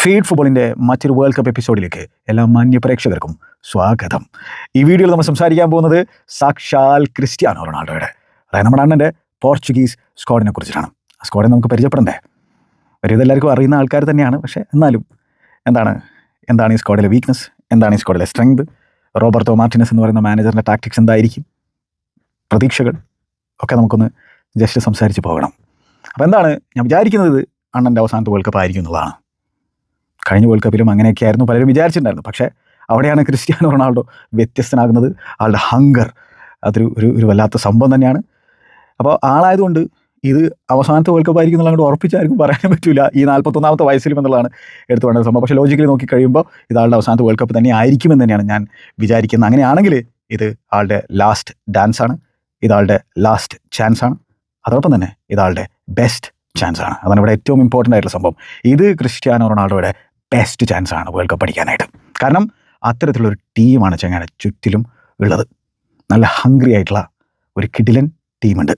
Feed ഫുട്ബോളിൻ്റെ മറ്റൊരു world cup എപ്പിസോഡിലേക്ക് എല്ലാ മാന്യ പ്രേക്ഷകർക്കും സ്വാഗതം. ഈ വീഡിയോയിൽ നമ്മൾ സംസാരിക്കാൻ പോകുന്നത് സാക്ഷാൽ ക്രിസ്ത്യാനോ റൊണാൾഡോയുടെ, അതായത് നമ്മുടെ അണ്ണൻ്റെ പോർച്ചുഗീസ് സ്ക്വാഡിനെ കുറിച്ചിട്ടാണ്. ആ സ്ക്വാഡിനെ നമുക്ക് പരിചയപ്പെടണ്ടേ? ഒരു ഇതെല്ലാവർക്കും അറിയുന്ന ആൾക്കാർ തന്നെയാണ്. പക്ഷേ എന്നാലും എന്താണ് ഈ സ്ക്വാഡിലെ വീക്ക്നെസ്, എന്താണ് ഈ സ്ക്വാഡിലെ സ്ട്രെങ്ത്, റോബർട്ടോ മാർട്ടിനസ് എന്ന് പറയുന്ന മാനേജറിൻ്റെ ടാക്ടിക്സ് എന്തായിരിക്കും, പ്രതീക്ഷകൾ ഒക്കെ നമുക്കൊന്ന് ജസ്റ്റ് സംസാരിച്ച് പോകണം. അപ്പോൾ എന്താണ് ഞാൻ വിചാരിക്കുന്നത്, അണ്ണൻ്റെ അവസാനത്തെ വേൾഡ് കപ്പ് ആയിരിക്കും എന്നുള്ളതാണ്. കഴിഞ്ഞ വേൾഡ് കപ്പിലും അങ്ങനെയൊക്കെയായിരുന്നു പലരും വിചാരിച്ചിട്ടുണ്ടായിരുന്നു. പക്ഷേ അവിടെയാണ് ക്രിസ്ത്യാനോ റൊണാൾഡോ വ്യത്യസ്തനാകുന്നത്. ആളുടെ ഹങ്കർ അതൊരു ഒരു വല്ലാത്ത സംഭവം തന്നെയാണ്. അപ്പോൾ ആളായതുകൊണ്ട് ഇത് അവസാനത്തെ വേൾഡ് കപ്പ് ആയിരിക്കും എന്നുള്ള ഉറപ്പിച്ചായിരിക്കും പറയാൻ പറ്റില്ല ഈ 41ാമത്തെ വയസ്സിലും എന്നുള്ളതാണ് എടുത്തു വേണ്ട സംഭവം. പക്ഷേ ലോജിക്കലി നോക്കി കഴിയുമ്പോൾ ഇത് ആളുടെ അവസാനത്തെ വേൾഡ് കപ്പ് തന്നെ ആയിരിക്കുമെന്ന് തന്നെയാണ് ഞാൻ വിചാരിക്കുന്നത്. അങ്ങനെയാണെങ്കിൽ ഇത് ആളുടെ ലാസ്റ്റ് ഡാൻസാണ്, ഇതാളുടെ ലാസ്റ്റ് ചാൻസാണ്, അതോടൊപ്പം തന്നെ ഇതാളുടെ ബെസ്റ്റ് ചാൻസാണ്. അതാണ് ഇവിടെ ഏറ്റവും ഇമ്പോർട്ടൻ്റ് ആയിട്ടുള്ള സംഭവം. ഇത് ക്രിസ്ത്യാനോ റൊണാൾഡോയുടെ ബെസ്റ്റ് ചാൻസാണ് വേൾഡ് കപ്പ് അടിക്കാനായിട്ട്. കാരണം അത്തരത്തിലുള്ളൊരു ടീമാണ് ചങ്ങാടെ ചുറ്റിലും ഉള്ളത്. നല്ല ഹംഗ്രി ആയിട്ടുള്ള ഒരു കിടിലൻ ടീമുണ്ട്.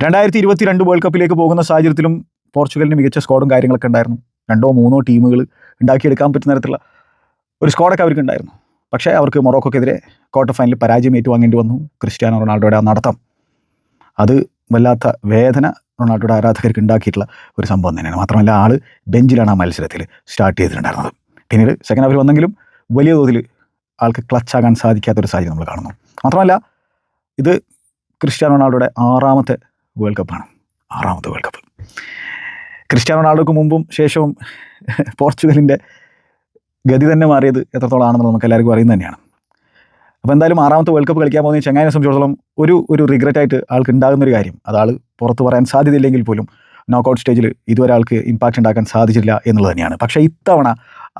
2022 വേൾഡ് കപ്പിലേക്ക് പോകുന്ന സാഹചര്യത്തിലും പോർച്ചുഗലിന് മികച്ച സ്ക്വാഡും കാര്യങ്ങളൊക്കെ ഉണ്ടായിരുന്നു. 2-3 ടീമുകൾ ഉണ്ടാക്കിയെടുക്കാൻ പറ്റുന്ന തരത്തിലുള്ള ഒരു സ്ക്വാഡൊക്കെ അവർക്ക് ഉണ്ടായിരുന്നു. പക്ഷേ അവർക്ക് മൊറോക്കോക്കെതിരെ ക്വാർട്ടർ ഫൈനലിൽ പരാജയം ഏറ്റുവാങ്ങേണ്ടി വന്നു. ക്രിസ്ത്യാനോ റൊണാൾഡോയുടെ ആ നടത്തം അത് വല്ലാത്ത വേദന റൊണാൾഡോയുടെ ആരാധകർക്ക് ഉണ്ടാക്കിയിട്ടുള്ള ഒരു സംഭവം തന്നെയാണ്. മാത്രമല്ല ആൾ ബെഞ്ചിലാണ് ആ മത്സരത്തിൽ സ്റ്റാർട്ട് ചെയ്തിട്ടുണ്ടായിരുന്നത്. പിന്നീട് സെക്കൻഡ് ഹാഫിൽ വന്നെങ്കിലും വലിയ തോതിൽ ആൾക്ക് ക്ലച്ചാകാൻ സാധിക്കാത്തൊരു സാഹചര്യം നമ്മൾ കാണുന്നു. മാത്രമല്ല ഇത് ക്രിസ്ത്യാനോ റൊണാൾഡോയുടെ 6ാമത്തെ വേൾഡ് കപ്പാണ്. 6ാമത്തെ വേൾഡ് കപ്പ്. ക്രിസ്ത്യാനോ റൊണാൾഡോക്ക് മുമ്പും ശേഷവും പോർച്ചുഗലിൻ്റെ ഗതി തന്നെ മാറിയത് എത്രത്തോളം ആണെന്ന് നമുക്ക് എല്ലാവർക്കും അറിയുന്നത് തന്നെയാണ്. അപ്പോൾ എന്തായാലും 6ാമത്തെ വേൾഡ് കപ്പ് കളിക്കാൻ പോകുന്ന ചങ്ങായിനെ സംബന്ധിച്ചിടത്തോളം ഒരു റിഗ്രറ്റായിട്ട് ആൾക്ക് ഉണ്ടാകുന്നൊരു കാര്യം, അത് ആൾ പുറത്ത് പറയാൻ സാധ്യതയില്ലെങ്കിൽ പോലും നോക്കൗട്ട് സ്റ്റേജിൽ ഇതുവരെ ആൾക്ക് ഇമ്പാക്റ്റ് ഉണ്ടാക്കാൻ സാധിച്ചില്ല എന്നുള്ളത് തന്നെയാണ്. പക്ഷേ ഇത്തവണ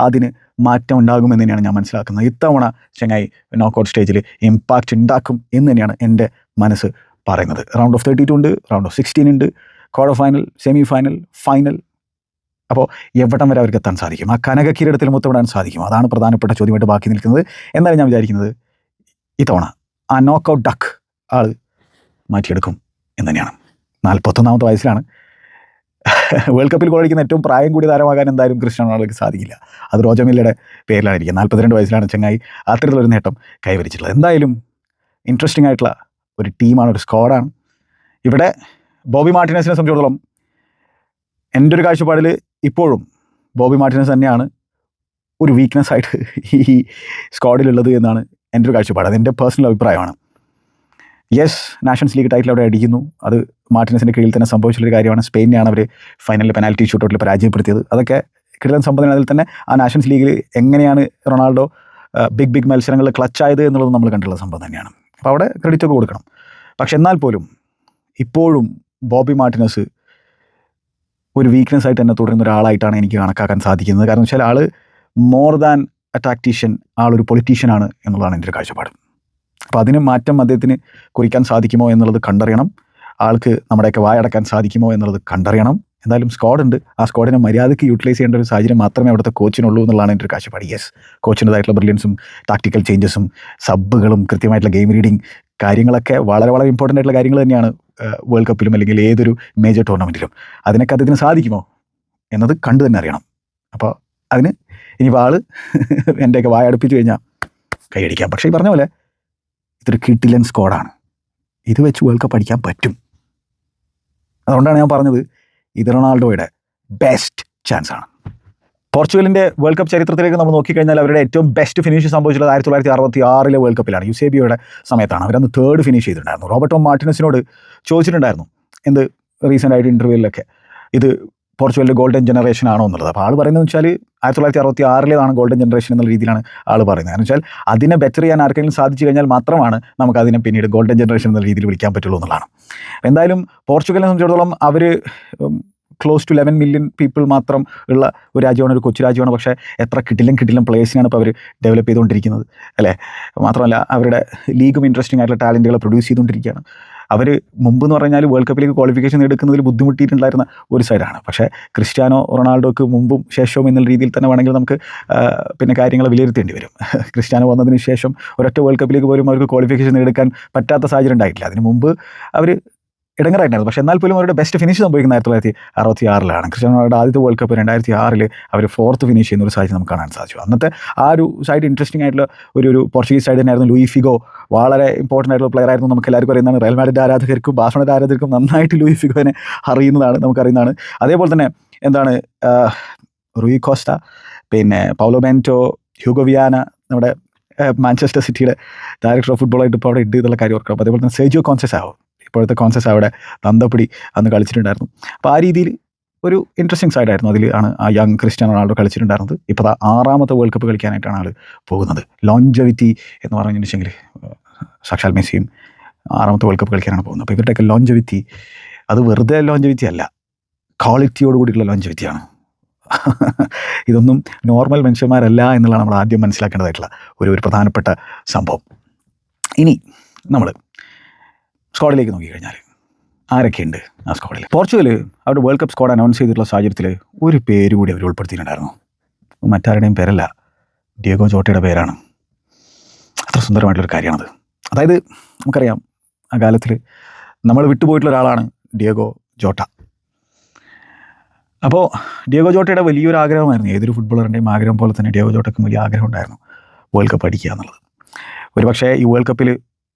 അതിന് മാറ്റം ഉണ്ടാകുമെന്ന് തന്നെയാണ് ഞാൻ മനസ്സിലാക്കുന്നത്. ഇത്തവണ ചങ്ങായി നോക്കൗട്ട് സ്റ്റേജിൽ ഇമ്പാക്റ്റ് ഉണ്ടാക്കും എന്ന് തന്നെയാണ് എൻ്റെ മനസ്സ് പറയുന്നത്. റൗണ്ട് ഓഫ് 32 ഉണ്ട്, റൗണ്ട് ഓഫ് 16 ഉണ്ട്, quarter final, semi final, final. അപ്പോൾ എവിടം വരെ അവർക്ക് എത്താൻ സാധിക്കും? ആ കനക കിരീടത്തിൽ മുത്തമിടാൻ സാധിക്കും? അതാണ് പ്രധാനപ്പെട്ട ചോദ്യമായിട്ട് ബാക്കി നിൽക്കുന്നത്. എന്നാലും ഞാൻ വിചാരിക്കുന്നത് ഇത്തവണ ആ നോക്കൗട്ട് ഡക്ക് ആൾ മാറ്റിയെടുക്കും എന്ന് തന്നെയാണ്. 41ാമത്തെ വയസ്സിലാണ്. വേൾഡ് കപ്പിൽ ഗോളടിക്കുന്ന ഏറ്റവും പ്രായം കൂടി താരമാകാൻ എന്തായാലും ക്രിസ്ത്യാനോ റൊണാൾഡോയ്ക്ക് സാധിക്കില്ല. അത് റോജമില്ലയുടെ പേരിലായിരിക്കും. 42 വയസ്സിലാണ് ചങ്ങായി അത്തരത്തിലൊരു നേട്ടം കൈവരിച്ചിട്ടുള്ളത്. എന്തായാലും ഇൻട്രസ്റ്റിംഗ് ആയിട്ടുള്ള ഒരു ടീമാണ്, ഒരു സ്ക്വാഡാണ്. ഇവിടെ ബോബി മാർട്ടിനസിനെ സംബന്ധിച്ചിടത്തോളം എൻ്റെ ഒരു കാഴ്ചപ്പാടിൽ ഇപ്പോഴും ബോബി മാർട്ടിനസ് തന്നെയാണ് ഒരു വീക്ക്നെസ് ആയിട്ട് ഈ സ്ക്വാഡിലുള്ളത് എന്നാണ് എൻ്റെ ഒരു കാഴ്ചപ്പാട്. അതെൻ്റെ പേഴ്സണൽ അഭിപ്രായമാണ്. യെസ്, നാഷൻസ് ലീഗ് ടൈറ്റിൽ അവിടെ അടിക്കുന്നു. അത് മാർട്ടിനസിൻ്റെ കീഴിൽ തന്നെ സംഭവിച്ചുള്ളൊരു കാര്യമാണ്. സ്പെയിനെയാണ് അവർ ഫൈനലിൽ പെനാൽറ്റി ഷൂട്ടൗട്ടിൽ പരാജയപ്പെടുത്തിയത്. അതൊക്കെ കിടിലൻ സംഭവം. അതിൽ തന്നെ ആ നാഷൻസ് ലീഗിൽ എങ്ങനെയാണ് റൊണാൾഡോ ബിഗ് മത്സരങ്ങളിൽ ക്ലച്ചായത് എന്നുള്ളത് നമ്മൾ കണ്ടുള്ള സംഭവം തന്നെയാണ്. അപ്പോൾ അവിടെ ക്രെഡിറ്റൊക്കെ കൊടുക്കണം. പക്ഷെ എന്നാൽ പോലും ഇപ്പോഴും ബോബി മാർട്ടിനസ് ഒരു വീക്ക്നെസ് ആയിട്ട് തന്നെ തുടരുന്ന ഒരാളായിട്ടാണ് എനിക്ക് കണക്കാക്കാൻ സാധിക്കുന്നത്. കാരണം വെച്ചാൽ ആൾ മോർ ദാൻ എ ടാക്ടീഷ്യൻ, ആളൊരു പൊളിറ്റീഷ്യനാണ് എന്നുള്ളതാണ് എൻ്റെ ഒരു കാഴ്ചപ്പാട്. അപ്പോൾ അതിന് മാറ്റം അദ്ദേഹത്തിന് കുറിക്കാൻ സാധിക്കുമോ എന്നുള്ളത് കണ്ടറിയണം. ആൾക്ക് നമ്മുടെയൊക്കെ വായടക്കാൻ സാധിക്കുമോ എന്നുള്ളത് കണ്ടറിയണം. എന്തായാലും സ്ക്വാഡുണ്ട്. ആ സ്ക്വാഡിനെ മര്യാദയ്ക്ക് യൂട്ടിലൈസ് ചെയ്യേണ്ട ഒരു സാഹചര്യം മാത്രമേ അവിടുത്തെ കോച്ചിനുള്ളൂ എന്നുള്ളതാണ് എൻ്റെ ഒരു കാഴ്ചപ്പാട്. യെസ്, കോച്ചിൻ്റെതായിട്ടുള്ള ബ്രില്യൻസും ടാക്ടിക്കൽ ചേഞ്ചസും സബ്ബുകളും കൃത്യമായിട്ടുള്ള ഗെയിം റീഡിങ് കാര്യങ്ങളൊക്കെ വളരെ വളരെ ഇമ്പോർട്ടൻ്റ് ആയിട്ടുള്ള കാര്യങ്ങൾ തന്നെയാണ് വേൾഡ് കപ്പിലും അല്ലെങ്കിൽ ഏതൊരു മേജർ ടൂർണമെൻറ്റിലും. അതിനൊക്കെ അദ്ദേഹത്തിന് സാധിക്കുമോ എന്നത് കണ്ടു തന്നെ അറിയണം. അപ്പോൾ അതിന് ഇനിയിപ്പോൾ ആൾ എൻ്റെയൊക്കെ വായ അടുപ്പിച്ച് കഴിഞ്ഞാൽ കൈയടിക്കാം. പക്ഷേ ഈ പറഞ്ഞ പോലെ ഇതൊരു കിടിലൻ സ്ക്വാഡാണ്. ഇത് വെച്ച് വേൾഡ് കപ്പ് അടിക്കാൻ പറ്റും. അതുകൊണ്ടാണ് ഞാൻ പറഞ്ഞത് ഇത് റൊണാൾഡോയുടെ ബെസ്റ്റ് ചാൻസാണ്. പോർച്ചുഗലിൻ്റെ വേൾഡ് കപ്പ് ചരിത്രത്തിലേക്ക് നമ്മൾ നോക്കിക്കഴിഞ്ഞാൽ അവരുടെ ഏറ്റവും ബെസ്റ്റ് ഫിനിഷ് സംഭവിച്ചുള്ളത് 1966 വേൾഡ് കപ്പിലാണ്. യുസേബിയോയുടെ സമയത്താണ്. അവരന്ന് 3rd ഫിനിഷ് ചെയ്തിട്ടുണ്ടായിരുന്നു. റോബർട്ടോ മാർട്ടിനസിനോട് ചോദിച്ചിട്ടുണ്ടായിരുന്നു എന്ത് റീസെൻ്റ് ആയിട്ട് ഇൻ്റർവ്യൂവിലൊക്കെ, ഇത് പോർച്ചുഗലിൻ്റെ ഗോൾഡൻ ജനറേഷൻ ആണോ എന്നുള്ളത്. അപ്പോൾ ആൾ പറയുന്നത് വെച്ചാൽ 1966 ഗോൾഡൻ ജനറേഷൻ എന്നുള്ള രീതിയിലാണ് ആൾ പറയുന്നത്. കാരണം വെച്ചാൽ അതിനെ ബെറ്റർ ചെയ്യാൻ ആർക്കെങ്കിലും സാധിച്ചു കഴിഞ്ഞാൽ മാത്രമാണ് നമുക്ക് അതിനെ പിന്നീട് ഗോൾഡൻ ജനറേഷൻ എന്നുള്ള രീതിയിൽ വിളിക്കാൻ പറ്റുള്ളൂ എന്നുള്ളതാണ്. എന്തായാലും പോർച്ചുഗലിനെ സംബന്ധിച്ചിടത്തോളം അവർ ക്ലോസ് ടു 11 മില്യൺ പീപ്പിൾ മാത്രം ഉള്ള ഒരു രാജ്യമാണ്, ഒരു കൊച്ചു രാജ്യമാണ്. പക്ഷേ എത്ര കിടിലൻ പ്ലേയേഴ്സിനാണ് ഇപ്പോൾ അവർ ഡെവലപ്പ് ചെയ്തുകൊണ്ടിരിക്കുന്നത് അല്ലേ. മാത്രമല്ല അവരുടെ ലീഗും ഇൻട്രസ്റ്റിംഗ് ആയിട്ടുള്ള ടാലൻറ്റുകളെ പ്രൊഡ്യൂസ് ചെയ്തുകൊണ്ടിരിക്കുകയാണ്. അവർ മുമ്പെന്ന് പറഞ്ഞാൽ വേൾഡ് കപ്പിലേക്ക് ക്വാളിഫിക്കേഷൻ എടുക്കുന്നതിൽ ബുദ്ധിമുട്ടിയിട്ടുണ്ടായിരുന്ന ഒരു സൈഡാണ്. പക്ഷേ ക്രിസ്ത്യാനോ റൊണാൾഡോക്ക് മുമ്പും ശേഷവും എന്നുള്ള രീതിയിൽ തന്നെ വേണമെങ്കിൽ നമുക്ക് പിന്നെ കാര്യങ്ങൾ വിലയിരുത്തേണ്ടി വരും. ക്രിസ്ത്യാനോ വന്നതിന് ശേഷം ഒരൊറ്റ വേൾഡ് കപ്പിലേക്ക് പോലും അവർക്ക് ക്വാളിഫിക്കേഷൻ എടുക്കാൻ പറ്റാത്ത സാഹചര്യം ഉണ്ടായിട്ടില്ല. അതിന് മുമ്പ് അവർ ഇടങ്ങറായിട്ടായിരുന്നു. പക്ഷേ എന്നാൽ പോലും അവരുടെ ബെസ്റ്റ് ഫിനിഷ് സംഭവിക്കുന്ന 1966 ക്രിസ്ത്യാനോ റൊണാൾഡോ ആദ്യത്തെ വേൾഡ് കപ്പ് 2006 അവർ 4th ഫിനിഷ് ചെയ്യുന്ന ഒരു സാഹചര്യം നമുക്ക് കാണാൻ സാധിച്ചു. അന്നത്തെ ആ ഒരു സൈഡ് ഇൻട്രസ്റ്റിംഗ് ആയിട്ടുള്ള ഒരു പോർച്ചുഗീസ് സൈഡ് തന്നെയായിരുന്നു. ലൂയി ഫിഗോ വളരെ ഇമ്പോർട്ടൻ്റ് ആയിട്ടുള്ള പ്ലെയർ ആയിരുന്നു. നമുക്ക് എല്ലാവർക്കും അറിയുന്നതാണ്. റയൽ മാഡ്രിഡ് ആരാധകർക്കും ബാഴ്സലോണ ആരാധകർക്കും നന്നായിട്ട് ലൂയി ഫിഗോനെ നമുക്കറിയുന്നതാണ്. അതേപോലെ തന്നെ റൂയി കോസ്റ്റ, പിന്നെ പൗലോ ബെൻറ്റോ, ഹ്യൂഗോ വിയാന, നമ്മുടെ മാഞ്ചസ്റ്റർ സിറ്റിയുടെ ഡയറക്ടർ ഓഫ് ഫുട്ബോളായിട്ട് ഇപ്പോൾ അവിടെ ഉണ്ട് എന്നുള്ള കാര്യം ഓർക്കണം. അതേപോലെ തന്നെ സെർജിയോ കോൺസെസാവോ, ഇപ്പോഴത്തെ കോൺസെസാവോയുടെ തന്തപ്പടി അന്ന് കളിച്ചിട്ടുണ്ടായിരുന്നു. അപ്പോൾ ആ രീതിയിൽ ഒരു ഇൻട്രസ്റ്റിംഗ് സൈഡായിരുന്നു. അതിൽ ആണ് ആ യങ് ക്രിസ്ത്യാനോ റൊണാൾഡോ കളിച്ചിട്ടുണ്ടായിരുന്നത്. ഇപ്പോൾ 6ാമത്തെ വേൾഡ് കപ്പ് കളിക്കാനായിട്ടാണ് ആൾ പോകുന്നത്. ലോഞ്ചവിറ്റി എന്ന് പറഞ്ഞിട്ടുണ്ടെങ്കിൽ സാക്ഷാൽ മെസ്സിയും 6ാമത്തെ വേൾഡ് കപ്പ് കളിക്കാനാണ് പോകുന്നത്. അപ്പോൾ ഇവരുടെയൊക്കെ ലോഞ്ചവിറ്റി അത് വെറുതെ ലോഞ്ചവിറ്റി അല്ല, ക്വാളിറ്റിയോട് കൂടിയുള്ള ലോഞ്ചവിറ്റിയാണ്. ഇതൊന്നും നോർമൽ മനുഷ്യന്മാരല്ല എന്നുള്ളതാണ് നമ്മൾ ആദ്യം മനസ്സിലാക്കേണ്ടതായിട്ടുള്ള ഒരു പ്രധാനപ്പെട്ട സംഭവം. ഇനി നമ്മൾ സ്ക്വാഡിലേക്ക് നോക്കിക്കഴിഞ്ഞാൽ ആരൊക്കെയുണ്ട് ആ സ്ക്വാഡിൽ? പോർച്ചുഗൽ അവരുടെ വേൾഡ് കപ്പ് സ്ക്വാഡ് അനൗൺസ് ചെയ്തിട്ടുള്ള സാഹചര്യത്തിൽ ഒരു പേര് കൂടി അവർ ഉൾപ്പെടുത്തിയിട്ടുണ്ടായിരുന്നു. മറ്റാരുടെയും പേരല്ല, ഡിയോഗോ ജോട്ടയുടെ പേരാണ്. അത്ര സുന്ദരമായിട്ടുള്ളൊരു കാര്യമാണത്. അതായത് നമുക്കറിയാം, ആ കാലത്തിൽ നമ്മൾ വിട്ടുപോയിട്ടുള്ള ഒരാളാണ് ഡിയോഗോ ജോട്ട. അപ്പോൾ ഡിയോഗോ ജോട്ടയുടെ വലിയൊരു ആഗ്രഹമായിരുന്നു, ഏതൊരു ഫുട്ബോളറിൻ്റെയും ആഗ്രഹം പോലെ തന്നെ ഡിയോഗോ ജോട്ടയ്ക്കും വലിയ ആഗ്രഹം ഉണ്ടായിരുന്നു വേൾഡ് കപ്പ് അടിക്കുക എന്നുള്ളത്. ഒരു പക്ഷേ ഈ വേൾഡ് കപ്പിൽ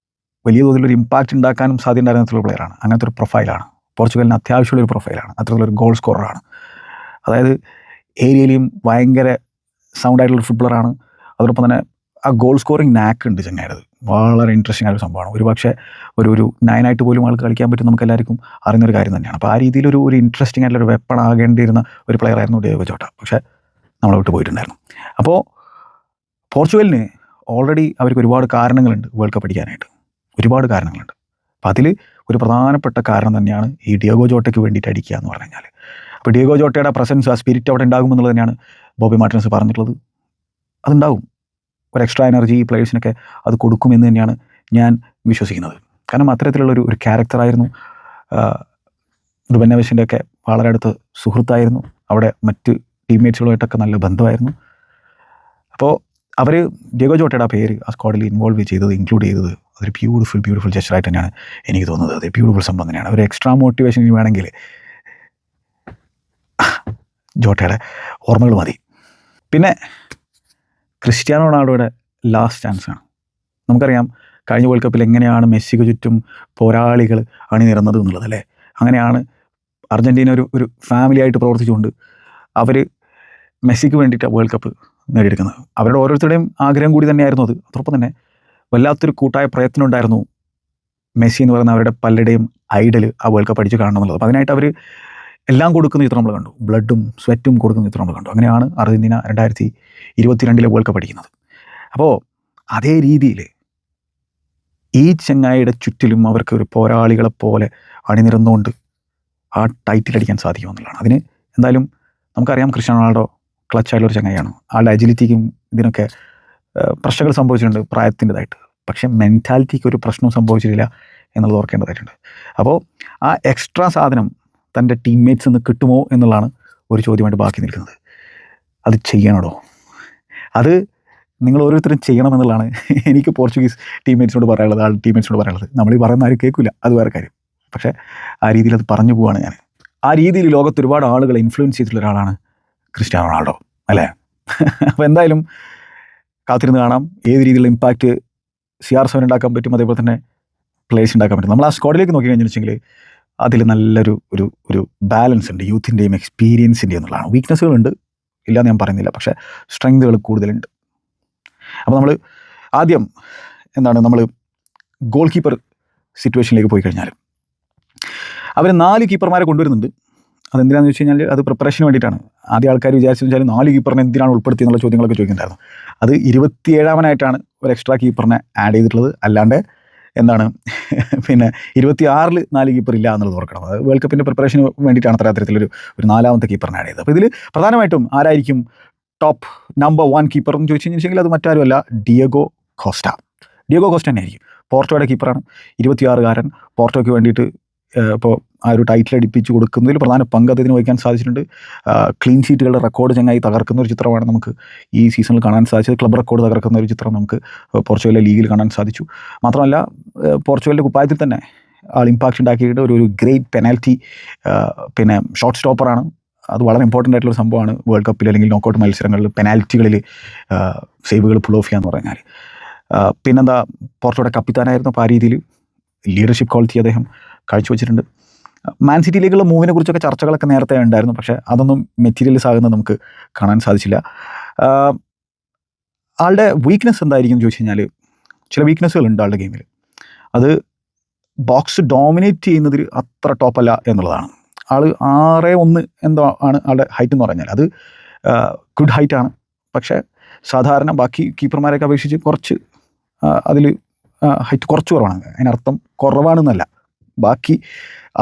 വലിയ തോതിലൊരു ഇമ്പാക്റ്റ് ഉണ്ടാക്കാനും സാധ്യത ഉണ്ടായിരുന്ന പ്ലെയറാണ്. അങ്ങനത്തെ ഒരു പ്രൊഫൈലാണ് പോർച്ചുഗലിന് അത്യാവശ്യമുള്ളൊരു പ്രൊഫൈലാണ്. അത്തരത്തിലൊരു ഗോൾ സ്കോററാണ്. അതായത് ഏരിയയിലും ഭയങ്കര സൗണ്ടായിട്ടുള്ളൊരു ഫുട്ബോളറാണ്. അതോടൊപ്പം തന്നെ ആ ഗോൾ സ്കോറിങ് നാക്ക് ഉണ്ട് ചങ്ങായിടത്. വളരെ ഇൻട്രസ്റ്റിംഗ് ആയൊരു സംഭവമാണ്. ഒരു പക്ഷേ ഒരു 9 പോലും ആൾക്ക് കളിക്കാൻ പറ്റും, നമുക്ക് എല്ലാവർക്കും അറിയുന്നൊരു കാര്യം തന്നെയാണ്. അപ്പോൾ ആ രീതിയിലൊരു ഇൻട്രസ്റ്റിംഗ് ആയിട്ടുള്ളൊരു വെപ്പൺ ആകേണ്ടിയിരുന്ന ഒരു പ്ലെയർ ആയിരുന്നു ഡിയോഗോ ജോട്ട. പക്ഷേ നമ്മളെ വിട്ട് പോയിട്ടുണ്ടായിരുന്നു. അപ്പോൾ പോർച്ചുഗലിന് ഓൾറെഡി അവർക്ക് ഒരുപാട് കാരണങ്ങളുണ്ട് വേൾഡ് കപ്പ് അടിക്കാനായിട്ട്, ഒരുപാട് കാരണങ്ങളുണ്ട്. അപ്പോൾ അതിൽ ഒരു പ്രധാനപ്പെട്ട കാരണം തന്നെയാണ് ഈ ഡിയോഗോ ജോട്ടയ്ക്ക് വേണ്ടിയിട്ട് അടിക്കുക എന്ന് പറഞ്ഞു കഴിഞ്ഞാൽ. അപ്പോൾ ഡിയോഗോ ജോട്ടയുടെ പ്രസൻസ്, ആ സ്പിരിറ്റ് അവിടെ ഉണ്ടാകുമെന്നുള്ളത് തന്നെയാണ് ബോബി മാർട്ടിനസ് പറഞ്ഞിട്ടുള്ളത്. അതുണ്ടാവും, ഒരു എക്സ്ട്രാ എനർജി ഈ പ്ലേയേഴ്സിനൊക്കെ അത് കൊടുക്കുമെന്ന് തന്നെയാണ് ഞാൻ വിശ്വസിക്കുന്നത്. കാരണം അത്തരത്തിലുള്ളൊരു ക്യാരക്ടറായിരുന്നു. റുബൻ നെവസിൻ്റെ ഒക്കെ വളരെ അടുത്ത സുഹൃത്തായിരുന്നു. അവിടെ മറ്റ് ടീംമേറ്റ്സുകളുമായിട്ടൊക്കെ നല്ല ബന്ധമായിരുന്നു. അപ്പോൾ അവർ ഡിയോഗോ ജോട്ടയുടെ ആ പേര് ആ സ്ക്വാഡിൽ ഇൻവോൾവ് ചെയ്തത്, ഇൻക്ലൂഡ് ചെയ്തത് അതൊരു ബ്യൂട്ടിഫുൾ ജസ്റ്ററായിട്ട് തന്നെയാണ് എനിക്ക് തോന്നുന്നത്. അത് ബ്യൂട്ടിഫുൾ സംഭവം തന്നെയാണ്. ഒരു എക്സ്ട്രാ മോട്ടിവേഷൻ വേണമെങ്കിൽ ജോട്ടയുടെ ഓർമ്മകൾ മതി. പിന്നെ ക്രിസ്ത്യാനോ റൊണാൾഡോയുടെ ലാസ്റ്റ് ചാൻസാണ്. നമുക്കറിയാം കഴിഞ്ഞ വേൾഡ് കപ്പിൽ എങ്ങനെയാണ് മെസ്സിക്ക് ചുറ്റും പോരാളികൾ അണിനിരന്നത് എന്നുള്ളത് അല്ലേ. അങ്ങനെയാണ് അർജൻറ്റീന ഒരു ഫാമിലി ആയിട്ട് പ്രവർത്തിച്ചുകൊണ്ട് അവർ മെസ്സിക്ക് വേണ്ടിയിട്ട് വേൾഡ് കപ്പ് നേടിയെടുക്കുന്നത്. അവരുടെ ഓരോരുത്തരുടെയും ആഗ്രഹം കൂടി തന്നെയായിരുന്നു അത്. അതോടൊപ്പം തന്നെ വല്ലാത്തൊരു കൂട്ടായ പ്രയത്നം ഉണ്ടായിരുന്നു മെസ്സി എന്ന് പറയുന്ന അവരുടെ പലരുടെയും ഐഡൽ ആ വേൾഡ് കപ്പ് അടിച്ച് കാണണം എന്നുള്ളത്. അപ്പോൾ അതിനായിട്ട് അവർ എല്ലാം കൊടുക്കുന്ന ചിത്രം നമ്മൾ കണ്ടു, ബ്ലഡും സ്വെറ്റും കൊടുക്കുന്ന ചിത്രം നമ്മൾ കണ്ടു. അങ്ങനെയാണ് അർജൻറ്റീന 2022 വേൾഡ് കപ്പ് അടിക്കുന്നത്. അപ്പോൾ അതേ രീതിയിൽ ഈ ചങ്ങായിയുടെ ചുറ്റിലും അവർക്ക് ഒരു പോരാളികളെ പോലെ അണിനിരന്നുകൊണ്ട് ആ ടൈറ്റിൽ അടിക്കാൻ സാധിക്കുമെന്നുള്ളതാണ്. അതിന് എന്തായാലും നമുക്കറിയാം ക്രിസ്ത്യാനോ റൊണാൾഡോ ക്ലച്ചായിട്ടുള്ളൊരു ചങ്ങായിയാണ്. ആളുടെ അജിലിറ്റിക്കും ഇതിനൊക്കെ പ്രശ്നങ്ങൾ സംഭവിച്ചിട്ടുണ്ട് പ്രായത്തിൻ്റെതായിട്ട്. പക്ഷേ മെൻറ്റാലിറ്റിക്ക് ഒരു പ്രശ്നവും സംഭവിച്ചിട്ടില്ല എന്നുള്ളത് ഓർക്കേണ്ടതായിട്ടുണ്ട്. അപ്പോൾ ആ എക്സ്ട്രാ സാധനം തൻ്റെ ടീംമേറ്റ്സ് നിന്ന് കിട്ടുമോ എന്നുള്ളതാണ് ഒരു ചോദ്യമായിട്ട് ബാക്കി നിൽക്കുന്നത്. അത് ചെയ്യണോ? അത് നിങ്ങൾ ഓരോരുത്തരും ചെയ്യണമെന്നുള്ളതാണ് എനിക്ക് പോർച്ചുഗീസ് ടീംമേറ്റ്സിനോട് പറയാനുള്ളത്, ടീംമേറ്റ്സിനോട് പറയാനുള്ളത്. നമ്മൾ ഈ പറയുന്ന ആരും കേൾക്കില്ല, അത് വേറെ കാര്യം. പക്ഷേ ആ രീതിയിൽ അത് പറഞ്ഞു പോവാണ് ഞാൻ. ആ രീതിയിൽ ലോകത്ത് ഒരുപാട് ആളുകളെ ഇൻഫ്ലുവൻസ് ചെയ്തിട്ടുള്ള ഒരാളാണ് ക്രിസ്ത്യാനോ റൊണാൾഡോ അല്ലേ. അപ്പോൾ എന്തായാലും കാത്തിരുന്ന് കാണാം ഏത് രീതിയിലുള്ള ഇമ്പാക്റ്റ് CR7 ഉണ്ടാക്കാൻ പറ്റും, അതേപോലെ തന്നെ പ്ലേസ് ഉണ്ടാക്കാൻ പറ്റും. നമ്മൾ ആ സ്ക്വാഡിലേക്ക് നോക്കി കഴിഞ്ഞിട്ടുണ്ടെങ്കിൽ അതിൽ നല്ലൊരു ഒരു ബാലൻസ് ഉണ്ട്, യൂത്തിൻ്റെയും എക്സ്പീരിയൻസിൻ്റെയും എന്നുള്ളതാണ്. വീക്ക്നെസ്സുകളുണ്ട്, ഇല്ലയെന്ന് ഞാൻ പറയുന്നില്ല, പക്ഷേ സ്ട്രെങ്തുകൾ കൂടുതലുണ്ട്. അപ്പോൾ നമ്മൾ ആദ്യം നമ്മൾ ഗോൾ കീപ്പർ സിറ്റുവേഷനിലേക്ക് പോയി കഴിഞ്ഞാൽ അവർ 4 കീപ്പർമാരെ കൊണ്ടുവരുന്നുണ്ട്. അതെന്തിനാണെന്ന് വെച്ച് കഴിഞ്ഞാൽ അത് പ്രിപ്പറേഷന് വേണ്ടിയിട്ടാണ്. ആദ്യം ആൾക്കാർ വിചാരിച്ചു വെച്ചാൽ 4 കീപ്പറിനെ എന്തിനാണ് ഉൾപ്പെടുത്തി എന്നുള്ള ചോദ്യങ്ങളൊക്കെ ചോദിക്കുന്നുണ്ടായിരുന്നു. അത് 27ാമനായിട്ടാണ് ഒരു എക്സ്ട്രാ കീപ്പറിനെ ആഡ് ചെയ്തിട്ടുള്ളത്. അല്ലാണ്ട് പിന്നെ 26-ൽ 4 കീപ്പർ ഇല്ല എന്നുള്ളത് ഓർക്കണം. അത് വേൾഡ് കപ്പിൻ്റെ പ്രിപ്പറേഷന് വേണ്ടിയിട്ടാണ് അത്തരത്തിലൊരു 4ാമത്തെ കീപ്പറിനെ ആഡ് ചെയ്തത്. അപ്പോൾ ഇതിൽ പ്രധാനമായിട്ടും ആരായിരിക്കും ടോപ്പ് നമ്പർ 1 കീപ്പർ എന്ന് ചോദിച്ചു കഴിഞ്ഞാൽ അത് മറ്റാരുമല്ല, ഡിയോഗോ കോസ്റ്റ തന്നെ ആയിരിക്കും. പോർട്ടോയുടെ കീപ്പറാണ്, 26-കാരൻ. പോർട്ടോയ്ക്ക് വേണ്ടിയിട്ട് ഇപ്പോൾ ആ ഒരു ടൈറ്റിൽ അടിപ്പിച്ച് കൊടുക്കുന്നതിൽ പ്രധാന പങ്ക് അദ്ദേഹത്തിന് വഹിക്കാൻ സാധിച്ചിട്ടുണ്ട്. ക്ലീൻ ഷീറ്റുകളുടെ റെക്കോർഡ് ചങ്ങായി തകർക്കുന്ന ഒരു ചിത്രമാണ് നമുക്ക് ഈ സീസണിൽ കാണാൻ സാധിച്ചത്. ക്ലബ് റെക്കോർഡ് തകർക്കുന്ന ഒരു ചിത്രം നമുക്ക് പോർച്ചുഗലിലെ ലീഗിൽ കാണാൻ സാധിച്ചു. മാത്രമല്ല പോർച്ചുഗലിൻ്റെ കുപ്പായത്തിൽ തന്നെ ആൾ ഇമ്പാക്റ്റ് ഉണ്ടാക്കിയിട്ട് ഒരു ഗ്രേറ്റ് പെനാൽറ്റി പിന്നെ ഷോട്ട് സ്റ്റോപ്പറാണ്. അത് വളരെ ഇമ്പോർട്ടൻ്റ് ആയിട്ടുള്ള സംഭവമാണ് വേൾഡ് കപ്പിൽ അല്ലെങ്കിൽ നോക്കൗട്ട് മത്സരങ്ങളിൽ പെനാൽറ്റികളിൽ സേവുകൾ പുൾ ഓഫ് ചെയ്യാന്ന് പറഞ്ഞാൽ. പിന്നെന്താ, പോർട്ടോയുടെ കപ്പിത്താനായിരുന്നു. അപ്പോൾ ആ രീതിയിൽ ലീഡർഷിപ്പ് ക്വാളിറ്റി അദ്ദേഹം കാഴ്ചവെച്ചിട്ടുണ്ട്. മാൻ സിറ്റിയിലേക്കുള്ള മൂവിനെ കുറിച്ചൊക്കെ ചർച്ചകളൊക്കെ നേരത്തെ ഉണ്ടായിരുന്നു, പക്ഷേ അതൊന്നും മെറ്റീരിയൽസ് ആകുന്നത് നമുക്ക് കാണാൻ സാധിച്ചില്ല. ആളുടെ വീക്ക്നെസ് എന്തായിരിക്കും എന്ന് ചോദിച്ചു കഴിഞ്ഞാൽ, ചില വീക്ക്നെസ്സുകളുണ്ട് ആളുടെ ഗെയിമിൽ. അത് ബോക്സ് ഡോമിനേറ്റ് ചെയ്യുന്നതിൽ അത്ര ടോപ്പല്ല എന്നുള്ളതാണ്. ആൾ 6'1" എന്തോ ആണ് ആളുടെ ഹൈറ്റ് എന്ന് പറഞ്ഞാൽ. അത് ഗുഡ് ഹൈറ്റാണ്, പക്ഷേ സാധാരണ ബാക്കി കീപ്പർമാരെയൊക്കെ അപേക്ഷിച്ച് കുറച്ച് അതിൽ ഹൈറ്റ് കുറച്ച് കുറവാണ്. അതിനർത്ഥം കുറവാണെന്നല്ല, ബാക്കി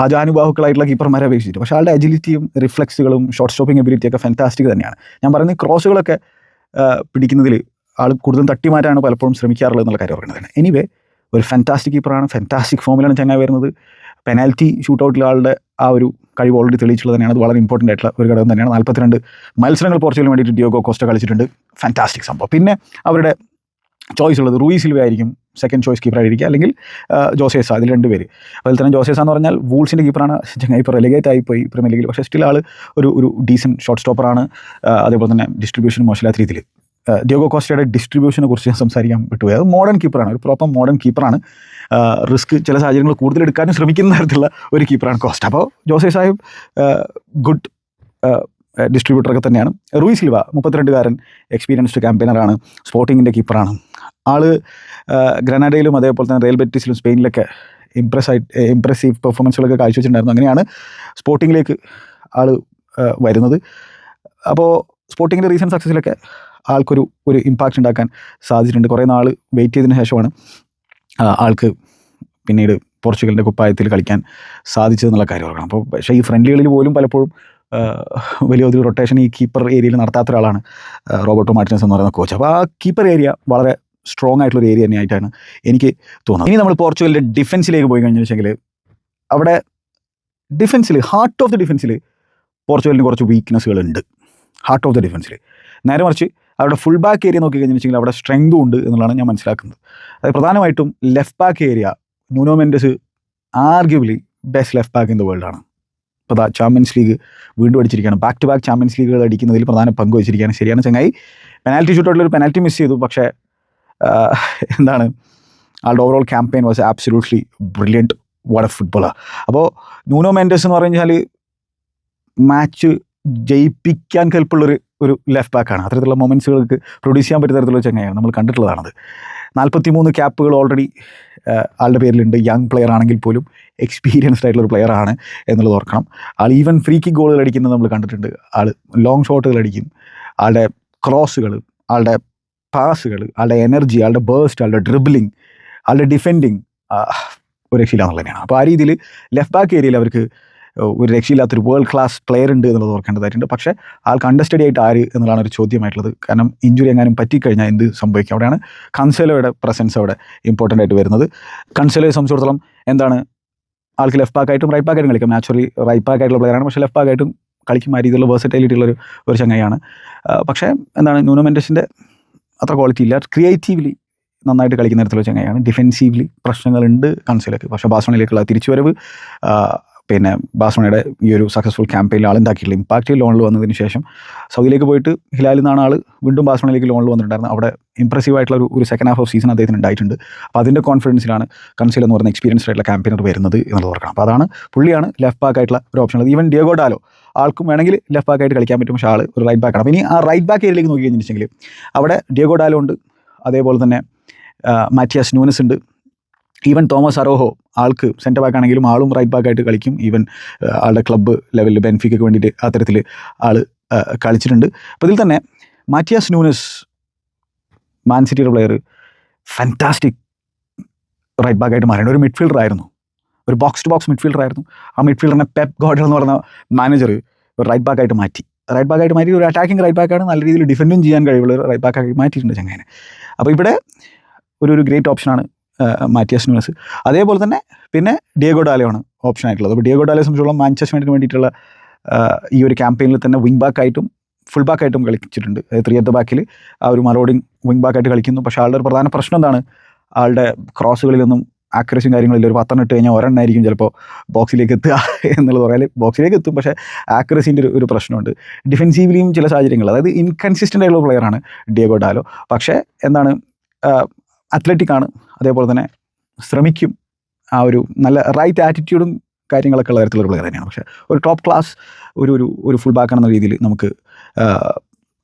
ആജാനുബാഹുക്കളായിട്ടുള്ള കീപ്പർമാരെ അപേക്ഷിച്ചിട്ട്. പക്ഷേ ആളുടെ അജിലിറ്റിയും റിഫ്ലെക്സുകളും ഷോട്ട് സ്റ്റോപ്പിംഗ് എബിലിറ്റിയൊക്കെ ഫാന്റാസ്റ്റിക് തന്നെയാണ്. ഞാൻ പറയുന്നത് ക്രോസുകളൊക്കെ പിടിക്കുന്നതിൽ ആൾ കൂടുതലും തട്ടിമാറ്റാണ് പലപ്പോഴും ശ്രമിക്കാറുള്ളത് എന്നുള്ള കാര്യം പറയുന്നത്. എനിവേ, ഒരു ഫാന്റാസ്റ്റിക് കീപ്പറാണ്, ഫാന്റാസ്റ്റിക് ഫോമിലാണ് ചങ്ങായി വരുന്നത്. പെനാൽറ്റി ഷൂട്ടൗട്ടിൽ ആളുടെ ആ ഒരു കഴിവ് ഓൾറെഡി തെളിയിച്ചുള്ളത് തന്നെയാണ്. അത് വളരെ ഇമ്പോർട്ടൻ്റ് ആയിട്ടുള്ള ഒരു ഘടകം തന്നെയാണ്. 42 മത്സരങ്ങൾ പോർച്ചുഗലിന് വേണ്ടിയിട്ട് ഡിയോഗോ കോസ്റ്റ കളിച്ചിട്ടുണ്ട്. ഫാന്റാസ്റ്റിക് സംഭവം. പിന്നെ അവരുടെ ചോയ്സ് ഉള്ളത് റൂയി സിൽവ ആയിരിക്കും സെക്കൻഡ് ചോയ്സ് കീപ്പറായിരിക്കുക, അല്ലെങ്കിൽ ജോസേസ. അതിൽ 2 പേര്. അതുപോലെ തന്നെ ജോസേസ എന്ന് പറഞ്ഞാൽ വൂൾസിൻ്റെ കീപ്പറാണ്. ചങ്ങായി ഇപ്പോൾ റെലിഗേറ്റ് ആയിപ്പോയി പ്രീമിയർ ലീഗിൽ, പക്ഷേ സ്റ്റിൽ ആൾ ഒരു ഡീസൻറ്റ് ഷോട്ട് സ്റ്റോപ്പറാണ്. അതേപോലെ തന്നെ ഡിസ്ട്രിബ്യൂഷൻ മോശമില്ലാത്ത രീതിയിൽ. ഡിയോഗോ കോസ്റ്റയുടെ ഡിസ്ട്രിബ്യൂഷനെ കുറിച്ച് സംസാരിക്കാൻ വിട്ടുപോയി. അത് മോഡേൺ കീപ്പറാണ്, ഒരു പ്രോപ്പർ മോഡേൺ കീപ്പറാണ്. റിസ്ക് ചില സാഹചര്യങ്ങൾ കൂടുതൽ എടുക്കാനും ശ്രമിക്കുന്ന തരത്തിലുള്ള ഒരു കീപ്പറാണ് കോസ്റ്റ. അപ്പോൾ ജോസേ സാഹിബ് ഗുഡ് ഡിസ്ട്രിബ്യൂട്ടറൊക്കെ തന്നെയാണ്. റൂയി സിൽവ 32-കാരൻ, എക്സ്പീരിയൻസ്ഡ് ക്യാമ്പയിനറാണ്, സ്പോർട്ടിങ്ങിൻ്റെ കീപ്പറാണ്. ആൾ ഗ്രനാഡയിലും അതേപോലെ തന്നെ റയൽ ബെറ്റിസിലും സ്പെയിനിലൊക്കെ ഇംപ്രസീവ് പെർഫോമൻസുകളൊക്കെ കാഴ്ചവെച്ചിട്ടുണ്ടായിരുന്നു. അങ്ങനെയാണ് സ്പോർട്ടിങ്ങിലേക്ക് ആൾ വരുന്നത്. അപ്പോൾ സ്പോർട്ടിങ്ങിൻ്റെ റീസെൻറ്റ് സക്സസിലൊക്കെ ആൾക്കൊരു ഇമ്പാക്റ്റ് ഉണ്ടാക്കാൻ സാധിച്ചിട്ടുണ്ട്. കുറേ നാൾ വെയിറ്റ് ചെയ്തതിന് ശേഷമാണ് ആൾക്ക് പിന്നീട് പോർച്ചുഗലിൻ്റെ കുപ്പായത്തിൽ കളിക്കാൻ സാധിച്ചതെന്നുള്ള കാര്യം ഓർക്കണം. അപ്പോൾ പക്ഷേ ഈ ഫ്രണ്ട്ലികളിൽ പോലും പലപ്പോഴും വലിയൊരു റൊട്ടേഷൻ ഈ കീപ്പർ ഏരിയയിൽ നടത്താത്ത ഒരാളാണ് റോബർട്ടോ മാർട്ടിനസ് എന്ന് പറയുന്ന കോച്ച്. അപ്പോൾ ആ കീപ്പർ ഏരിയ വളരെ സ്ട്രോങ് ആയിട്ടുള്ളൊരു ഏരിയ തന്നെയായിട്ടാണ് എനിക്ക് തോന്നുന്നത്. ഇനി നമ്മൾ പോർച്ചുഗലിൻ്റെ ഡിഫൻസിലേക്ക് പോയി കഴിഞ്ഞു വെച്ചെങ്കിൽ, അവിടെ ഡിഫൻസിൽ ഹാർട്ട് ഓഫ് ദി ഡിഫൻസിൽ പോർച്ചുഗലിന് കുറച്ച് വീക്ക്നെസ്സുകളുണ്ട്. ഹാർട്ട് ഓഫ് ദി ഡിഫൻസിൽ നേരെ മറിച്ച് അവരുടെ ഫുൾ ബാക്ക് ഏരിയ നോക്കി കഴിഞ്ഞു വെച്ചെങ്കിൽ അവിടെ സ്ട്രെങ്തും ഉണ്ട് എന്നുള്ളതാണ് ഞാൻ മനസ്സിലാക്കുന്നത്. അത് പ്രധാനമായിട്ടും left back area. Nuno Mendes arguably best left back in the world ആണ്. ഇപ്പോൾ ചാമ്പ്യൻസ് ലീഗ് വീണ്ടും അടിച്ചിരിക്കുകയാണ്. ബാക്ക് ടു ബാക്ക് ചാമ്പ്യൻസ് ലീഗുകൾ അടിക്കുന്നതിൽ പ്രധാന പങ്ക് വഹിച്ചിരിക്കുകയാണ്. ശരിയാണ് ചങ്ങായി, പെനാൽറ്റി ഷൂട്ടൗട്ടിലൊരു പെനാൽറ്റി മിസ് ചെയ്തു, പക്ഷേ എന്താണ്, ആളുടെ overall campaign was absolutely brilliant. What A ഫുട്ബോളാണ്. അപ്പോൾ ന്യൂനോ മെൻഡസ് എന്ന് പറഞ്ഞാൽ മാച്ച് ജയിപ്പിക്കാൻ കെൽപ്പുള്ളൊരു ലെഫ്റ്റ് ബാക്കാണ്. അത്തരത്തിലുള്ള മൊമെൻറ്റ്സുകൾക്ക് പ്രൊഡ്യൂസ് ചെയ്യാൻ പറ്റിയ തരത്തിലുള്ള ചങ്ങായാണ്, നമ്മൾ കണ്ടിട്ടുള്ളതാണത്. 43 ക്യാപ്പുകൾ ഓൾറെഡി ആളുടെ പേരിലുണ്ട്. യങ് പ്ലെയർ ആണെങ്കിൽ പോലും എക്സ്പീരിയൻസ്ഡ് ആയിട്ടുള്ളൊരു പ്ലെയർ ആണ് എന്നുള്ളത് ഓർക്കണം. ആൾ ഈവൻ ഫ്രീ കിക്ക് ഗോളുകൾ അടിക്കുന്നത് നമ്മൾ കണ്ടിട്ടുണ്ട്. ആൾ ലോങ് ഷോട്ടുകൾ അടിക്കും. ആളുടെ ക്രോസുകൾ, ആളുടെ പാസുകൾ, ആളുടെ എനർജി, ആളുടെ ബേസ്റ്റ്, ആളുടെ ഡ്രിബിളിങ്, ആളുടെ ഡിഫെൻഡിങ് ഒരു രക്ഷയില്ലാന്നുള്ളത് തന്നെയാണ്. അപ്പോൾ ആ രീതിയിൽ ലെഫ്റ്റ് ബാക്ക് ഏരിയയിൽ അവർക്ക് ഒരു രക്ഷയില്ലാത്തൊരു വേൾഡ് ക്ലാസ് പ്ലെയർ ഉണ്ട് എന്നുള്ളത് ഓർക്കേണ്ടതായിട്ടുണ്ട്. പക്ഷേ ആൾക്ക് അണ്ടർസ്റ്റഡി ആയിട്ട് ആര് എന്നുള്ളതാണ് ഒരു ചോദ്യമായിട്ടുള്ളത്. കാരണം ഇഞ്ചുറി എങ്ങാനും പറ്റിക്കഴിഞ്ഞാൽ എന്ത് സംഭവിക്കും? അവിടെയാണ് കൺസെലോയുടെ പ്രസൻസ് അവിടെ ഇമ്പോർട്ടൻ്റ് ആയിട്ട് വരുന്നത്. കൺസെലോയെ സംബന്ധിച്ചിടത്തോളം എന്താണ്, ആൾക്ക് ലെഫ്റ്റ് ബാക്കായിട്ടും റൈറ്റ് ബാക്കായിട്ടും കളിക്കാം. നാച്ചുറലി റൈറ്റ് ബാക്കായിട്ടുള്ള പ്ലെയറാണ്, പക്ഷേ ലെഫ്റ്റ് ബാക്കായിട്ടും കളിക്കും. ആ രീതിയിലുള്ള വേഴ്സറ്റൈലിറ്റി ഉള്ളൊരു ചങ്ങായാണ്. പക്ഷേ എന്താണ്, ന്യൂനോ മെൻഡസിൻ്റെ അത്ര ക്വാളിറ്റി ഇല്ല. ക്രിയേറ്റീവ്ലി നന്നായിട്ട് കളിക്കുന്ന തരത്തിലുള്ള ചങ്ങായാണ്. ഡിഫെൻസീവ്ലി പ്രശ്നങ്ങളുണ്ട് കൺസെലോക്ക്. പക്ഷേ ബാഴ്സലോണയിലേക്കുള്ള തിരിച്ചുവരവ്, പിന്നെ ബാഴ്സലോണയുടെ ഈ ഒരു സക്സസ്ഫുൾ ക്യാമ്പയിനിൽ ആളുണ്ടാക്കിയിട്ടുള്ള ഇമ്പാക്റ്റ്, ലോണിൽ വന്നതിന് ശേഷം സൗദിയിലേക്ക് പോയിട്ട് ഹിലാലിൽ നിന്നാണ് ആൾ വീണ്ടും ബാഴ്സലോണയിലേക്ക് ലോണിൽ വന്നിട്ടുണ്ടായിരുന്നു. അവിടെ ഇംപ്രസീവ് ആയിട്ടുള്ള ഒരു സെക്കൻഡ് ഹാഫ് ഓഫ് സീസൺ അദ്ദേഹത്തിന് ഉണ്ടായിട്ടുണ്ട്. അപ്പോൾ അതിൻ്റെ കോൺഫിഡൻസിലാണ് കൺസെലോ എന്ന് പറയുന്ന എക്സ്പീരിയൻസ്ഡ് ആയിട്ടുള്ള ക്യാമ്പയിനർ വരുന്നത് എന്നുള്ളത് ഓർക്കണം. അപ്പോൾ അതാണ് പുള്ളിയാണ് ലെഫ്റ്റ് ബാക്ക് ആയിട്ടുള്ള ഒരു ഓപ്ഷൻ ഉള്ളത്. ഈവൻ ഡിയോഗോ ഡാലോ ആൾക്കും വേണമെങ്കിൽ ലെഫ്റ്റ് ബാക്ക് ആയിട്ട് കളിക്കാൻ പറ്റും, പക്ഷേ ആൾ ഒരു റൈറ്റ് ബാക്കാണ്. അപ്പോൾ ഇനി ആ റൈറ്റ് ബാക്ക് ഏരിയയിലേക്ക് നോക്കി കഴിഞ്ഞിട്ടുണ്ടെങ്കിൽ അവിടെ ഡിയോഗോ ഡാലോ ഉണ്ട്, അതേപോലെ തന്നെ മാറ്റിയാസ് നൂനസ് ഉണ്ട്, ഈവൻ തോമസ് അറോഹോ ആൾക്ക് സെൻറ്റർ ബാക്ക് ആണെങ്കിലും ആളും റൈറ്റ് ബാക്കായിട്ട് കളിക്കും. ഈവൻ ആളുടെ ക്ലബ്ബ് ലെവലിൽ ബെൻഫിക്കയ്ക്ക് വേണ്ടിയിട്ട് അത്തരത്തിൽ ആൾ കളിച്ചിട്ടുണ്ട്. അപ്പോൾ ഇതിൽ തന്നെ മാറ്റിയാസ് നൂനസ്, മാൻ സിറ്റിയുടെ പ്ലെയർ, ഫാന്റാസ്റ്റിക് റൈറ്റ് ബാക്കായിട്ട് മാറിയാണ്. ഒരു മിഡ്ഫീൽഡർ ആയിരുന്നു, ഒരു ബോക്സ് ടു ബോക്സ് മിഡ്ഫീൽഡർ ആയിരുന്നു. ആ മിഡ്ഫീൽഡറിനെ പെപ്പ് ഗോർഡൽ എന്ന് പറയുന്ന മാനേജർ ഒരു റൈറ്റ് ബാക്കായിട്ട് മാറ്റി. ഒരു അറ്റാക്കിംഗ് റൈറ്റ് ബാക്കാണ്, നല്ല രീതിയിൽ ഡിഫെൻഡും ചെയ്യാൻ കഴിവുള്ള ഒരു റൈറ്റ് ബാക്കാക്കി മാറ്റിയിട്ടുണ്ട് ചങ്ങനെ. അപ്പോൾ ഇവിടെ ഒരു ഗ്രേറ്റ് ഓപ്ഷനാണ് മാറ്റിയാസ് നൂനസ്. അതേപോലെ തന്നെ പിന്നെ ഡിയോഗോ ഡാലയാണ് ഓപ്ഷൻ ആയിട്ടുള്ളത്. അപ്പോൾ ഡിയോഗോ ഡാലയെ സംബന്ധിച്ചോളം മാഞ്ചസ്റ്റർ യുണൈറ്റഡിന് വേണ്ടിയിട്ടുള്ള ഈ ഒരു ക്യാമ്പയിനിൽ തന്നെ വിങ് ബാക്കായിട്ടും ഫുൾ ബാക്കായിട്ടും കളിച്ചിട്ടുണ്ട്. 3 at the ബാക്കിൽ ആ ഒരു മറോഡിങ് വിങ് ബാക്കായിട്ട് കളിക്കുന്നു. പക്ഷേ ആളുടെ ഒരു പ്രധാന പ്രശ്നം എന്താണ്, ആളുടെ ക്രോസുകളിലൊന്നും ആക്യുറസിയും കാര്യങ്ങളില്ല. ഒരു 10 ഇട്ട് കഴിഞ്ഞാൽ ഒരെണ്ണമായിരിക്കും ചിലപ്പോൾ ബോക്സിലേക്ക് എത്തുക എന്നുള്ളത് പറയാൻ ബോക്സിലേക്ക് എത്തും, പക്ഷേ ആക്യുറസിൻ്റെ ഒരു പ്രശ്നമുണ്ട്. ഡിഫെൻസീവ്ലിയും ചില സാഹചര്യങ്ങൾ, അതായത് ഇൻകൺസിസ്റ്റൻ്റ് ആയിട്ടുള്ള പ്ലെയറാണ് ഡിയേഗോ ഡാലോ. പക്ഷേ എന്താണ്, അത്ലറ്റിക് ആണ്, അതേപോലെ തന്നെ ശ്രമിക്കും, ആ ഒരു നല്ല റൈറ്റ് ആറ്റിറ്റ്യൂഡും കാര്യങ്ങളൊക്കെ ഉള്ള തരത്തിലുള്ള പ്ലെയർ തന്നെയാണ്. പക്ഷേ ഒരു ടോപ്പ് ക്ലാസ് ഒരു ഫുൾ ബാക്ക് എന്ന രീതിയിൽ നമുക്ക്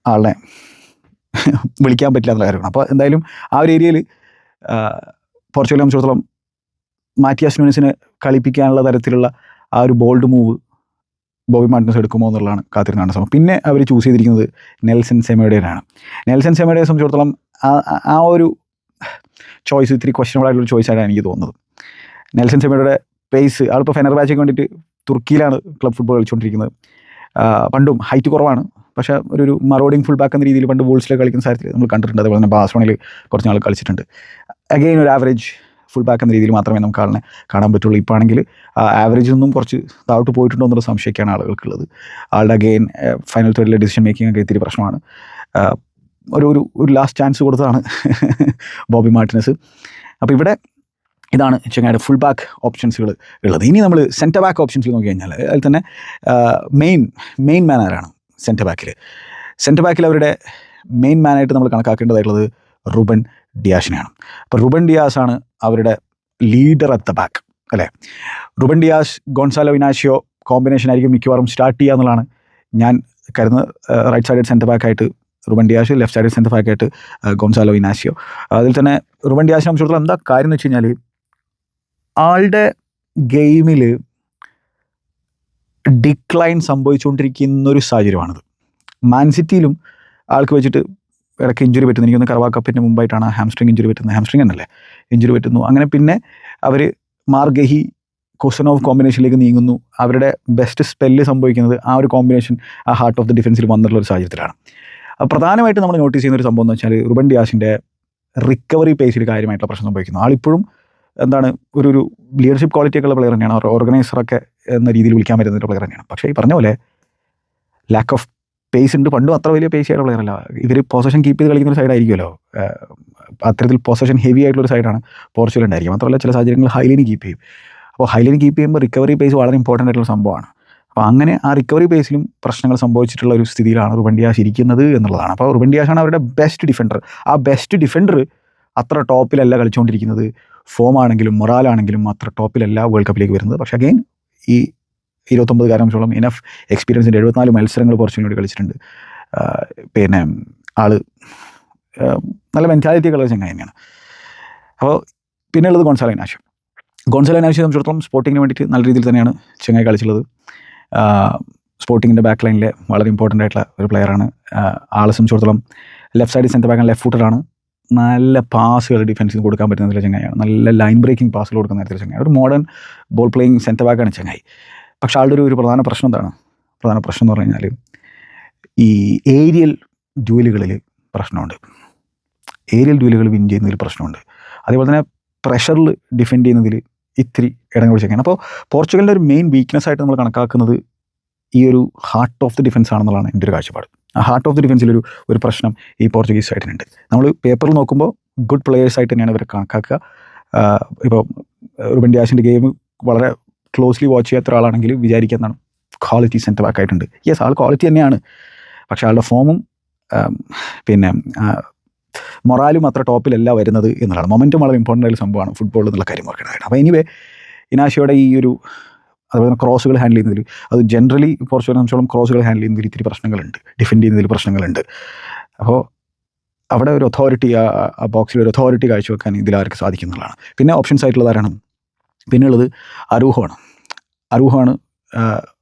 ആളെ വിളിക്കാൻ പറ്റില്ല എന്നുള്ള കാര്യമാണ്. അപ്പോൾ എന്തായാലും ആ ഒരു ഏരിയയിൽ പോർച്ചുഗലിനെ സംബന്ധിച്ചിടത്തോളം മാറ്റിയാസ് നൂനസിനെ കളിപ്പിക്കാനുള്ള തരത്തിലുള്ള ആ ഒരു ബോൾഡ് മൂവ് ബോബി മാർട്ടിനസ് എടുക്കുമോ എന്നുള്ളതാണ് കാത്തിരുന്നാണ് സമയം. പിന്നെ അവർ ചൂസ് ചെയ്തിരിക്കുന്നത് നെൽസൺ സെമേഡോയാണ്. നെൽസൺ സെമേഡോയെ സംബന്ധിച്ചിടത്തോളം ആ ഒരു ചോയ്സ് ഇത്തിരി ക്വസ്റ്റ്യനബിൾ ആയിട്ടുള്ള ചോയ്സായിട്ടാണ് എനിക്ക് തോന്നുന്നത്. നെൽസൺ സെമേഡോയുടെ പേസ്, ആളിപ്പോൾ ഫെനർബാച്ചയ്ക്ക് വേണ്ടിയിട്ട് തുർക്കിയിലാണ് ക്ലബ് ഫുട്ബോൾ കളിച്ചുകൊണ്ടിരിക്കുന്നത്. പണ്ടും ഹൈറ്റ് കുറവാണ്, പക്ഷേ ഒരു മറോഡിങ് ഫുൾ ബാക്ക് എന്ന രീതിയിൽ പണ്ട് വോൾസിലേക്ക് കളിക്കുന്ന സാഹചര്യത്തിൽ നമ്മൾ കണ്ടിട്ടുണ്ട്. അതുപോലെ തന്നെ ബാഴ്സലോണയിൽ കുറച്ച് നാൾ കളിച്ചിട്ടുണ്ട്. അഗെയിൻ ഒരു ആവറേജ് ഫുൾ ബാക്ക് എന്ന രീതിയിൽ മാത്രമേ നമുക്ക് ആളിനെ കാണാൻ പറ്റുള്ളൂ. ഇപ്പോൾ ആണെങ്കിൽ ആവറേജിൽ നിന്നും കുറച്ച് താഴോട്ട് പോയിട്ടുണ്ടോ എന്നുള്ള സംശയമൊക്കെയാണ് ആളുകൾക്കുള്ളത്. ആളുടെ അഗെയിൻ ഫൈനൽ തേർഡിലെ ഡിസിഷൻ മേക്കിംഗ് ഒക്കെ ഇത്തിരി പ്രശ്നമാണ്. ഒരു ലാസ്റ്റ് ചാൻസ് കൊടുത്തതാണ് ബോബി മാർട്ടിനസ്. അപ്പോൾ ഇവിടെ ഇതാണ് ചെങ്ങായുടെ ഫുൾ ബാക്ക് ഓപ്ഷൻസുകൾ ഉള്ളത്. ഇനി നമ്മൾ സെൻറ്റർ ബാക്ക് ഓപ്ഷൻസിൽ നോക്കി കഴിഞ്ഞാൽ അതിൽ തന്നെ മെയിൻ മാൻ ആരാണ് സെൻറ്റർ ബാക്കിൽ അവരുടെ മെയിൻ മാനായിട്ട് നമ്മൾ കണക്കാക്കേണ്ടതായിട്ടുള്ളത് റുബൻ ഡിയാസിനെയാണ്. അപ്പോൾ റുബൻ ഡിയാസാണ് അവരുടെ ലീഡർ അറ്റ് ദ ബാക്ക്, അല്ലേ? Ruben Dias Gonzalo Inacio combination ആയിരിക്കും മിക്കവാറും സ്റ്റാർട്ട് ചെയ്യുക എന്നുള്ളതാണ് ഞാൻ കരുതുന്നത്. റൈറ്റ് സൈഡഡ് സെൻറ്റർ ബാക്കായിട്ട് Ruben Dias, left sided centre ബാക്കായിട്ട് ഗോൺസാലോ ഇനാഷിയോ. അതിൽ തന്നെ റുബൻ ഡിയാസിനെ സംബന്ധിച്ചിടത്തോളം എന്താ കാര്യം എന്ന് വെച്ച് കഴിഞ്ഞാൽ ആളുടെ ഗെയിമിൽ ഡിക്ലൈൻ സംഭവിച്ചുകൊണ്ടിരിക്കുന്നൊരു സാഹചര്യമാണിത്. മാൻ സിറ്റിയിലും ആൾക്ക് വെച്ചിട്ട് ഇടയ്ക്ക് ഇഞ്ചുറി പറ്റുന്നു. എനിക്കൊന്ന് കർവാ കപ്പിന് മുമ്പായിട്ടാണ് ഹാംസ്ട്രിങ് ഇഞ്ചുറി പറ്റുന്നത്. ഹാംസ്ട്രിങ് എന്നല്ലേ ഇഞ്ചുറി പറ്റുന്നു. അങ്ങനെ പിന്നെ അവർ മാർഗഹി കൊസനോവ് കോമ്പിനേഷനിലേക്ക് നീങ്ങുന്നു. അവരുടെ ബെസ്റ്റ് സ്പെല്ല് സംഭവിക്കുന്നത് ആ ഒരു കോമ്പിനേഷൻ ആ ഹാർട്ട് ഓഫ് ദി ഡിഫൻസിൽ വന്നിട്ടുള്ള ഒരു സാഹചര്യത്തിലാണ്. പ്രധാനമായിട്ടും നമ്മൾ നോട്ടീസ് ചെയ്യുന്ന ഒരു സംഭവം എന്ന് വെച്ചാൽ റുബൻ ഡിയാസിൻ്റെ റിക്കവറി പേസിൽ കാര്യമായിട്ടുള്ള പ്രശ്നം സംഭവിക്കുന്നു. ആളിപ്പോഴും എന്താണ് ഒരു ലീഡർഷിപ്പ് ക്വാളിറ്റിയൊക്കെ ഉള്ള പ്ലെയർ തന്നെയാണ്, ഓർഗനൈസറൊക്കെ എന്ന രീതിയിൽ വിളിക്കാൻ പറ്റുന്ന ഒരു പ്ലെയർ തന്നെയാണ്. പക്ഷേ ഈ പറഞ്ഞ പോലെ ലാക്ക് ഓഫ് പേസ് ഉണ്ട്. പണ്ടും അത്ര വലിയ പേസ് ആയിട്ടുള്ള പ്ലെയർ അല്ല. ഇവർ പൊസഷൻ കീപ്പ് ചെയ്ത് കളിക്കുന്ന ഒരു സൈഡായിരിക്കുമല്ലോ. അത്തരത്തിൽ പൊസഷൻ ഹെവി ആയിട്ടുള്ളൊരു സൈഡാണ് പോർച്ചുഗൽ ഉണ്ടായിരിക്കും. മാത്രമല്ല ചില സാഹചര്യങ്ങൾ ഹൈലൈൻ കീപ്പ് ചെയ്യും. അപ്പോൾ ഹൈലൈൻ കീപ്പ് ചെയ്യുമ്പോൾ റിക്കവറി പേസ് വളരെ ഇമ്പോർട്ടൻ്റ് ആയിട്ടുള്ള സംഭവമാണ്. അപ്പോൾ അങ്ങനെ ആ റിക്കവറി പേസിലും പ്രശ്നങ്ങൾ സംഭവിച്ചിട്ടുള്ള ഒരു സ്ഥിതിയിലാണ് റുബൻ ഡിയാസ് ഇരിക്കുന്നത് എന്നുള്ളതാണ്. അപ്പോൾ റുബൻ ഡിയാസാണ് അവരുടെ ബെസ്റ്റ് ഡിഫൻഡർ. ആ ബെസ്റ്റ് ഡിഫൻഡർ അത്ര ടോപ്പിലല്ല കളിച്ചുകൊണ്ടിരിക്കുന്നത്. ഫോം ആണെങ്കിലും മൊറാലാണെങ്കിലും അത്ര ടോപ്പിലല്ല വേൾഡ് കപ്പിലേക്ക് വരുന്നത്. പക്ഷേ അഗെയിൻ ഈ 29 സംബന്ധിച്ചോളം ഇനഫ് എക്സ്പീരിയൻസിൻ്റെ 74 മത്സരങ്ങൾ പോർച്ചുഗലിന് വേണ്ടി കളിച്ചിട്ടുണ്ട്. പിന്നെ ആള് നല്ല മെൻറ്റാലിറ്റി ഉള്ള ചങ്ങായി തന്നെയാണ്. അപ്പോൾ പിന്നെ ഉള്ളത് ഗോൺസാലോ ഇനാഷിയോ സംബന്ധിച്ചിടത്തോളം സ്പോർട്ടിങ്ങിന് വേണ്ടിയിട്ട് നല്ല രീതിയിൽ തന്നെയാണ് ചങ്ങായി കളിച്ചുള്ളത്. സ്പോർട്ടിങ്ങിൻ്റെ ബാക്ക് ലൈനിലെ വളരെ ഇമ്പോർട്ടൻ്റ് ആയിട്ടുള്ള ഒരു പ്ലെയറാണ്. ആളെ സംബന്ധിച്ചിടത്തോളം left side centre back left ഫൂട്ടറാണ്. നല്ല പാസുകൾ ഡിഫൻസിന് കൊടുക്കാൻ പറ്റുന്ന ചങ്ങായിയാണ്. നല്ല ലൈൻ ബ്രേക്കിംഗ് പാസുകൾ കൊടുക്കുന്ന തരത്തിലുള്ള ചങ്ങായി. ഒരു മോഡേൺ ബോൾ പ്ലേയിങ് സെൻറ്റർ ബാക്കാണ് ചങ്ങായി. പക്ഷേ ആളുടെ ഒരു പ്രധാന പ്രശ്നം എന്താണ്? പ്രധാന പ്രശ്നം എന്ന് പറഞ്ഞു കഴിഞ്ഞാൽ ഈ ഏരിയൽ ഡ്യൂലുകളിൽ പ്രശ്നമുണ്ട്. ഏരിയൽ ഡ്യൂലുകൾ വിൻ ചെയ്യുന്നതിൽ പ്രശ്നമുണ്ട്. അതേപോലെ തന്നെ പ്രഷറിൽ ഡിഫെൻഡ് ചെയ്യുന്നതിൽ ഇത്തിരി ഇടങ്ങൾ ചങ്ങാണ്. അപ്പോൾ പോർച്ചുഗലിൻ്റെ ഒരു മെയിൻ വീക്ക്നെസ് ആയിട്ട് നമ്മൾ കണക്കാക്കുന്നത് ഈ ഒരു ഹാർട്ട് ഓഫ് ദി ഡിഫൻസ് ആണെന്നുള്ളതാണ് എൻ്റെ ഒരു കാഴ്ചപ്പാട്. ആ ഹാർട്ട് ഓഫ് ദി ഡിഫൻസിലൊരു പ്രശ്നം ഈ പോർച്ചുഗീസ് സൈഡിനുണ്ട്. നമ്മൾ പേപ്പറിൽ നോക്കുമ്പോൾ ഗുഡ് പ്ലെയേഴ്സായിട്ട് തന്നെയാണ് ഇവരെ കണക്കാക്കുക. ഇപ്പോൾ റുബൻ ഡിയാസിൻ്റെ ഗെയിം വളരെ ക്ലോസ്ലി വാച്ച് ചെയ്യാത്ത ഒരാളാണെങ്കിൽ വിചാരിക്കുന്നതാണ് ക്വാളിറ്റി സെൻറ്റർ ബാക്ക് ആയിട്ടുണ്ട്. യെസ്, ആൾ ക്വാളിറ്റി തന്നെയാണ്. പക്ഷേ ആളുടെ ഫോമും പിന്നെ മൊറാലും അത്ര ടോപ്പിലല്ല വരുന്നത് എന്നുള്ളതാണ്. മൊമെൻറ്റും വളരെ ഇമ്പോർട്ടൻ്റ് ആയിട്ടുള്ള സംഭവമാണ് ഫുട്ബോളിൽ എന്നുള്ള കാര്യം ഓർക്കേണ്ടതായിട്ട്. അപ്പോൾ എനിവേ ഇനാഷിയോയുടെ ഈ അതുപോലെ തന്നെ ക്രോസുകൾ ഹാൻഡിൽ ചെയ്യുന്നതിൽ, അത് ജനറലി പോർച്ചുഗലിനെ സംബന്ധിച്ചോളം ക്രോസുകൾ ഹാൻഡിൽ ചെയ്യുന്നതിൽ ഇത്തിരി പ്രശ്നങ്ങളുണ്ട്, ഡിഫെൻഡ് ചെയ്യുന്നതിൽ പ്രശ്നങ്ങളുണ്ട്. അപ്പോൾ അവിടെ ഒരു അതോറിറ്റി, ആ ബോക്സിൽ ഒരു അതോറിറ്റി കാഴ്ചവെക്കാൻ ഇതിലാർക്ക് സാധിക്കുന്നതാണ്. പിന്നെ ഓപ്ഷൻസ് ആയിട്ടുള്ളത് ആരാണ്? പിന്നെയുള്ളത് അരൂഹോ ആണ്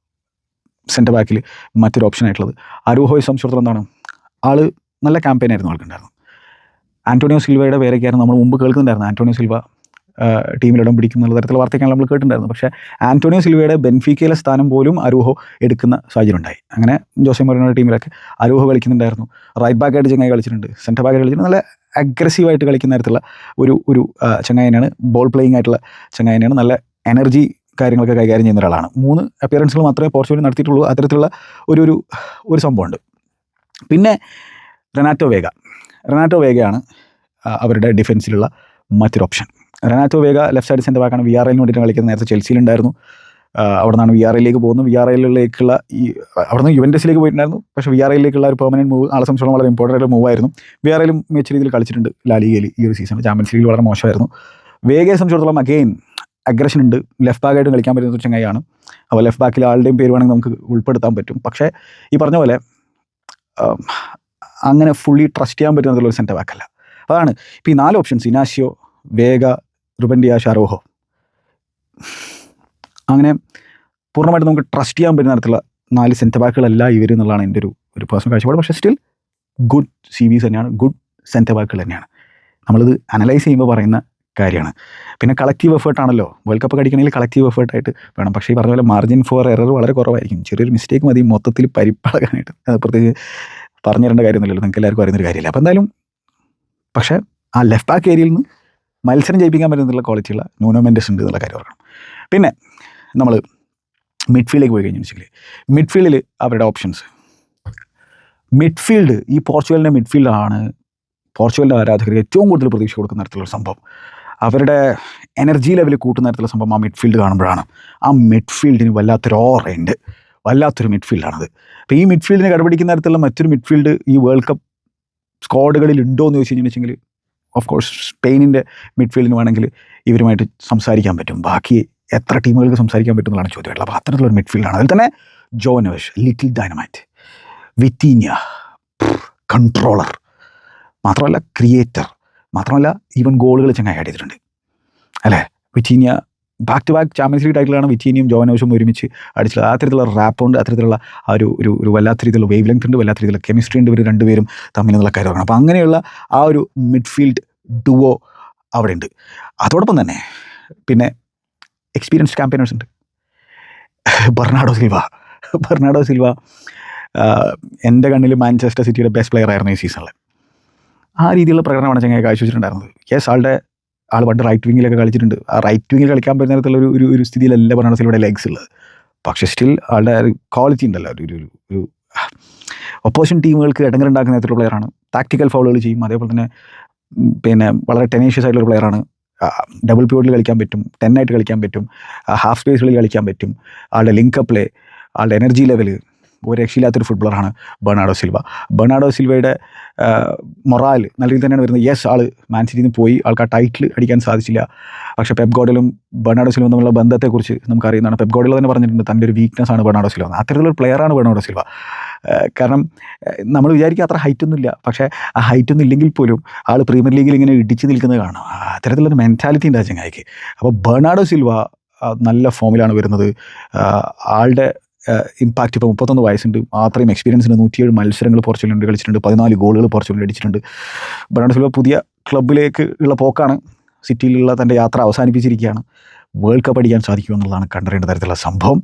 സെൻറ്റർ ബാക്കിൽ മറ്റൊരു ഓപ്ഷൻ ആയിട്ടുള്ളത്. അരൂഹോയെ സംബന്ധിച്ചിടത്തോളം എന്താണ്, ആൾ നല്ല ക്യാമ്പയിനായിരുന്നു ആൾക്കുണ്ടായിരുന്നു. ആൻ്റോണിയോ സിൽവയുടെ പേരൊക്കെയായിരുന്നു നമ്മൾ മുമ്പ് കേൾക്കുന്നുണ്ടായിരുന്നു. ആൻ്റോണിയോ സിൽവ ടീമിലിടം പിടിക്കുന്നുള്ള തരത്തിലുള്ള വാർത്തയ്ക്കാണ് നമ്മൾ കേട്ടിട്ടുണ്ടായിരുന്നു. പക്ഷേ ആൻ്റോണിയോ സിൽവയുടെ ബെൻഫീക്കയിലെ സ്ഥാനം പോലും അരൂഹോ എടുക്കുന്ന സാഹചര്യം ഉണ്ടായി. അങ്ങനെ ജോസെ മൊറീനോയുടെ ടീമിലൊക്കെ അരൂഹോ കളിക്കുന്നുണ്ടായിരുന്നു. റൈറ്റ് ബാക്കായിട്ട് ചങ്ങായി കളിച്ചിട്ടുണ്ട്, സെൻറ്റർ ബാക്കായിട്ട് കളിച്ചിട്ടുണ്ട്. നല്ല അഗ്രസീവായിട്ട് കളിക്കുന്ന തരത്തിലുള്ള ഒരു ചങ്ങായിനാണ്, ബോൾ പ്ലേയിങ് ആയിട്ടുള്ള ചങ്ങായിനാണ്. നല്ല എനർജി കാര്യങ്ങളൊക്കെ കൈകാര്യം ചെയ്യുന്ന ഒരാളാണ്. 3 അപ്പിയറൻസുകൾ മാത്രമേ പോർച്ചുഗൽ നടത്തിയിട്ടുള്ളൂ. അത്തരത്തിലുള്ള ഒരു സംഭവമുണ്ട്. പിന്നെ റെനാറ്റോ വേഗയാണ് അവരുടെ ഡിഫൻസിലുള്ള മറ്റൊരു ഓപ്ഷൻ. റെനാറ്റോ വേഗ ലെഫ്റ്റ് സൈഡ് സെൻ്റർ ബാക്കാണ് VRL വേണ്ടിയിട്ട് കളിക്കുന്നത്. നേരത്തെ ചെൽസിയിലുണ്ടായിരുന്നു, അവിടെ നിന്നാണ് VRLയിലേക്ക് പോകുന്നത്. VRLയിലേക്കുള്ള അവിടെ നിന്ന് യുവൻറ്റസിലേക്ക് പോയിട്ടുണ്ടായിരുന്നു. പക്ഷേ VRLയിലേക്കുള്ള ഒരു പെർമനൻറ്റ് മൂവ് ആളെ സംബന്ധിച്ചോളം വളരെ ഇമ്പോർട്ടൻ്റ് ആയിട്ട് മൂവായിരുന്നു. VRLയിലും മികച്ച രീതിയിൽ കളിച്ചിട്ടുണ്ട് ലാ ലീഗയിൽ ഈ ഒരു സീസൺ. ചാമ്പ്യൻസ് ലീഗിൽ വളരെ മോശമായിരുന്നു. വേഗയെ സംബന്ധിച്ചിടത്തോളം അഗെയിൻ അഗ്രഷൻ ഉണ്ട്, ലെഫ്റ്റ് ബാക്കായിട്ട് കളിക്കാൻ പറ്റുന്ന ഒരു ചങ്ങായിയാണ്. അപ്പോൾ ലെഫ്റ്റ് ബാക്കിൽ ആളുടെയും പേര് വേണമെങ്കിൽ നമുക്ക് ഉൾപ്പെടുത്താൻ പറ്റും. പക്ഷേ ഈ പറഞ്ഞ പോലെ അങ്ങനെ ഫുള്ളി ട്രസ്റ്റ് ചെയ്യാൻ പറ്റുന്നതിലൊരു സെൻ്റർ ബാക്കല്ല. അതാണ് ഇപ്പോൾ ഈ 4 ഓപ്ഷൻസ്: ഇനാഷ്യോ, വേഗ, റുബൻ ഡിയാഷ്, അറോഹോ. അങ്ങനെ പൂർണ്ണമായിട്ട് നമുക്ക് ട്രസ്റ്റ് ചെയ്യാൻ പറ്റുന്ന തരത്തിലുള്ള 4 സെൻ്റർ ബാക്കുകളല്ല ഇവർ എന്നുള്ളതാണ് എൻ്റെ ഒരു പേഴ്സണൽ കാഴ്ചപ്പാട്. പക്ഷേ സ്റ്റിൽ ഗുഡ് CVs തന്നെയാണ്, ഗുഡ് സെൻ്റർ ബാക്കുകൾ തന്നെയാണ്. നമ്മളിത് അനലൈസ് ചെയ്യുമ്പോൾ പറയുന്ന കാര്യമാണ്. പിന്നെ കളക്റ്റീവ് എഫേർട്ടാണല്ലോ, വേൾഡ് കപ്പ് അടിക്കണമെങ്കിൽ കളക്റ്റീവ് എഫേർട്ടായിട്ട് വേണം. പക്ഷേ ഈ പറഞ്ഞ പോലെ മാർജിൻ ഫോർ എറർ വളരെ കുറവായിരിക്കും. ചെറിയൊരു മിസ്റ്റേക്ക് മതി മൊത്തത്തിൽ പരിപ്പളകാനായിട്ട്. അത് പ്രത്യേകിച്ച് പറഞ്ഞു തരേണ്ട കാര്യമൊന്നുമില്ലല്ലോ, നിങ്ങൾക്ക് എല്ലാവർക്കും അറിയുന്നൊരു കാര്യമില്ല. അപ്പോൾ എന്തായാലും പക്ഷേ ആ ലെഫ്റ്റ് ബാക്ക് ഏരിയയിൽ നിന്ന് മത്സരം ജയിപ്പിക്കാൻ പറ്റുന്നുള്ള ക്വാളിറ്റിയുള്ള ന്യൂനോ മെൻഡസ് ഉണ്ട് എന്നുള്ള കാര്യം ഓർക്കണം. പിന്നെ നമ്മൾ മിഡ്ഫീൽഡിലേക്ക് പോയി കഴിഞ്ഞാൽ മിഡ്ഫീൽഡിൽ അവരുടെ ഓപ്ഷൻസ്, മിഡ്ഫീൽഡ് ഈ പോർച്ചുഗലിൻ്റെ മിഡ്ഫീൽഡാണ് പോർച്ചുഗലിൻ്റെ ആരാധകർ ഏറ്റവും കൂടുതൽ പ്രതീക്ഷ കൊടുക്കുന്ന തരത്തിലുള്ള സംഭവം. അവരുടെ എനർജി ലെവൽ കൂട്ടുന്ന തരത്തിലുള്ള സംഭവം ആ മിഡ്ഫീൽഡ് കാണുമ്പോഴാണ്. ആ മിഡ്ഫീൽഡിന് വല്ലാത്തൊരു ഓറയുണ്ട്, വല്ലാത്തൊരു മിഡ്ഫീൽഡാണത്. അപ്പോൾ ഈ മിഡ്ഫീൽഡിനെ കടപിടിക്കുന്ന തരത്തിലുള്ള മറ്റൊരു മിഡ്ഫീൽഡ് ഈ വേൾഡ് കപ്പ് സ്ക്വാഡുകളിൽ ഉണ്ടോ എന്ന് ചോദിച്ചു കഴിഞ്ഞാൽ ഓഫ് കോഴ്സ് സ്പെയിനിൻ്റെ മിഡ്ഫീൽഡിന് വേണമെങ്കിൽ ഇവരുമായിട്ട് സംസാരിക്കാൻ പറ്റും. ബാക്കി എത്ര ടീമുകൾക്ക് സംസാരിക്കാൻ പറ്റും എന്നുള്ളതാണ് ചോദ്യമായിട്ടുള്ളത്. അപ്പോൾ അത്തരത്തിലൊരു മിഡ്ഫീൽഡാണ്. അതിൽ തന്നെ Joao Neves, little dynamite, Vitinha controller, മാത്രമല്ല ക്രിയേറ്റർ, മാത്രമല്ല ഈവൻ ഗോളുകൾ ചങ്ങായി ആഡ് ചെയ്തിട്ടുണ്ട് അല്ലേ. Vitinha back to back champions league ടൈറ്റിലാണ് വിറ്റീനിയും ജോവനോസും ഒരുമിച്ച് അടിച്ചിട്ടുള്ളത്. അത്തരത്തിലുള്ള റാപ്പുണ്ട്, അത്തരത്തിലുള്ള ആ ഒരു വല്ലാത്ത രീതിയിലുള്ള വേവ് ലെങ്ത് ഉണ്ട്, വല്ലാത്ത രീതിയിലുള്ള കെമിസ്ട്രി ഉണ്ട് ഇവർ രണ്ടുപേരും തമ്മിൽ എന്നുള്ള കാര്യമാണ്. അപ്പോൾ അങ്ങനെയുള്ള ആ ഒരു മിഡ്ഫീൽഡ് ഡുവോ അവിടെ ഉണ്ട്. അതോടൊപ്പം തന്നെ പിന്നെ എക്സ്പീരിയൻസ്ഡ് ക്യാമ്പയിനേഴ്സ് ഉണ്ട്. ബെർണാഡോ സിൽവ എൻ്റെ കണ്ണിൽ മാഞ്ചസ്റ്റർ സിറ്റിയുടെ ബെസ്റ്റ് പ്ലെയർ ആയിരുന്നു ഈ സീസണിൽ. ആ രീതിയിലുള്ള പ്രകടനമാണ് ചങ്ങായി കാഴ്ചവെച്ചിട്ടുണ്ടായിരുന്നത്. യെസ്, ആൾ പണ്ട് റൈറ്റ് വിങ്ങിലൊക്കെ കളിച്ചിട്ടുണ്ട്. ആ റൈറ്റ് വിങ്ങിൽ കളിക്കാൻ പറ്റുന്ന തരത്തിലുള്ള ഒരു സ്ഥിതിയിലല്ല ബെർണാഡോ സിൽവയുടെ ലെഗ്സ് ഉള്ളത്. പക്ഷേ സ്റ്റിൽ ആളുടെ ക്വാളിറ്റി ഉണ്ടല്ലോ, ഒരു ഒപ്പോസിഷൻ ടീമുകൾക്ക് ഇടങ്ങറുണ്ടാക്കുന്ന തരത്തിലുള്ള പ്ലെയറാണ്. ടാക്ടിക്കൽ ഫൗളുകൾ ചെയ്യും, അതേപോലെ തന്നെ പിന്നെ വളരെ ടെനേഷ്യസ് ആയിട്ടുള്ള പ്ലെയറാണ്. ഡബിൾ പിവോട്ടിൽ കളിക്കാൻ പറ്റും, 10 ആയിട്ട് കളിക്കാൻ പറ്റും, ഹാഫ് സ്പേസുകളിൽ കളിക്കാൻ പറ്റും. ആളുടെ ലിങ്കപ്പ് പ്ലേ, ആളുടെ എനർജി ലെവൽ ഒരു രക്ഷയില്ലാത്തൊരു ഫുട്ബോളറാണ് ബെർണാഡോ സിൽവയുടെ മൊറാൽ നല്ല രീതിയിൽ തന്നെയാണ് വരുന്നത്. യെസ്, ആൾ മാൻ സിറ്റിയിൽ നിന്ന് പോയി, ആൾക്ക് ആ ടൈറ്റിൽ അടിക്കാൻ സാധിച്ചില്ല. പക്ഷേ പെപ് ഗോർഡിയലും ബെർണാഡോ സിൽവയും തമ്മിലുള്ള ബന്ധത്തെക്കുറിച്ച് നമുക്കറിയുന്നതാണ്. പെപ് ഗോർഡിയൽ തന്നെ പറഞ്ഞിട്ടുണ്ട് തൻ്റെ ഒരു വീക്ക്നെസ് ആണ് ബെർണാഡോ സിൽവ. അത്തരത്തിലൊരു പ്ലെയറാണ് ബെർണാഡോ സിൽവ. കാരണം നമ്മൾ വിചാരിക്കുക അത്ര ഹൈറ്റൊന്നും ഇല്ല, പക്ഷേ ആ ഹൈറ്റൊന്നും ഇല്ലെങ്കിൽ പോലും ആൾ പ്രീമിയർ ലീഗിൽ ഇങ്ങനെ ഇടിച്ച് നിൽക്കുന്നത് കാണാം. അത്തരത്തിലൊരു മെൻറ്റാലിറ്റി ഉണ്ട് ആ ചങ്ങായിക്ക്. അപ്പോൾ ബെർണാഡോ സിൽവ നല്ല ഫോമിലാണ് വരുന്നത്. ആളുടെ ഇമ്പാക്റ്റ് ഇപ്പോൾ 31 വയസ്സുണ്ട്, അത്രയും എക്സ്പീരിയൻസ് ഉണ്ട്. 107 മത്സരങ്ങൾ പോർച്ചുഗലിൽ കളിച്ചിട്ടുണ്ട്, 14 ഗോളുകൾ പോർച്ചുഗലിൽ അടിച്ചിട്ടുണ്ട്. ബെർണാഡോ സിൽവ പുതിയ ക്ലബിലേക്ക് ഉള്ള പോക്കാണ്, സിറ്റിയിലുള്ള തൻ്റെ യാത്ര അവസാനിപ്പിച്ചിരിക്കുകയാണ്. വേൾഡ് കപ്പ് അടിക്കാൻ സാധിക്കുമെന്നുള്ളതാണ് കണ്ടറിയേണ്ട തരത്തിലുള്ള സംഭവം.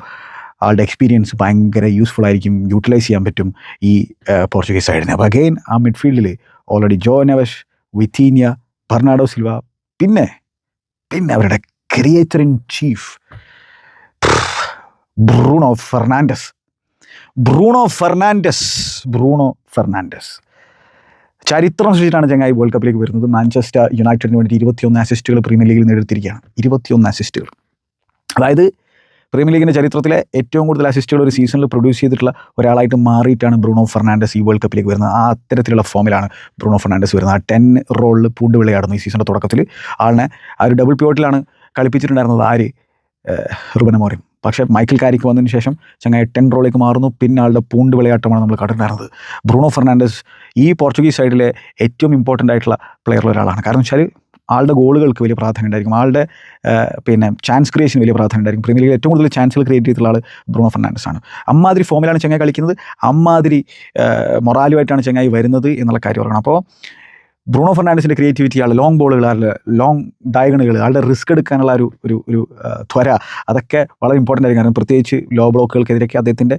ആളുടെ എക്സ്പീരിയൻസ് ഭയങ്കര യൂസ്ഫുൾ ആയിരിക്കും, യൂട്ടിലൈസ് ചെയ്യാൻ പറ്റും ഈ പോർച്ചുഗീസ് സൈഡിനെ. അപ്പോൾ അഗെയിൻ ആ മിഡ്ഫീൽഡിൽ ഓൾറെഡി ജോ നെവസ്, വിറ്റീനിയ, ബെർണാഡോ സിൽവ, പിന്നെ അവരുടെ creator in chief Bruno Fernandes ചരിത്രം സൃഷ്ടിച്ചിട്ടാണ് ചങ്ങായി വേൾഡ് കപ്പിലേക്ക് വരുന്നത്. മാഞ്ചസ്റ്റർ യുണൈറ്റഡിന് വേണ്ടി 21 അസിസ്റ്റുകൾ പ്രീമിയർ ലീഗിൽ നേടിയെടുത്തിരിക്കുകയാണ്. 21 അസിസ്റ്റുകൾ, അതായത് പ്രീമിയർ ലീഗിൻ്റെ ചരിത്രത്തിലെ ഏറ്റവും കൂടുതൽ അസിസ്റ്റുകൾ ഒരു സീസണിൽ പ്രൊഡ്യൂസ് ചെയ്തിട്ടുള്ള ഒരാളായിട്ട് മാറിയിട്ടാണ് ബ്രൂണോ ഫെർണാണ്ടസ് ഈ വേൾഡ് കപ്പിലേക്ക് വരുന്നത്. ആ അത്തരത്തിലുള്ള ഫോമിലാണ് ബ്രൂണോ ഫെർണാണ്ടസ് വരുന്നത്. ആ 10 റോളിൽ പൂണ്ട് വിളയാടുന്നു ഈ സീസണിൻ്റെ തുടക്കത്തിൽ. ആളിനെ ആ ഒരു ഡബിൾ പിവോട്ടിലാണ് കളിപ്പിച്ചിട്ടുണ്ടായിരുന്നത് ആര്, റുബൻ അമോറിം. പക്ഷേ മൈക്കൽ കാരിക്ക് വന്നതിന് ശേഷം ചങ്ങായി 10 റോളിലേക്ക് മാറുന്നു. പിന്നെ ആളുടെ പൂണ്ട് വിളയാട്ടമാണ് നമ്മൾ കണ്ടിട്ടുണ്ടായിരുന്നത്. ബ്രൂണോ ഫെർണാണ്ടസ് ഈ പോർച്ചുഗീസ് സൈഡിലെ ഏറ്റവും ഇമ്പോർട്ടൻ്റ് ആയിട്ടുള്ള പ്ലെയറിൽ ഒരാളാണ്. കാരണം വെച്ചാൽ ആളുടെ ഗോളുകൾക്ക് വലിയ പ്രാധാന്യം ഉണ്ടായിരിക്കും, ആളുടെ പിന്നെ ചാൻസ് ക്രിയേഷന് വലിയ പ്രാധാന്യം ഉണ്ടായിരിക്കും. പ്രീമിയർ ലീഗിൽ ഏറ്റവും കൂടുതൽ ചാൻസുകൾ ക്രിയേറ്റ് ചെയ്തിട്ടുള്ള ആൾ ബ്രൂണോ ഫെർണാണ്ടസ് ആണ്. അമ്മാതിരി ഫോമിലാണ് ചങ്ങായി കളിക്കുന്നത്, അമ്മാതിരി മൊറാലുമായിട്ടാണ് ചങ്ങായി വരുന്നത് എന്നുള്ള കാര്യം പറയണം. അപ്പോൾ ബ്രൂണോ ഫെർണാണ്ടസിൻ്റെ ക്രിയേറ്റിവിറ്റി, ആളുടെ ലോങ് ബോളുകൾ, ആളുടെ ലോങ് ഡയഗണുകൾ, ആളുടെ റിസ്ക് എടുക്കാനുള്ള ഒരു ത്വര, അതൊക്കെ വളരെ ഇമ്പോർട്ടൻ്റ് ആയിരിക്കും. കാരണം പ്രത്യേകിച്ച് ലോ ബ്ലോക്കുകൾക്കെതിരൊക്കെ അദ്ദേഹത്തിൻ്റെ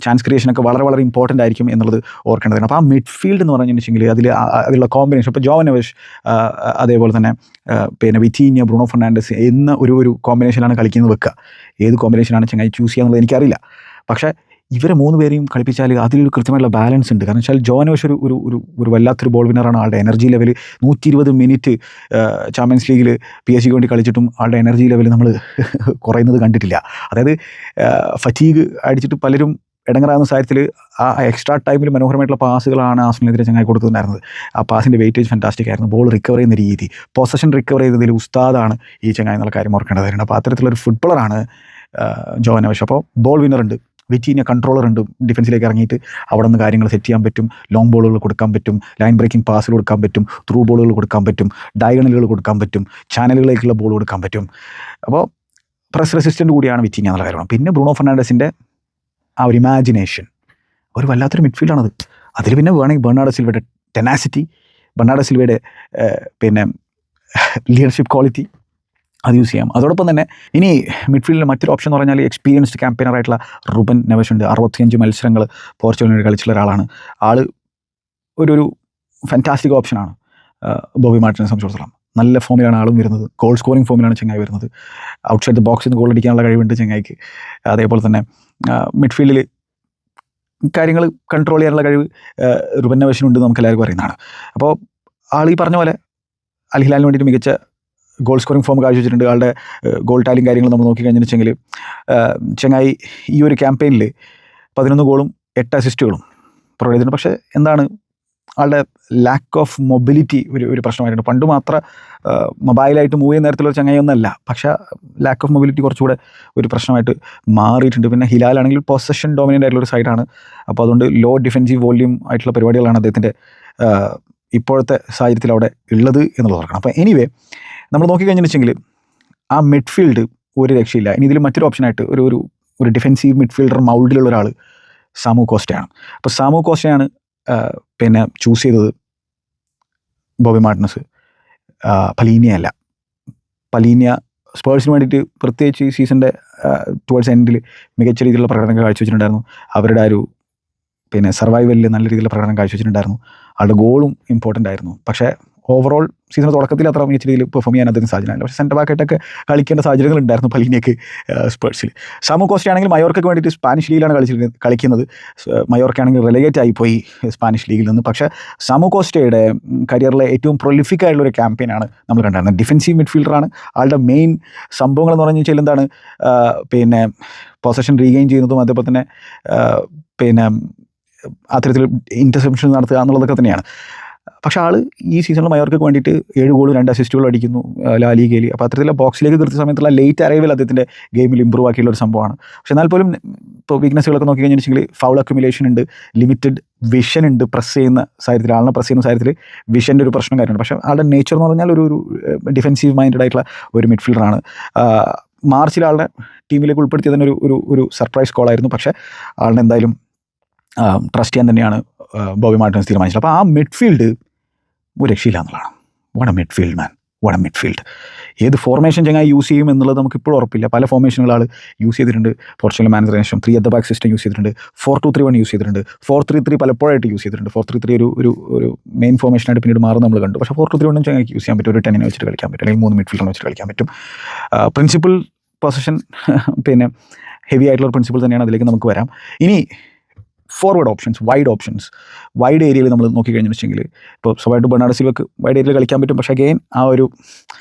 ചാൻസ് ക്രിയേഷനൊക്കെ വളരെ ഇമ്പോർട്ടൻ്റ് ആയിരിക്കും എന്നുള്ളത് ഓർക്കേണ്ടതാണ്. അപ്പോൾ ആ മിഡ്ഫീൽഡ് എന്ന് പറഞ്ഞിട്ടുണ്ടെങ്കിൽ അതിലുള്ള കോമ്പിനേഷൻ, ഇപ്പോൾ ജോ നെവസ് അതേപോലെ തന്നെ പിന്നെ വിറ്റീനിയ, ബ്രൂണോ ഫെർണാണ്ടസ് എന്ന ഒരു കോമ്പിനേഷനാണ് കളിക്കുന്നത് വെക്കുക. ഏത് കോമ്പിനേഷനാണ് ചങ്ങായി ചൂസ് ചെയ്യുക എന്നുള്ളത് എനിക്കറിയില്ല. പക്ഷേ ഇവരെ 3 പേരെയും കളിപ്പിച്ചാൽ അതിലൊരു കൃത്യമായിട്ടുള്ള ബാലൻസ് ഉണ്ട്. കാരണം വെച്ചാൽ ജോനോഷ് ഒരു വല്ലാത്തൊരു ബോൾ വിന്നറാണ്. ആളുടെ എനർജി ലെവൽ 120 മിനിറ്റ് ചാമ്പ്യൻസ് ലീഗിൽ PSG വേണ്ടി കളിച്ചിട്ടും ആളുടെ എനർജി ലെവൽ നമ്മൾ കുറയുന്നത് കണ്ടിട്ടില്ല. അതായത് ഫറ്റീഗ് അടിച്ചിട്ട് പലരും ഇടങ്ങറാകുന്ന സാഹചര്യത്തിൽ ആ എക്സ്ട്രാ ടൈമിൽ മനോഹരമായിട്ടുള്ള പാസുകളാണ് ആർസണലിനെതിരെ ചങ്ങായി കൊടുക്കുന്നുണ്ടായിരുന്നത്. ആ പാസിൻ്റെ വെയിറ്റേജ് ഫാന്റാസ്റ്റിക് ആയിരുന്നു. ബോൾ റിക്കവർ ചെയ്യുന്ന രീതി, പൊസഷൻ റിക്കവർ ചെയ്യുന്നതിൽ ഉസ്താദാണ് ഈ ചങ്ങായി എന്നുള്ള കാര്യം ഓർക്കേണ്ടതായിരുന്നു. അപ്പോൾ അത്തരത്തിലൊരു ഫുട്ബോളറാണ് ജോനോഷ്. അപ്പോൾ ബോൾ വിന്നറുണ്ട്, വിറ്റീനിയ കൺട്രോളർ ഉണ്ട്. ഡിഫൻസിലേക്ക് ഇറങ്ങിയിട്ട് അവിടെ നിന്ന് കാര്യങ്ങൾ സെറ്റ് ചെയ്യാൻ പറ്റും. ലോങ് ബോളുകൾ കൊടുക്കാൻ പറ്റും, ലൈൻ ബ്രേക്കിംഗ് പാസുകൾ കൊടുക്കാൻ പറ്റും, ത്രൂ ബോളുകൾ കൊടുക്കാൻ പറ്റും, ഡയഗണലുകൾ കൊടുക്കാൻ പറ്റും, ചാനലുകളിലേക്കുള്ള ബോൾ കൊടുക്കാൻ പറ്റും. അപ്പോൾ പ്രസ് റെസിസ്റ്റൻ്റ് കൂടിയാണ് വിറ്റീനിയ എന്നുള്ള കാര്യമാണ്. പിന്നെ ബ്രൂണോ ഫെർണാണ്ടസിൻ്റെ ആ ഒരു ഇമാജിനേഷൻ, ഒരു വല്ലാത്തൊരു മിഡ്ഫീൽഡാണത്. അതിൽ പിന്നെ വേണമെങ്കിൽ ബെർണാർഡോ സിൽവയുടെ ടെനാസിറ്റി, ബെർണാർഡോ സിൽവയുടെ പിന്നെ ലീഡർഷിപ്പ് ക്വാളിറ്റി അത് യൂസ് ചെയ്യാം. അതോടൊപ്പം തന്നെ ഇനി മിഡ്ഫീൽഡിൽ മറ്റൊരു ഓപ്ഷൻ എന്ന് പറഞ്ഞാൽ എക്സ്പീരിയൻസ്ഡ് ക്യാമ്പയിനറായിട്ടുള്ള റുബൻ നെവസ് ഉണ്ട്. 65 മത്സരങ്ങൾ പോർച്ചുഗലിന് കളിച്ചുള്ള ഒരാളാണ്. ആൾ ഒരു ഫാന്റാസ്റ്റിക് ഓപ്ഷനാണ് ബോബി മാർട്ടിനെ സംബന്ധിച്ചിടത്തോളം. നല്ല ഫോമിലാണ് ആളും വരുന്നത്, ഗോൾ സ്കോറിംഗ് ഫോമിലാണ് ചെങ്ങായി വരുന്നത്. ഔട്ട്സൈഡ് ദ ബോക്സിൽ നിന്ന് ഗോൾ അടിക്കാനുള്ള കഴിവുണ്ട് ചെങ്ങായിക്ക്. അതേപോലെ തന്നെ മിഡ്ഫീൽഡിൽ കാര്യങ്ങൾ കൺട്രോൾ ചെയ്യാനുള്ള കഴിവ് റുബൻ നെവസിനുണ്ട്, നമുക്ക് എല്ലാവർക്കും അറിയുന്നതാണ്. അപ്പോൾ ആൾ ഈ പറഞ്ഞ പോലെ അൽ ഹിലാലിന് വേണ്ടിയിട്ട് മികച്ച ഗോൾ സ്കോറിംഗ് ഫോം കാഴ്ചവെച്ചിട്ടുണ്ട്. ആളുടെ ഗോൾ ടാലിയും കാര്യങ്ങളും നമ്മൾ നോക്കിക്കഴിഞ്ഞെന്ന് വെച്ചെങ്കിൽ ചെങ്ങായി ഈ ഒരു ക്യാമ്പയിനിൽ 11 ഗോളും 8 അസിസ്റ്റുകളും പ്രൊവൈഡ് ചെയ്തിട്ടുണ്ട്. പക്ഷേ എന്താണ് ആളുടെ ലാക്ക് ഓഫ് മൊബിലിറ്റി ഒരു പ്രശ്നമായിട്ടുണ്ട്. പണ്ട് മാത്രം മൊബൈലായിട്ട് മൂവ് ചെയ്യുന്ന തരത്തിലുള്ള ചങ്ങായി ഒന്നല്ല, പക്ഷേ ലാക്ക് ഓഫ് മൊബിലിറ്റി കുറച്ചുകൂടെ ഒരു പ്രശ്നമായിട്ട് മാറിയിട്ടുണ്ട്. പിന്നെ ഹിലാലാണെങ്കിൽ പൊസഷൻ ഡോമിനൻ്റ് ആയിട്ടുള്ളൊരു സൈഡാണ്. അപ്പോൾ അതുകൊണ്ട് ലോ ഡിഫെൻസീവ് വോള്യൂം ആയിട്ടുള്ള പരിപാടികളാണ് അദ്ദേഹത്തിൻ്റെ ഇപ്പോഴത്തെ സാഹചര്യത്തിൽ അവിടെ ഉള്ളത് എന്നുള്ളത് ഓർക്കണം. അപ്പോൾ എനിവേ നമ്മൾ നോക്കിക്കഴിഞ്ഞെന്ന് വെച്ചെങ്കിൽ ആ മിഡ്ഫീൽഡ് ഒരു രക്ഷയില്ല. ഇനി ഇതിൽ മറ്റൊരു ഓപ്ഷനായിട്ട് ഒരു ഡിഫെൻസീവ് മിഡ്ഫീൽഡർ മൗൾഡിലുള്ള ഒരാൾ സാമു കോസ്റ്റയാണ്. അപ്പോൾ സാമു കോസ്റ്റയാണ് പിന്നെ ചൂസ് ചെയ്തത് ബോബി മാർട്ടിനസ്, പലീനിയ അല്ല. പലീനിയ സ്പേഴ്സിന് വേണ്ടിയിട്ട് പ്രത്യേകിച്ച് ഈ സീസണിൻ്റെ ടുവേർഡ്സ് എൻഡിൽ മികച്ച രീതിയിലുള്ള പ്രകടനം കാഴ്ചവെച്ചിട്ടുണ്ടായിരുന്നു. അവരുടെ ഒരു പിന്നെ സർവൈവലിൽ നല്ല രീതിയിലുള്ള പ്രകടനം കാഴ്ചവെച്ചിട്ടുണ്ടായിരുന്നു. ആളുടെ ഗോളും ഇമ്പോർട്ടൻ്റ് ആയിരുന്നു. പക്ഷേ ഓവറോൾ സീസൺ തുടക്കത്തിൽ അത്ര മികച്ച രീതിയിൽ പെർഫോം ചെയ്യാൻ അദ്ദേഹത്തിന് സാഹചര്യമില്ല. പക്ഷേ സെൻറ്റർ ബാക്കായിട്ടൊക്കെ കളിക്കേണ്ട സാഹചര്യങ്ങളുണ്ടായിരുന്നു പലീനിയക്ക് സ്പേഴ്സിൽ. സാമു കോസ്റ്റ ആണെങ്കിൽ മയോർക്കയ്ക്ക് വേണ്ടിയിട്ട് സ്പാനിഷ് ലീഗിലാണ് കളിക്കുന്നത്. മയോർക്കാണെങ്കിൽ റിലേറ്റ് ആയിപ്പോയി സ്പാനിഷ് ലീഗിൽ നിന്ന്. പക്ഷേ സാമു കോസ്റ്റയുടെ കരിയറിലെ ഏറ്റവും പ്രൊലിഫിക് ആയിട്ടുള്ള ഒരു ക്യാമ്പയിനാണ് നമ്മൾ കണ്ടായിരുന്നത്. ഡിഫെൻസീവ് മിഡ്ഫീൽഡറാണ്. ആളുടെ മെയിൻ സംഭവങ്ങളെന്ന് പറഞ്ഞു വെച്ചാൽ എന്താണ്, പിന്നെ പൊസഷൻ റീഗെയിൻ ചെയ്യുന്നതും അതേപോലെ തന്നെ പിന്നെ അത്തരത്തിൽ ഇൻ്റർസെപ്ഷൻ നടത്തുക എന്നുള്ളതൊക്കെ തന്നെയാണ്. പക്ഷേ ആൾ ഈ സീസണിൽ മയോർക്കയ്ക്ക് വേണ്ടിയിട്ട് 7 ഗോളും 2 അസിസ്റ്റുകളും അടിക്കുന്നു ലാ ലീഗയിൽ. അപ്പോൾ അത്തരത്തിലുള്ള ബോക്സിലേക്ക് കൃത്യസമയത്തുള്ള ലേറ്റ് അറൈവൽ അദ്ദേഹത്തിൻ്റെ ഗെയിമിൽ ഇമ്പ്രൂവ് ആക്കിയുള്ള ഒരു സംഭവമാണ്. പക്ഷേ എന്നാൽ പോലും ഇപ്പോൾ വീക്ക്നെസ്സുകളൊക്കെ നോക്കി കഴിഞ്ഞാൽ ഫൗൾ അക്യുമുലേഷൻ ഉണ്ട്, ലിമിറ്റഡ് വിഷൻ ഉണ്ട്. പ്രസ് ചെയ്യുന്ന സാഹചര്യത്തിൽ, ആളിനെ പ്രസ് ചെയ്യുന്ന സാഹചര്യത്തിൽ വിഷൻ്റെ ഒരു പ്രശ്നം കാര്യമാണ്. പക്ഷേ ആളുടെ നേച്ചർ എന്ന് പറഞ്ഞാൽ ഒരു ഡിഫെൻസീവ് മൈൻഡഡ് ആയിട്ടുള്ള ഒരു മിഡ്ഫീൽഡറാണ്. മാർച്ചിൽ ആളുടെ ടീമിലേക്ക് ഉൾപ്പെടുത്തിയ തന്നെ ഒരു സർപ്രൈസ് കോളായിരുന്നു. പക്ഷേ ആളിനെ എന്തായാലും ട്രസ്റ്റ് ചെയ്യാൻ തന്നെയാണ് ബോബി മാർട്ടിനസ് തീരുമാനിച്ചത്. അപ്പോൾ ആ മിഡ്ഫീൽഡ് ഒരു രക്ഷയില്ല എന്നുള്ളതാണ്. What A midfield man, what A midfield. ഏത് ഫോർമേഷൻ ചങ്ങായി യൂസ് ചെയ്യും എന്നുള്ളത് നമുക്ക് ഇപ്പോഴും ഉറപ്പില്ല. പല ഫോർമേഷനുകൾ ആൾ യൂസ് ചെയ്തിട്ടുണ്ട്. പോർച്ചുഗൽ മാനേജറിന് ശേഷം 3 at the back system use ചെയ്തിട്ടുണ്ട്, 4-2-3-1 യൂസ് ചെയ്തിട്ടുണ്ട്, 4-3-3 പലപ്പോഴായിട്ട് യൂസ് ചെയ്തിട്ടുണ്ട്. 4-3-3 ഒരു മെയിൻ ഫോർമേഷനായിട്ട് പിന്നീട് മാറും നമ്മൾ കണ്ടു. പക്ഷേ 4-2-3-1 ചങ്ങായിക്ക് യൂസ് ചെയ്യാൻ പറ്റും. ഒരു 10 വെച്ചിട്ട് കളിക്കാൻ പറ്റും, അല്ലെങ്കിൽ 3 മിഡ്ഫീൽഡറിനെ വെച്ചിട്ട് കളിക്കാൻ പറ്റും. പ്രിൻസിപ്പൽ പൊസിഷൻ പിന്നെ ഹെവി ആയിട്ടുള്ള പ്രിൻസിപ്പൽ തന്നെയാണ്. അതിലേക്ക് നമുക്ക് വരാം. ഇനി ഫോർവേഡ് ഓപ്ഷൻസ്, വൈഡ് ഏരിയയിൽ നമ്മൾ നോക്കിക്കഴിഞ്ഞെന്ന് വെച്ചെങ്കിൽ ഇപ്പോൾ സ്വഭാവമായിട്ട് ബെർണാർഡോ സിൽവക്ക് വൈഡ് ഏരിയയിൽ കളിക്കാൻ പറ്റും. പക്ഷേ അഗെയിൻ ആ ഒരു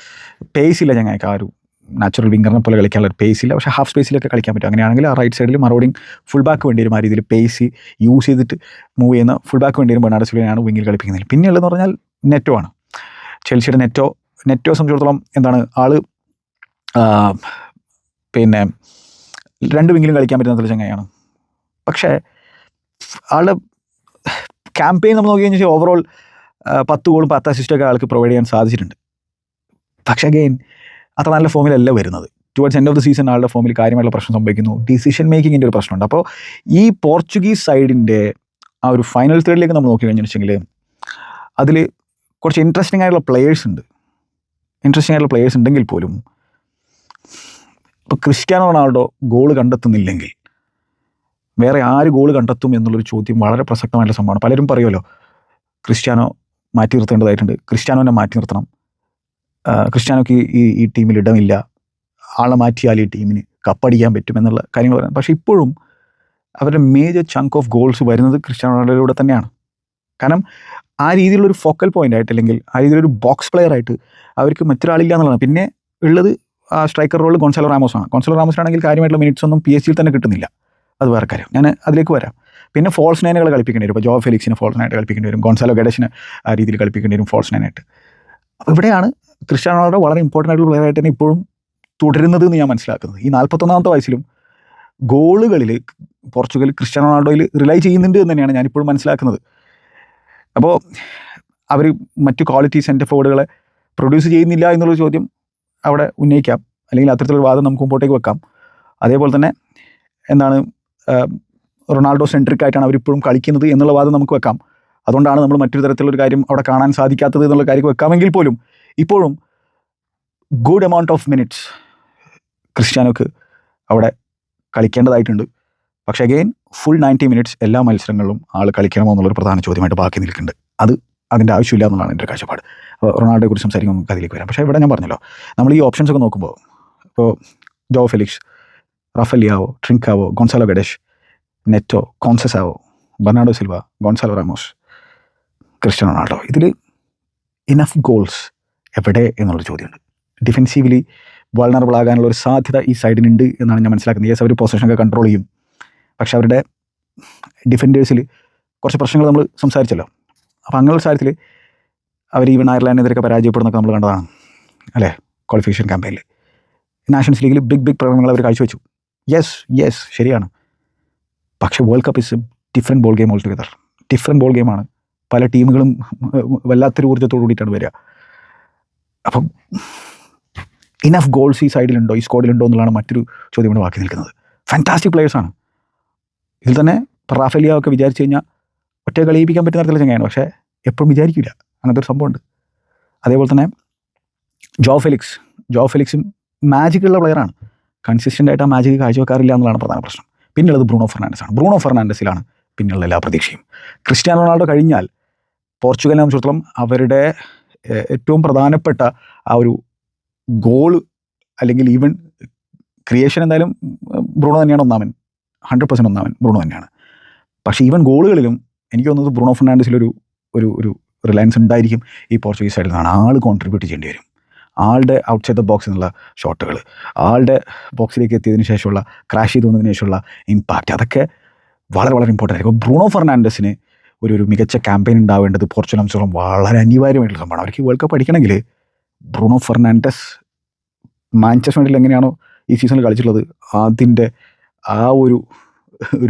പേസ് ഇല്ല ചങ്ങായിക്ക്. ആ ഒരു നാച്ചുറൽ വിംഗറിനെ പോലെ കളിക്കാനുള്ള ഒരു പേസ് ഇല്ല. പക്ഷേ ഹാഫ് സ്പേസിലൊക്കെ കളിക്കാൻ പറ്റും. അങ്ങനെയാണെങ്കിൽ ആ റൈറ്റ് സൈഡിൽ മറോഡിങ് ഫുൾ ബാക്ക് വേണ്ടി വരും. ആ രീതിയിൽ പേസ് യൂസ് ചെയ്തിട്ട് മൂവ് ചെയ്യുന്ന ഫുൾ ബാക്ക് വേണ്ടി വരും ബെർണാർഡോ സിൽവയാണ് വിങ്ങിൽ കളിപ്പിക്കുന്നത്. പിന്നെയുള്ളതെന്ന് പറഞ്ഞാൽ നെറ്റോ ആണ്. ചെൽസിയുടെ നെറ്റോ സംബന്ധിച്ചിടത്തോളം എന്താണ്, ആൾ പിന്നെ 2 വിങ്ങിലും കളിക്കാൻ പറ്റുന്ന ചങ്ങായിയാണ്. പക്ഷേ ആളുടെ ക്യാമ്പയിൻ നമ്മൾ നോക്കി കഴിഞ്ഞാൽ ഓവറോൾ 10 ഗോളും 10 അസിസ്റ്റൊക്കെ ആൾക്ക് പ്രൊവൈഡ് ചെയ്യാൻ സാധിച്ചിട്ടുണ്ട്. പക്ഷേ അഗെയിൻ അത്ര നല്ല ഫോമിലല്ല വരുന്നത്. Towards end of the season ആളുടെ ഫോമിൽ കാര്യമായിട്ടുള്ള പ്രശ്നം സംഭവിക്കുന്നു. ഡിസിഷൻ മേക്കിങ്ങിൻ്റെ ഒരു പ്രശ്നമുണ്ട്. അപ്പോൾ ഈ പോർച്ചുഗീസ് സൈഡിൻ്റെ ആ ഒരു ഫൈനൽ തേർഡിലേക്ക് നമ്മൾ നോക്കി കഴിഞ്ഞാൽ വെച്ചെങ്കിൽ അതിൽ കുറച്ച് ഇൻട്രസ്റ്റിംഗ് ആയിട്ടുള്ള പ്ലെയേഴ്സ് ഉണ്ടെങ്കിൽ പോലും ഇപ്പോൾ ക്രിസ്ത്യാനോ റൊണാൾഡോ ഗോൾ കണ്ടെത്തുന്നില്ലെങ്കിൽ വേറെ ആര് ഗോൾ കണ്ടെത്തും എന്നുള്ളൊരു ചോദ്യം വളരെ പ്രസക്തമായിട്ടുള്ള സംഭവമാണ്. പലരും പറയുമല്ലോ ക്രിസ്ത്യാനോ മാറ്റി നിർത്തേണ്ടതായിട്ടുണ്ട്, ക്രിസ്ത്യാനോനെ മാറ്റി നിർത്തണം, ക്രിസ്ത്യാനോക്ക് ഈ ടീമിൽ ഇടമില്ല, ആളെ മാറ്റിയാൽ ഈ ടീമിന് കപ്പടിക്കാൻ പറ്റും എന്നുള്ള കാര്യങ്ങൾ പറയാം. പക്ഷേ ഇപ്പോഴും അവരുടെ മേജർ ചങ്ക് ഓഫ് ഗോൾസ് വരുന്നത് ക്രിസ്ത്യാനോ റൊണാൾഡോയിലൂടെ തന്നെയാണ്. കാരണം ആ രീതിയിലുള്ളൊരു ഫോക്കൽ പോയിൻ്റ് ആയിട്ട്, അല്ലെങ്കിൽ ആ രീതിയിലൊരു ബോക്സ് പ്ലെയർ ആയിട്ട് അവർക്ക് മറ്റൊരാളില്ല എന്നുള്ളതാണ്. പിന്നെ ഉള്ളത് ആ സ്ട്രൈക്കർ റോളിൽ ഗോൺസാലോ റാമോസാണ്. ഗോൺസാലോ റാമോസിനാണെങ്കിൽ കാര്യമായിട്ടുള്ള മിനിറ്റ്സ് ഒന്നും PSG തന്നെ കിട്ടുന്നില്ല. അത് വേറെ കാര്യം, ഞാൻ അതിലേക്ക് വരാം. പിന്നെ ഫോൾസ് നൈനുകൾ കളിപ്പിക്കേണ്ടി വരും. ഇപ്പോൾ ജോ ഫെലിക്സിനെ ഫോൾസ് നൈനായിട്ട് കളിപ്പിക്കേണ്ടി വരും, ഗോൺസാലോ ഗഡേഷിനെ ആ രീതിയിൽ കളിപ്പിക്കേണ്ടി വരും ഫോൾസ് നൈനായിട്ട്. അപ്പോൾ ഇവിടെയാണ് ക്രിസ്ത്യാനോ റൊണാൾഡോ വളരെ ഇമ്പോർട്ടൻ്റ് ആയിട്ടുള്ള പ്ലെയർ ആയിട്ട് തന്നെ ഇപ്പോഴും തുടരുന്നത് എന്ന് ഞാൻ മനസ്സിലാക്കുന്നത്. ഈ 41ാമത്തെ വയസ്സിലും ഗോളുകളിൽ പോർച്ചുഗൽ ക്രിസ്ത്യാനോ റൊണാൾഡോയിൽ റിലൈ ചെയ്യുന്നുണ്ട് എന്ന് തന്നെയാണ് ഞാനിപ്പോഴും മനസ്സിലാക്കുന്നത്. അപ്പോൾ അവർ മറ്റു ക്വാളിറ്റി സെൻറ്റർ ഫോർവേഡുകളെ പ്രൊഡ്യൂസ് ചെയ്യുന്നില്ല എന്നുള്ളൊരു ചോദ്യം അവിടെ ഉന്നയിക്കാം, അല്ലെങ്കിൽ അത്തരത്തിലൊരു വാദം നമുക്ക് മുമ്പോട്ടേക്ക് വെക്കാം. അതേപോലെ തന്നെ എന്താണ് റൊണാൾഡോ സെൻട്രിക് ആയിട്ടാണ് അവരിപ്പോഴും കളിക്കുന്നത് എന്നുള്ള വാദം നമുക്ക് വെക്കാം. അതുകൊണ്ടാണ് നമ്മൾ മറ്റൊരു തരത്തിലൊരു കാര്യം അവിടെ കാണാൻ സാധിക്കാത്തത് എന്നുള്ള കാര്യം വെക്കാമെങ്കിൽ പോലും ഇപ്പോഴും ഗുഡ് എമൗണ്ട് ഓഫ് മിനിറ്റ്സ് ക്രിസ്ത്യാനോക്ക് അവിടെ കളിക്കേണ്ടതായിട്ടുണ്ട്. പക്ഷേ അഗെയിൻ ഫുൾ 90 മിനിറ്റ്സ് എല്ലാ മത്സരങ്ങളിലും ആൾ കളിക്കണമോ എന്നുള്ളൊരു പ്രധാന ചോദ്യമായിട്ട് ബാക്കി നിൽക്കുന്നുണ്ട്. അത് അതിൻ്റെ ആവശ്യമില്ല എന്നുള്ളതാണ് എൻ്റെ കാഴ്ചപ്പാട്. റൊണാൾഡോയെ കുറിച്ച് സംസാരിക്കുമ്പോൾ നമുക്ക് അതിലേക്ക് വരാം. പക്ഷേ ഇവിടെ ഞാൻ പറഞ്ഞല്ലോ, നമ്മൾ ഈ ഓപ്ഷൻസ് ഒക്കെ നോക്കുമ്പോൾ ഇപ്പോൾ Joao Felix, Rafael Leao, Trincao, Gonzalo Guedes, Neto, Conceicao, Bernardo Silva, Gonzalo Ramos, Cristiano Ronaldo, ഇതിൽ ഇനഫ് ഗോൾസ് എവിടെ എന്നുള്ളൊരു ചോദ്യമുണ്ട്. ഡിഫെൻസീവ്ലി വൾണറബിൾ ആകാനുള്ള ഒരു സാധ്യത ഈ സൈഡിനുണ്ട് എന്നാണ് ഞാൻ മനസ്സിലാക്കുന്നത്. യെസ്, അവർ പൊസിഷനൊക്കെ കൺട്രോൾ ചെയ്യും, പക്ഷെ അവരുടെ ഡിഫൻഡേഴ്സിൽ കുറച്ച് പ്രശ്നങ്ങൾ നമ്മൾ സംസാരിച്ചല്ലോ. അപ്പോൾ അങ്ങനെയുള്ള സാഹചര്യത്തിൽ അവർ ഈവൻ അയർലാൻഡിനെതിരൊക്കെ പരാജയപ്പെടുന്നൊക്കെ നമ്മൾ കണ്ടതാണ് അല്ലേ, ക്വാളിഫിക്കേഷൻ ക്യാമ്പയിനിൽ. നാഷൻസ് ലീഗിൽ ബിഗ് പ്രകടനങ്ങൾ അവർ കാഴ്ചവെച്ചു. യെസ് ശരിയാണ്. പക്ഷേ world cup is A different ball game all together. Different ball ഗെയിമാണ്. പല ടീമുകളും വല്ലാത്തൊരു ഊർജ്ജത്തോടു കൂടിയിട്ടാണ് വരിക. അപ്പം ഇനഫ് ഗോൾസ് ഈ സൈഡിലുണ്ടോ, ഈ സ്ക്വാഡിലുണ്ടോ എന്നുള്ളതാണ് മറ്റൊരു ചോദ്യം കൂടെ ബാക്കി നിൽക്കുന്നത്. ഫാൻറ്റാസ്റ്റിക് പ്ലേയേഴ്സാണ്. ഇതിൽ തന്നെ ഇപ്പോൾ റാഫേൽ ലിയാവോ ഒക്കെ വിചാരിച്ചു കഴിഞ്ഞാൽ ഒറ്റ കളിയിപ്പിക്കാൻ പറ്റുന്ന തരത്തിലുള്ള ചങ്ങയാണ്, പക്ഷേ എപ്പോഴും വിചാരിക്കില്ല, അങ്ങനത്തെ ഒരു സംഭവമുണ്ട്. അതേപോലെ തന്നെ ജോ ഫെലിക്സും മാജിക്കുള്ള പ്ലെയറാണ്. കൺസിസ്റ്റൻ്റ് ആയിട്ട് ആ മാജിക് കാഴ്ചവെക്കാറില്ല എന്നുള്ളതാണ് പ്രധാന പ്രശ്നം. പിന്നുള്ളത് ബ്രൂണോ ഫെർണാണ്ടസിലാണ് പിന്നെയുള്ള എല്ലാ പ്രതീക്ഷയും. ക്രിസ്ത്യാനോ റൊണാൾഡോ കഴിഞ്ഞാൽ പോർച്ചുഗലിനെ സംബന്ധിച്ചിടത്തോളം അവരുടെ ഏറ്റവും പ്രധാനപ്പെട്ട ആ ഒരു ഗോൾ അല്ലെങ്കിൽ ഈവൻ ക്രിയേഷൻ എന്തായാലും ബ്രൂണോ തന്നെയാണ് ഒന്നാമൻ, 100% ഒന്നാമൻ ബ്രൂണോ തന്നെയാണ്. പക്ഷേ ഈവൻ ഗോളുകളിലും എനിക്ക് തോന്നുന്നത് ബ്രൂണോ ഫെർണാണ്ടസിലൊരു ഒരു ഒരു റിലയൻസ് ഉണ്ടായിരിക്കും ഈ പോർച്ചുഗീസ് സൈഡിൽ നിന്നാണ്. ആൾ കോൺട്രിബ്യൂട്ട് ചെയ്യേണ്ടി വരും. ആളുടെ ഔട്ട്സൈഡ് ദ ബോക്സ് എന്നുള്ള ഷോട്ടുകൾ, ആളുടെ ബോക്സിലേക്ക് എത്തിയതിന് ശേഷമുള്ള ക്രാഷ് ചെയ്ത് വന്നതിന് ശേഷമുള്ള ഇമ്പാക്റ്റ്, അതൊക്കെ വളരെ വളരെ ഇമ്പോർട്ടൻ്റ് ആയിരിക്കും. അപ്പോൾ ബ്രൂണോ ഫെർണാണ്ടസിന് ഒരു മികച്ച ക്യാമ്പയിൻ ഉണ്ടാവേണ്ടത് പോർച്ചുഗൽ സംബന്ധിച്ചോളം വളരെ അനിവാര്യമായിട്ടുള്ള സംഭവമാണ്. അവർക്ക് വേൾഡ് കപ്പ് അടിക്കണമെങ്കിൽ ബ്രൂണോ ഫെർണാണ്ടസ് മാഞ്ചസ്റ്റർ യുണൈറ്റഡിൽ എങ്ങനെയാണോ ഈ സീസണിൽ കളിച്ചിട്ടുള്ളത് അതിൻ്റെ ആ ഒരു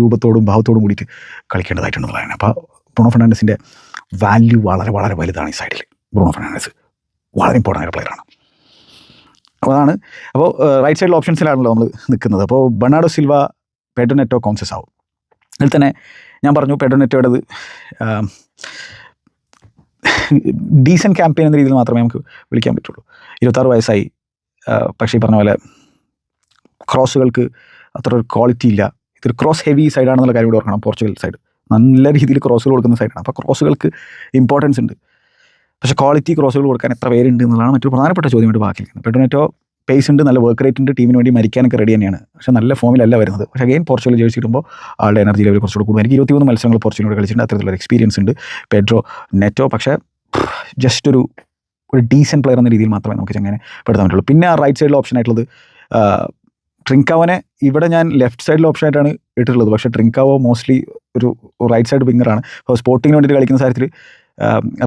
രൂപത്തോടും ഭാവത്തോടും കൂടിയിട്ട് കളിക്കേണ്ടതായിട്ടുണ്ടെന്നുള്ളതാണ്. അപ്പോൾ ബ്രൂണോ ഫെർണാണ്ടസിൻ്റെ വാല്യൂ വളരെ വളരെ വലുതാണ് ഈ സൈഡിൽ. ബ്രൂണോ ഫെർണാണ്ടസ് വളരെ ഇമ്പോർട്ടൻ്റ് ആയ പ്ലെയറാണ്. അപ്പോൾ അതാണ്. അപ്പോൾ റൈറ്റ് സൈഡിൽ ഓപ്ഷൻസിലാണല്ലോ നമ്മൾ നിൽക്കുന്നത്. അപ്പോൾ ബെർണാർഡോ സിൽവ, പെഡ്രോ നെറ്റോ, കോൺസെസാവോ. അതിൽ തന്നെ ഞാൻ പറഞ്ഞു പെഡ്രോ നെറ്റോയുടേത് ഡീസൻറ്റ് ക്യാമ്പയിൻ എന്ന രീതിയിൽ മാത്രമേ നമുക്ക് വിളിക്കാൻ പറ്റുള്ളൂ. 26 വയസ്സായി. പക്ഷേ ഈ പറഞ്ഞ പോലെ ക്രോസുകൾക്ക് അത്ര ഒരു ക്വാളിറ്റി ഇല്ല. ഇതൊരു ക്രോസ് ഹെവി സൈഡാണെന്നുള്ള കാര്യം കൂടി ഓർക്കണം. പോർച്ചുഗൽ സൈഡ് നല്ല രീതിയിൽ ക്രോസുകൾ കൊടുക്കുന്ന സൈഡാണ്. അപ്പോൾ ക്രോസുകൾക്ക് ഇമ്പോർട്ടൻസ് ഉണ്ട്. പക്ഷേ ക്വാളിറ്റി ക്രോസുകൾ കൊടുക്കാൻ എത്ര പേരുണ്ട് എന്നുള്ളതാണ് മറ്റൊരു പ്രധാനപ്പെട്ട ചോദ്യമായിട്ട് ബാക്കി നിൽക്കുന്നത്. പെഡ്രോ നെറ്റോ പേസ് ഉണ്ട്, നല്ല വർക്ക് റേറ്റ് ഉണ്ട്, ടീമിന് വേണ്ടി മരിക്കാനൊക്കെ റെഡി തന്നെയാണ്. പക്ഷേ നല്ല ഫോമിലല്ല വരുന്നത്. പക്ഷേ അഗെയിൻ പോർച്ചുഗൽ ജേഴ്സി ഇടുമ്പോൾ ആളുടെ എനർജി ലെവൽ കുറച്ചുകൂടി കൂടും. എനിക്ക് 23 മത്സരങ്ങൾ പോർച്ചുഗലിനോട് കളിച്ചിട്ടുണ്ട്. അത്തരത്തിലുള്ള എക്സ്പീരിയൻസ് ഉണ്ട് പെഡ്രോ നെറ്റോ. പക്ഷേ ജസ്റ്റ് ഒരു ഡീസൻറ്റ് പ്ലെയർ എന്ന രീതിയിൽ മാത്രമേ നമുക്ക് അങ്ങനെ പെടുത്താൻ പറ്റുള്ളൂ. പിന്നെ ആ റൈറ്റ് സൈഡിൽ ഓപ്ഷൻ ആയിട്ടുള്ളത് ട്രിൻകാവോനെ ഇവിടെ ഞാൻ ലെഫ്റ്റ് സൈഡിൽ ഓപ്ഷനായിട്ടാണ് ഇട്ടിട്ടുള്ളത്. പക്ഷേ ട്രിൻകാവോ മോസ്റ്റ്ലി ഒരു റൈറ്റ് സൈഡ് വിങ്ങറാണ്. അപ്പോൾ സ്പോർട്ടിങ്ങിന് വേണ്ടിയിട്ട് കളിക്കുന്ന കാര്യത്തിൽ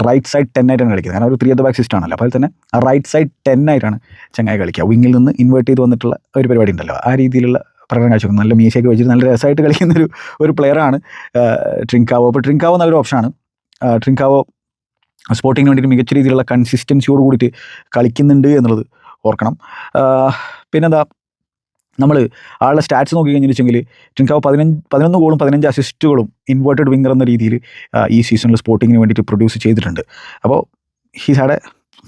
റൈറ്റ് സൈഡ് 10 ആയിട്ടാണ് കളിക്കുന്നത്. കാരണം ഒരു 3 at the back സിസ്റ്റം ആണല്ലോ. അപ്പോൾ തന്നെ ആ റൈറ്റ് സൈഡ് 10 ആയിട്ടാണ് ചങ്ങായി കളിക്കുക. വിങ്ങിൽ നിന്ന് ഇൻവേർട്ട് ചെയ്ത് വന്നിട്ടുള്ള ഒരു പരിപാടി ഉണ്ടല്ലോ, ആ രീതിയിലുള്ള പ്രകടനം കാഴ്ചവെക്കുന്നത്. നല്ല മീശയൊക്കെ വെച്ചിട്ട് നല്ല രസമായിട്ട് കളിക്കുന്ന ഒരു പ്ലെയറാണ് ട്രിൻകാവോ. അപ്പോൾ ട്രിൻകാവോ നല്ലൊരു ഓപ്ഷനാണ്. ട്രിൻകാവോ സ്പോർട്ടിങ്ങിന് വേണ്ടിയിട്ട് മികച്ച രീതിയിലുള്ള കൺസിസ്റ്റൻസിയോട് കൂടിയിട്ട് കളിക്കുന്നുണ്ട് എന്നുള്ളത് ഓർക്കണം. പിന്നെന്താ, നമ്മൾ ആളുടെ സ്റ്റാറ്റ്സ് നോക്കി കഴിഞ്ഞിട്ടുണ്ടെങ്കിൽ ട്രിൻകാവോ 11 ഗോളും 15 അസിസ്റ്റുകളും ഇൻവേർട്ടഡ് വിങ്ങർ എന്ന രീതിയിൽ ഈ സീസണിൽ സ്പോർട്ടിങ്ങിന് വേണ്ടിയിട്ട് പ്രൊഡ്യൂസ് ചെയ്തിട്ടുണ്ട്. അപ്പോൾ he's had A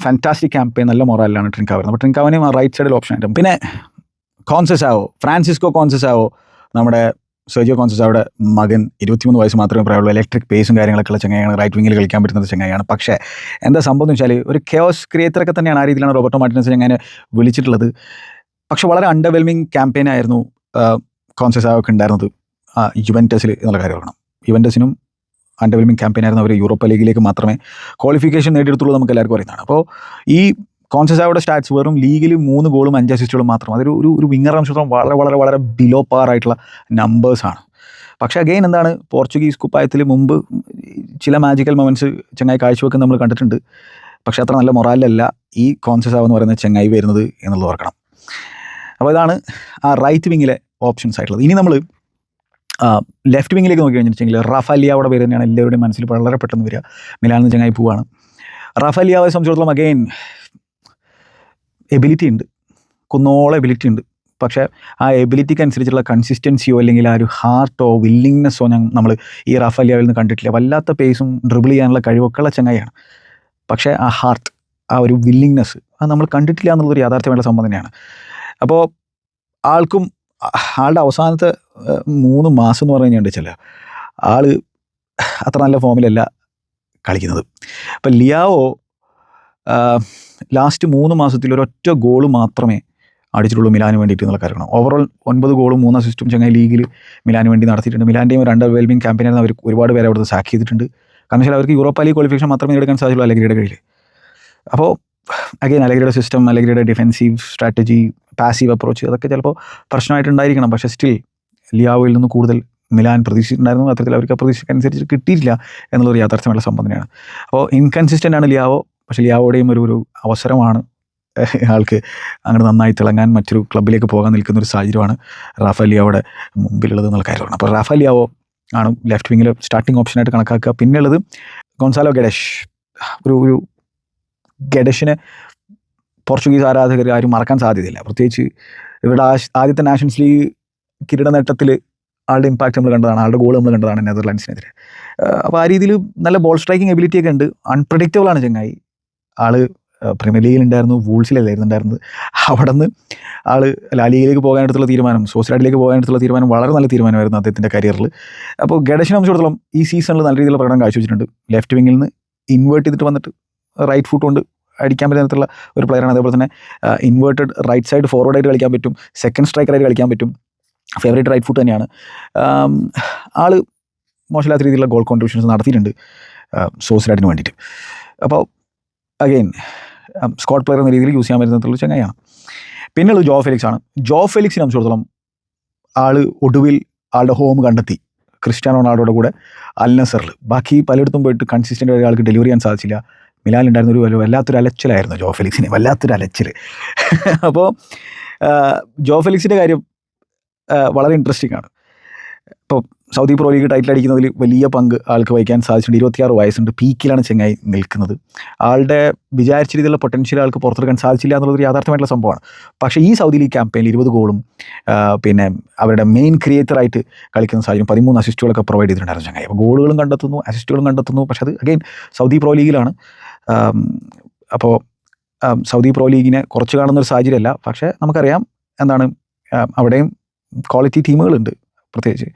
fantastic campaign. നല്ല മൊറാലിലാണ് ട്രിൻകാവോ. അപ്പോൾ ട്രിൻകാവോനെയും റൈറ്റ് സൈഡിൽ ഓപ്ഷൻ ആയിട്ടും. പിന്നെ കോൺസെസാവോ, ഫ്രാൻസിസ്കോ കോൺസെസാവോ, നമ്മുടെ സെർജിയോ കോൺസെസാവോയുടെ മകൻ, 23 വയസ്സ് മാത്രമേ പ്രായമുള്ളൂ. ഇലക്ട്രിക് പേസും കാര്യങ്ങളൊക്കെ ഉള്ള ചങ്ങായാണ്. റൈറ്റ് വിങ്ങിൽ കളിക്കാൻ പറ്റുന്നത് ചങ്ങായാണ്. പക്ഷേ എന്താ സംഭവം എന്ന് വെച്ചാൽ ഒരു കെയോസ് ക്രിയേറ്ററൊക്കെ തന്നെയാണ്. ആ രീതിയിലാണ് റോബർട്ടോ മാർട്ടിനസ് ചങ്ങനെ വിളിച്ചിട്ടുള്ളത്. പക്ഷെ വളരെ അണ്ടർവെൽമിങ് ക്യാമ്പയിനായിരുന്നു കോൺസെസാവോക്ക് ഉണ്ടായിരുന്നത്. യുവൻറ്റസിൽ എന്നുള്ള കാര്യം ഓർക്കണം. യുവൻറ്റസിനും അണ്ടർവെൽമിംഗ് ക്യാമ്പയിനായിരുന്നു. അവർ യൂറോപ്പ ലീഗിലേക്ക് മാത്രമേ ക്വാളിഫിക്കേഷൻ നേടിയെടുത്തുള്ളൂ, നമുക്ക് എല്ലാവർക്കും അറിയുന്നതാണ്. അപ്പോൾ ഈ കോൺസെസാവയുടെ സ്റ്റാറ്റ്സ് വെറും ലീഗിൽ 3 ഗോളും 5 അസിസ്റ്റുകളും മാത്രം. അതൊരു ഒരു വിങ്ങർ സംബന്ധിച്ചിടത്തോളം വളരെ വളരെ വളരെ ബിലോ പാർ ആയിട്ടുള്ള നമ്പേഴ്സാണ്. പക്ഷേ അഗെയിൻ എന്താണ്, പോർച്ചുഗീസ് കുപ്പായത്തിൽ മുമ്പ് ചില മാജിക്കൽ മൊമെൻറ്റ്സ് ചെങ്ങായി കാഴ്ചവെക്കുന്ന നമ്മൾ കണ്ടിട്ടുണ്ട്. പക്ഷേ അത്ര നല്ല മൊറാലിലല്ല ഈ കോൺസെസാവ് എന്ന് പറയുന്ന ചെങ്ങായി വരുന്നത് എന്നുള്ളത് ഓർക്കണം. അപ്പോൾ ഇതാണ് ആ റൈറ്റ് വിങ്ങിലെ ഓപ്ഷൻസ് ആയിട്ടുള്ളത്. ഇനി നമ്മൾ ലെഫ്റ്റ് വിങ്ങിലേക്ക് നോക്കി കഴിഞ്ഞിട്ടുണ്ടെങ്കിൽ റാഫേൽ ലിയാവോയുടെ പേര് തന്നെയാണ് എല്ലാവരുടെയും മനസ്സിൽ വളരെ പെട്ടെന്ന് വരിക. മിലാനിൽ ചെങ്ങായി പോവാണ്. റാഫേൽ ലിയാവെ സംബന്ധിച്ചിടത്തോളം അഗെയിൻ എബിലിറ്റി ഉണ്ട്, കുന്നോളം എബിലിറ്റി ഉണ്ട്. പക്ഷേ ആ എബിലിറ്റിക്ക് അനുസരിച്ചുള്ള കൺസിസ്റ്റൻസിയോ അല്ലെങ്കിൽ ആ ഒരു ഹാർട്ടോ വില്ലിങ്നെസ്സോ നമ്മൾ ഈ റാഫേൽ ലിയാവിൽ നിന്ന് കണ്ടിട്ടില്ല. വല്ലാത്ത പേസും ഡ്രിബിൾ ചെയ്യാനുള്ള കഴിവൊക്കെ ഉള്ള ചങ്ങായിയാണ്. പക്ഷേ ആ ഹാർട്ട്, ആ ഒരു വില്ലിങ്നെസ് അത് നമ്മൾ കണ്ടിട്ടില്ല എന്നുള്ളൊരു യാഥാർത്ഥ്യമായിട്ടുള്ള സംഭവം തന്നെയാണ്. അപ്പോൾ ആളുടെ അവസാനത്തെ 3 മാസം എന്ന് പറഞ്ഞു കഴിഞ്ഞാൽ വെച്ചാൽ ആൾ അത്ര നല്ല ഫോമിലല്ല കളിക്കുന്നത്. അപ്പം ലിയാവോ ലാസ്റ്റ് 3 മാസത്തിൽ ഒരൊറ്റ ഗോള് മാത്രമേ അടിച്ചിട്ടുള്ളൂ മിലാന് വേണ്ടിയിട്ട് എന്നുള്ള കാര്യമാണ്. ഓവറോൾ 9 ഗോളും 3 അസിസ്റ്റും ചങ്ങായി ലീഗിൽ മിലാന് വേണ്ടി നടത്തിയിട്ടുണ്ട്. മിലാൻ്റെയും ഒരു അണ്ടർവെൽമിംഗ് ക്യാമ്പയിനായിരുന്നു. അവർ ഒരുപാട് പേരെ അവിടുത്തെ സാക്ക് ചെയ്തിട്ടുണ്ട്. കാരണം വെച്ചാൽ അവർക്ക് യൂറോപ്പ ലീഗ് ക്വാളിഫിക്കേഷൻ മാത്രമേ എടുക്കാൻ സാധിച്ചുള്ളൂ അലഗ്രിയുടെ കയ്യിൽ. അപ്പോൾ അഗെയിൻ അലഗ്രിയുടെ സിസ്റ്റം, അലഗ്രിയുടെ ഡിഫെൻസീവ് സ്ട്രാറ്റജി, പാസീവ് അപ്രോച്ച് അതൊക്കെ ചിലപ്പോൾ പ്രശ്നമായിട്ടുണ്ടായിരിക്കണം. പക്ഷേ സ്റ്റിൽ ലിയാവോയിൽ നിന്ന് കൂടുതൽ മിലാൻ പ്രതീക്ഷിച്ചിട്ടുണ്ടായിരുന്നു. അത്തരത്തിൽ അവർക്ക് ആ പ്രതീക്ഷയ്ക്കനുസരിച്ച് കിട്ടിയിട്ടില്ല എന്നുള്ളൊരു യാഥാർത്ഥ്യമുള്ള സംഭവം തന്നെയാണ്. അപ്പോൾ ഇൻകൺസിസ്റ്റൻ്റ് ആണ് ലിയാവോ. പക്ഷേ ലിയാവോയുടെയും ഒരു അവസരമാണ് ആൾക്ക് അങ്ങനെ നന്നായി തിളങ്ങാൻ, മറ്റൊരു ക്ലബ്ബിലേക്ക് പോകാൻ നിൽക്കുന്ന ഒരു സാഹചര്യമാണ് റാഫേൽ ലിയാവോയുടെ മുമ്പിലുള്ളത് എന്നുള്ള കാര്യമാണ്. അപ്പോൾ റാഫേൽ ലിയാവോ ആണ് ലെഫ്റ്റ് വിങ്ങിൽ സ്റ്റാർട്ടിംഗ് ഓപ്ഷനായിട്ട് കണക്കാക്കുക. പിന്നെയുള്ളത് ഗോൺസാലോ ഗെഡഷ്. ഒരു ഗെഡഷിനെ പോർച്ചുഗീസ് ആരാധകർ ആരും മറക്കാൻ സാധ്യതയില്ല. പ്രത്യേകിച്ച് ഇവരുടെ ആദ്യത്തെ നാഷൻസ് ലീഗ് കിരീട നേട്ടത്തിൽ ആളുടെ ഇമ്പാക്റ്റ് നമ്മൾ കണ്ടതാണ്, ആളുടെ ഗോൾ നമ്മൾ കണ്ടതാണ് നെതർലാൻഡ്സിനെതിരെ. അപ്പോൾ ആ രീതിയിൽ നല്ല ബോൾ സ്ട്രൈക്കിംഗ് എബിലിറ്റി ഒക്കെ ഉണ്ട്. അൺപ്രഡിക്റ്റബിൾ ആണ് ചങ്ങായി. ആള് പ്രീമിയർ ലീഗിലുണ്ടായിരുന്നു, വൂൾസിലല്ലായിരുന്നു ഉണ്ടായിരുന്നത്. അവിടെ നിന്ന് ആൾ ലാലിഗയിലേക്ക് പോകാനായിട്ടുള്ള തീരുമാനം, സോസിഡാഡിലേക്ക് പോകാനായിട്ടുള്ള തീരുമാനം വളരെ നല്ല തീരുമാനമായിരുന്നു അദ്ദേഹത്തിൻ്റെ കരിയറിൽ. അപ്പോൾ ഗഡഷിനെ സംബന്ധിച്ചിടത്തോളം ഈ സീസണിൽ നല്ല രീതിയിലുള്ള പ്രകടനം കാഴ്ചവെച്ചിട്ടുണ്ട്. ലെഫ്റ്റ് വിങ്ങിൽ നിന്ന് ഇൻവേർട്ട് ചെയ്തിട്ട് വന്നിട്ട് റൈറ്റ് ഫുട്ട് കൊണ്ട് അടിക്കാൻ പറ്റുന്ന ഒരു പ്ലെയറാണ്. അതേപോലെ തന്നെ ഇൻവേർട്ടഡ് റൈറ്റ് സൈഡ് ഫോർവേഡായിട്ട് കളിക്കാൻ പറ്റും, സെക്കൻഡ് സ്ട്രൈക്കറായിട്ട് കളിക്കാൻ പറ്റും. ഫേവറേറ്റ് റൈറ്റ് ഫുട്ട് തന്നെയാണ്. ആൾ മോശമില്ലാത്ത രീതിയിലുള്ള ഗോൾ കോൺട്രിബ്യൂഷൻസ് നടത്തിയിട്ടുണ്ട് സോസിഡാഡിന് വേണ്ടിയിട്ട്. അപ്പോൾ അഗെയിൻ സ്കോട്ട് പ്ലെയർ എന്ന രീതിയിൽ യൂസ് ചെയ്യാൻ പറ്റുന്ന ചങ്ങായാണ്. പിന്നെയുള്ളത് ജോ ഫെലിക്സ് ആണ്. ജോ ഫെലിക്സിനെ സംബന്ധിച്ചിടത്തോളം ആൾ ഒടുവിൽ ആളുടെ ഹോം കണ്ടെത്തി ക്രിസ്ത്യാനോ റൊണാൾഡോയുടെ കൂടെ അൽ നസറിൽ. ബാക്കി പലയിടത്തും പോയിട്ട് കൺസിസ്റ്റൻ്റ് ആയ ആൾക്ക് ഡെലിവറി ചെയ്യാൻ സാധിച്ചില്ല. മിലാനിലുണ്ടായിരുന്ന വല്ലാത്തൊരു അലച്ചിലായിരുന്നു ജോ ഫെലിക്സിന്, വല്ലാത്തൊരു അലച്ചിൽ. അപ്പോൾ ജോ ഫെലിക്സിൻ്റെ കാര്യം വളരെ ഇൻട്രസ്റ്റിംഗ് ആണ്. ഇപ്പോൾ സൗദി പ്രോ ലീഗ് ടൈറ്റിൽ അടിക്കുന്നതിൽ വലിയ പങ്ക് ആൾക്ക് വഹിക്കാൻ സാധിച്ചിട്ടുണ്ട്. 26 വയസ്സുണ്ട്, പീക്കിലാണ് ചെങ്ങായി നിൽക്കുന്നത്. ആളുടെ വിചാരിച്ച രീതിയിലുള്ള പൊട്ടൻഷ്യൽ ആൾക്ക് പുറത്തെടുക്കാൻ സാധിച്ചില്ല എന്നുള്ളൊരു യാഥാർത്ഥ്യമായിട്ടുള്ള സംഭവമാണ്. പക്ഷേ ഈ സൗദി ലീഗ് ക്യാമ്പയിനിൽ 20 ഗോളും പിന്നെ അവരുടെ മെയിൻ ക്രിയേറ്ററായിട്ട് കളിക്കുന്ന സാഹചര്യം 13 അസിസ്റ്റുകളൊക്കെ പ്രൊവൈഡ് ചെയ്തിട്ടുണ്ടായിരുന്നു ചങ്ങായി. അപ്പോൾ ഗോളുകളും കണ്ടെത്തുന്നു, അസിസ്റ്റുകളും കണ്ടെത്തുന്നു. പക്ഷേ അത് അഗെയിൻ സൗദി പ്രോ ലീഗിലാണ്. അപ്പോൾ സൗദി പ്രോ ലീഗിനെ കുറച്ച് കാണുന്നൊരു സാഹചര്യമല്ല. പക്ഷേ നമുക്കറിയാം എന്താണ്, അവിടെയും ക്വാളിറ്റി ടീമുകളുണ്ട്. പ്രത്യേകിച്ച്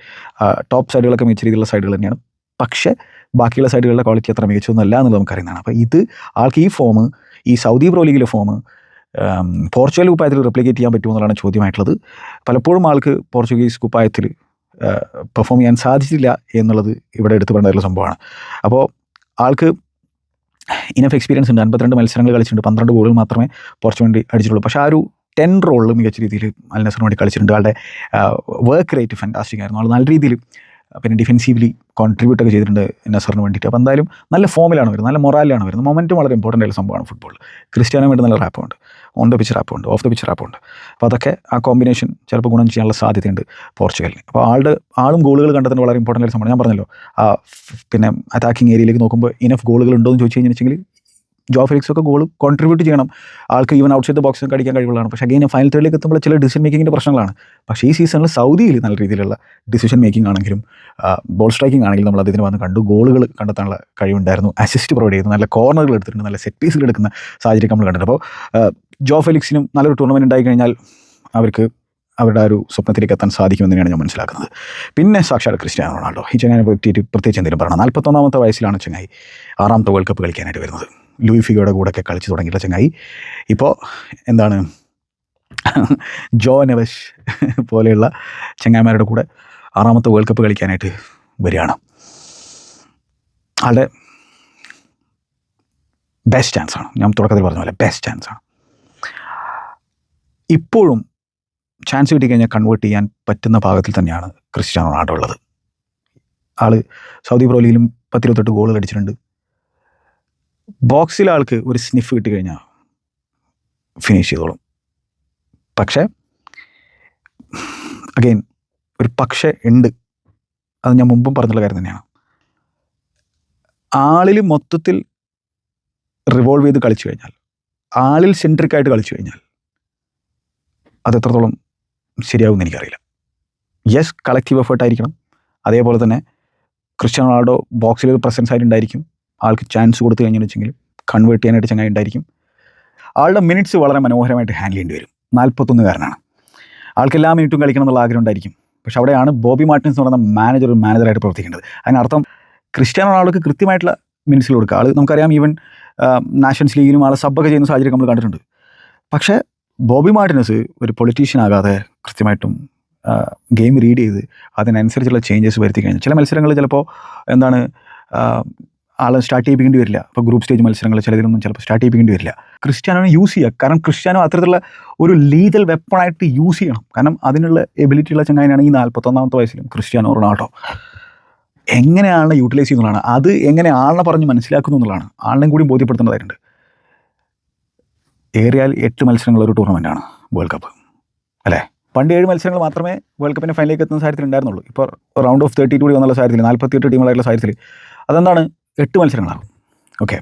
ടോപ്പ് സൈഡുകളൊക്കെ മികച്ച രീതിയിലുള്ള സൈഡുകൾ തന്നെയാണ്. പക്ഷേ ബാക്കിയുള്ള സൈഡുകളുടെ ക്വാളിറ്റി അത്ര മികച്ചൊന്നുമല്ല എന്നുള്ളത് നമുക്കറിയുന്നതാണ്. അപ്പോൾ ഇത് ആൾക്ക് ഈ ഫോം, ഈ സൗദി പ്രോ ലീഗിലെ ഫോം പോർച്ചുഗൽ കുപ്പായത്തിൽ റെപ്ലിക്കേറ്റ് ചെയ്യാൻ പറ്റുമോ എന്നുള്ളതാണ് ചോദ്യമായിട്ടുള്ളത്. പലപ്പോഴും ആൾക്ക് പോർച്ചുഗീസ് കുപ്പായത്തിൽ പെർഫോം ചെയ്യാൻ സാധിച്ചില്ല എന്നുള്ളത് ഇവിടെ എടുത്തു പറയേണ്ട സംഭവമാണ്. അപ്പോൾ ആൾക്ക് ഇനഫ് എക്സ്പീരിയൻസ് ഉണ്ട്. 52 മത്സരങ്ങൾ കളിച്ചിട്ടുണ്ട്, 12 ഗോളുകൾ മാത്രമേ പോർച്ചുഗൽ വേണ്ടി അടിച്ചിട്ടുള്ളൂ. പക്ഷേ ആ ഒരു 10 റോളിൽ മികച്ച രീതിയിൽ അൽ നസറിന് വേണ്ടി കളിച്ചിട്ടുണ്ട്. ആളുടെ വർക്ക് റേറ്റ് ഫാന്റാസ്റ്റിക് ആയിരുന്നു. ആൾ നല്ല രീതിയിൽ പിന്നെ ഡിഫെൻസീവ്ലി കോൺട്രിബ്യൂട്ട് ഒക്കെ ചെയ്തിട്ടുണ്ട് നസറിന് വേണ്ടിയിട്ട്. അപ്പോൾ എന്തായാലും നല്ല ഫോമിലാണ് വരുന്നത്, നല്ല മൊറാലിലാണ് വരുന്നത്. മൊമെൻറ്റും വളരെ ഇമ്പോർട്ടൻ്റ് ആയ സംഭവമാണ് ഫുട്ബോൾ. ക്രിസ്ത്യാനോ വേണ്ടി നല്ല റാപ്പുണ്ട്, ഓൺ ദ പിച്ച് റാപ്പുണ്ട്, ഓഫ് ദ പിച്ച് റാപ്പുണ്ട്. അപ്പോൾ അതൊക്കെ ആ കോമ്പിനേഷൻ ചിലപ്പോൾ ഗുണം ചെയ്യാനുള്ള സാധ്യതയുണ്ട് പോർച്ചുഗലിന്. അപ്പോൾ ആളും ഗോളുകൾ കണ്ടെത്തുന്നത് വളരെ ഇമ്പോർട്ടൻ്റ് ആയ സംഭവമാണ്. ഞാൻ പറഞ്ഞല്ലോ, പിന്നെ അറ്റാക്കിംഗ് ഏരിയയിലേക്ക് നോക്കുമ്പോൾ ഇനഫ് ഗോളുകൾ ഉണ്ടോ എന്ന് ചോദിച്ചു കഴിഞ്ഞിട്ടുണ്ടെങ്കിൽ ജോ ഫെലിക്സ് ഒക്കെ ഗോൾ കോൺട്രിബ്യൂട്ട് ചെയ്യണം. ആൾക്ക് ഈവൻ ഔട്ട്സൈഡ് ദ ബോക്സ് അടിക്കാൻ കഴിവുള്ളതാണ്. പക്ഷേ അഗെയിൻ ഫൈനൽ തേർഡിലേക്ക് എത്തുമ്പോൾ ചില ഡിസിഷൻ മേക്കിങ്ങിൻ്റെ പ്രശ്നങ്ങളാണ്. പക്ഷേ ഈ സീസണിൽ സൗദിയിൽ നല്ല രീതിയിലുള്ള ഡിസിഷൻ മേക്കിംഗ് ആണെങ്കിലും ബോൾ സ്ട്രൈക്കിംഗ് ആണെങ്കിലും നമ്മൾ അതിന് വന്ന് കണ്ടു. ഗോളുകൾ കണ്ടെത്താനുള്ള കഴിവുണ്ടായിരുന്നു, അസിസ്റ്റ് പ്രൊവൈഡ് ചെയ്യുന്നു, നല്ല കോർണറുകൾ എടുത്തിട്ടുണ്ട്, നല്ല സെറ്റ് പീസുകൾ എടുക്കുന്ന സാഹചര്യം നമ്മൾ കണ്ടിട്ടുണ്ട്. അപ്പോൾ ജോ ഫെലിക്സിനും നല്ലൊരു ടൂർണമെൻറ്റ് ഉണ്ടായി കഴിഞ്ഞാൽ അവർക്ക് അവരുടെ ഒരു സ്വപ്നത്തിലേക്ക് എത്താൻ സാധിക്കുമെന്ന് തന്നെയാണ് ഞാൻ മനസ്സിലാക്കുന്നത്. പിന്നെ സാക്ഷാൽ ക്രിസ്ത്യാനോ റൊണാൾഡോ, ഈ ചങ്ങായിനെ പറ്റിയിട്ട് പ്രത്യേകിച്ച് എന്തെങ്കിലും പറയണം. 41-ാമത്തെ വയസ്സിലാണ് ചങ്ങായി 6ാമത്തെ വേൾഡ് കപ്പ് കളിക്കാനായിട്ട് വരുന്നത്. ലൂയി ഫിഗോയുടെ കൂടെയൊക്കെ കളിച്ച് തുടങ്ങിയിട്ടുള്ള ചങ്ങായി ഇപ്പോൾ എന്താണ് ജോ നെവസ് പോലെയുള്ള ചങ്ങായിമാരുടെ കൂടെ 6ാമത്തെ വേൾഡ് കപ്പ് കളിക്കാനായിട്ട് വരികയാണ്. ആളുടെ ബെസ്റ്റ് ചാൻസാണ്. ഞാൻ തുടക്കത്തിൽ പറഞ്ഞ പോലെ ബെസ്റ്റ് ചാൻസാണ്. ഇപ്പോഴും ചാൻസ് കിട്ടിക്കഴിഞ്ഞാൽ കൺവേർട്ട് ചെയ്യാൻ പറ്റുന്ന ഭാഗത്തിൽ തന്നെയാണ് ക്രിസ്ത്യാനോ റൊണാൾഡോ ഉള്ളത്. ആൾ സൗദി പ്രോ ലീഗിലും 10-28 ഗോളുകൾ അടിച്ചിട്ടുണ്ട്. ബോക്സിൽ ആൾക്ക് ഒരു സ്നിഫ് കിട്ടിക്കഴിഞ്ഞാൽ ഫിനിഷ് ചെയ്തോളും. പക്ഷേ അഗെയിൻ ഒരു പക്ഷേ ഉണ്ട്. അത് ഞാൻ മുമ്പും പറഞ്ഞുള്ള കാര്യം തന്നെയാണ്. ആളിൽ മൊത്തത്തിൽ റിവോൾവ് ചെയ്ത് കളിച്ചു കഴിഞ്ഞാൽ, ആളിൽ സെൻട്രിക്കായിട്ട് കളിച്ചു കഴിഞ്ഞാൽ അത് എത്രത്തോളം ശരിയാകുമെന്ന് എനിക്കറിയില്ല. യെസ്, കളക്റ്റീവ് എഫേർട്ടായിരിക്കണം. അതേപോലെ തന്നെ ക്രിസ്ത്യാനോ റൊണാൾഡോ ബോക്സിൽ ഒരു പ്രസൻസ് ആയിട്ടുണ്ടായിരിക്കും. ആൾക്ക് ചാൻസ് കൊടുത്തു കഴിഞ്ഞെന്ന് വെച്ചെങ്കിൽ കൺവേർട്ട് ചെയ്യാനായിട്ട് ചങ്ങായി ഉണ്ടായിരിക്കും. ആളുടെ മിനിറ്റ്സ് വളരെ മനോഹരമായിട്ട് ഹാൻഡിൽ ചെയ്യേണ്ടി വരും. 41കാരനാണ്. ആൾക്ക് എല്ലാ മിനിറ്റും കളിക്കണം എന്നുള്ള ആഗ്രഹം ഉണ്ടായിരിക്കും. പക്ഷെ അവിടെയാണ് ബോബി മാർട്ടിൻസ് എന്ന് പറയുന്ന ഒരു മാനേജറായിട്ട് പ്രവർത്തിക്കേണ്ടത്. അതിനർത്ഥം ക്രിസ്ത്യാനോ റൊണാൾഡോക്ക് കൃത്യമായിട്ടുള്ള മിനിറ്റ്സിൽ കൊടുക്കുക. ആൾ നമുക്കറിയാം, ഈവൻ നാഷൻസ് ലീഗിലും ആളെ സബ്ബൊക്കെ ചെയ്യുന്ന സാഹചര്യം നമ്മൾ കണ്ടിട്ടുണ്ട്. പക്ഷേ ബോബി മാർട്ടിനസ് ഒരു പൊളിറ്റീഷ്യൻ ആകാതെ കൃത്യമായിട്ടും ഗെയിം റീഡ് ചെയ്ത് അതിനനുസരിച്ചുള്ള ചേഞ്ചസ് വരുത്തി കഴിഞ്ഞാൽ ചില മത്സരങ്ങൾ ചിലപ്പോൾ ആളെ സ്റ്റാർട്ട് ചെയ്യിപ്പിക്കേണ്ടി വരില്ല. ഇപ്പോൾ ഗ്രൂപ്പ് സ്റ്റേജ് മത്സരങ്ങൾ ചിലതിലൊന്നും ചിലപ്പോൾ സ്റ്റാർട്ട് ചെയ്യിപ്പിക്കേണ്ടി വരില്ല. ക്രിസ്ത്യാനോനെ യൂസ് ചെയ്യുക. കാരണം ക്രിസ്ത്യാനോ അത്തരത്തിലുള്ള ഒരു ലീതൽ വെപ്പണായിട്ട് യൂസ് ചെയ്യണം. കാരണം അതിനുള്ള എബിലിറ്റി ഉള്ള ചങ്ങായിനാണ് ഈ 41ാമത്തെ വയസ്സിലും ക്രിസ്ത്യാനോ റൊണാൾഡോ. എങ്ങനെയാണ് യൂട്ടിലൈസ് ചെയ്യുന്നതാണ്, അത് എങ്ങനെ ആളിനെ പറഞ്ഞ് മനസ്സിലാക്കുന്നു എന്നുള്ളതാണ്. ആളിനെയും കൂടി ബോധ്യപ്പെടുത്തേണ്ടതായിട്ടുണ്ട്. ഏറിയാൽ 8 മത്സരങ്ങളുള്ള ഒരു ടൂർണമെൻറ്റാണ് വേൾഡ് കപ്പ്, അല്ലേ? പണ്ട് 7 മത്സരങ്ങൾ മാത്രമേ വേൾഡ് കപ്പിൻ്റെ ഫൈനലിലേക്ക് എത്തുന്ന സാഹചര്യത്തിൽ ഉണ്ടായിരുന്നുള്ളൂ. ഇപ്പോൾ റൗണ്ട് ഓഫ് 32 കൂടി വന്നുള്ള സാഹചര്യത്തിൽ 48 ടീമുകളായിട്ടുള്ള സാഹചര്യത്തിൽ അതെന്താണ് 8 മത്സരങ്ങളാകും. ഓക്കെ,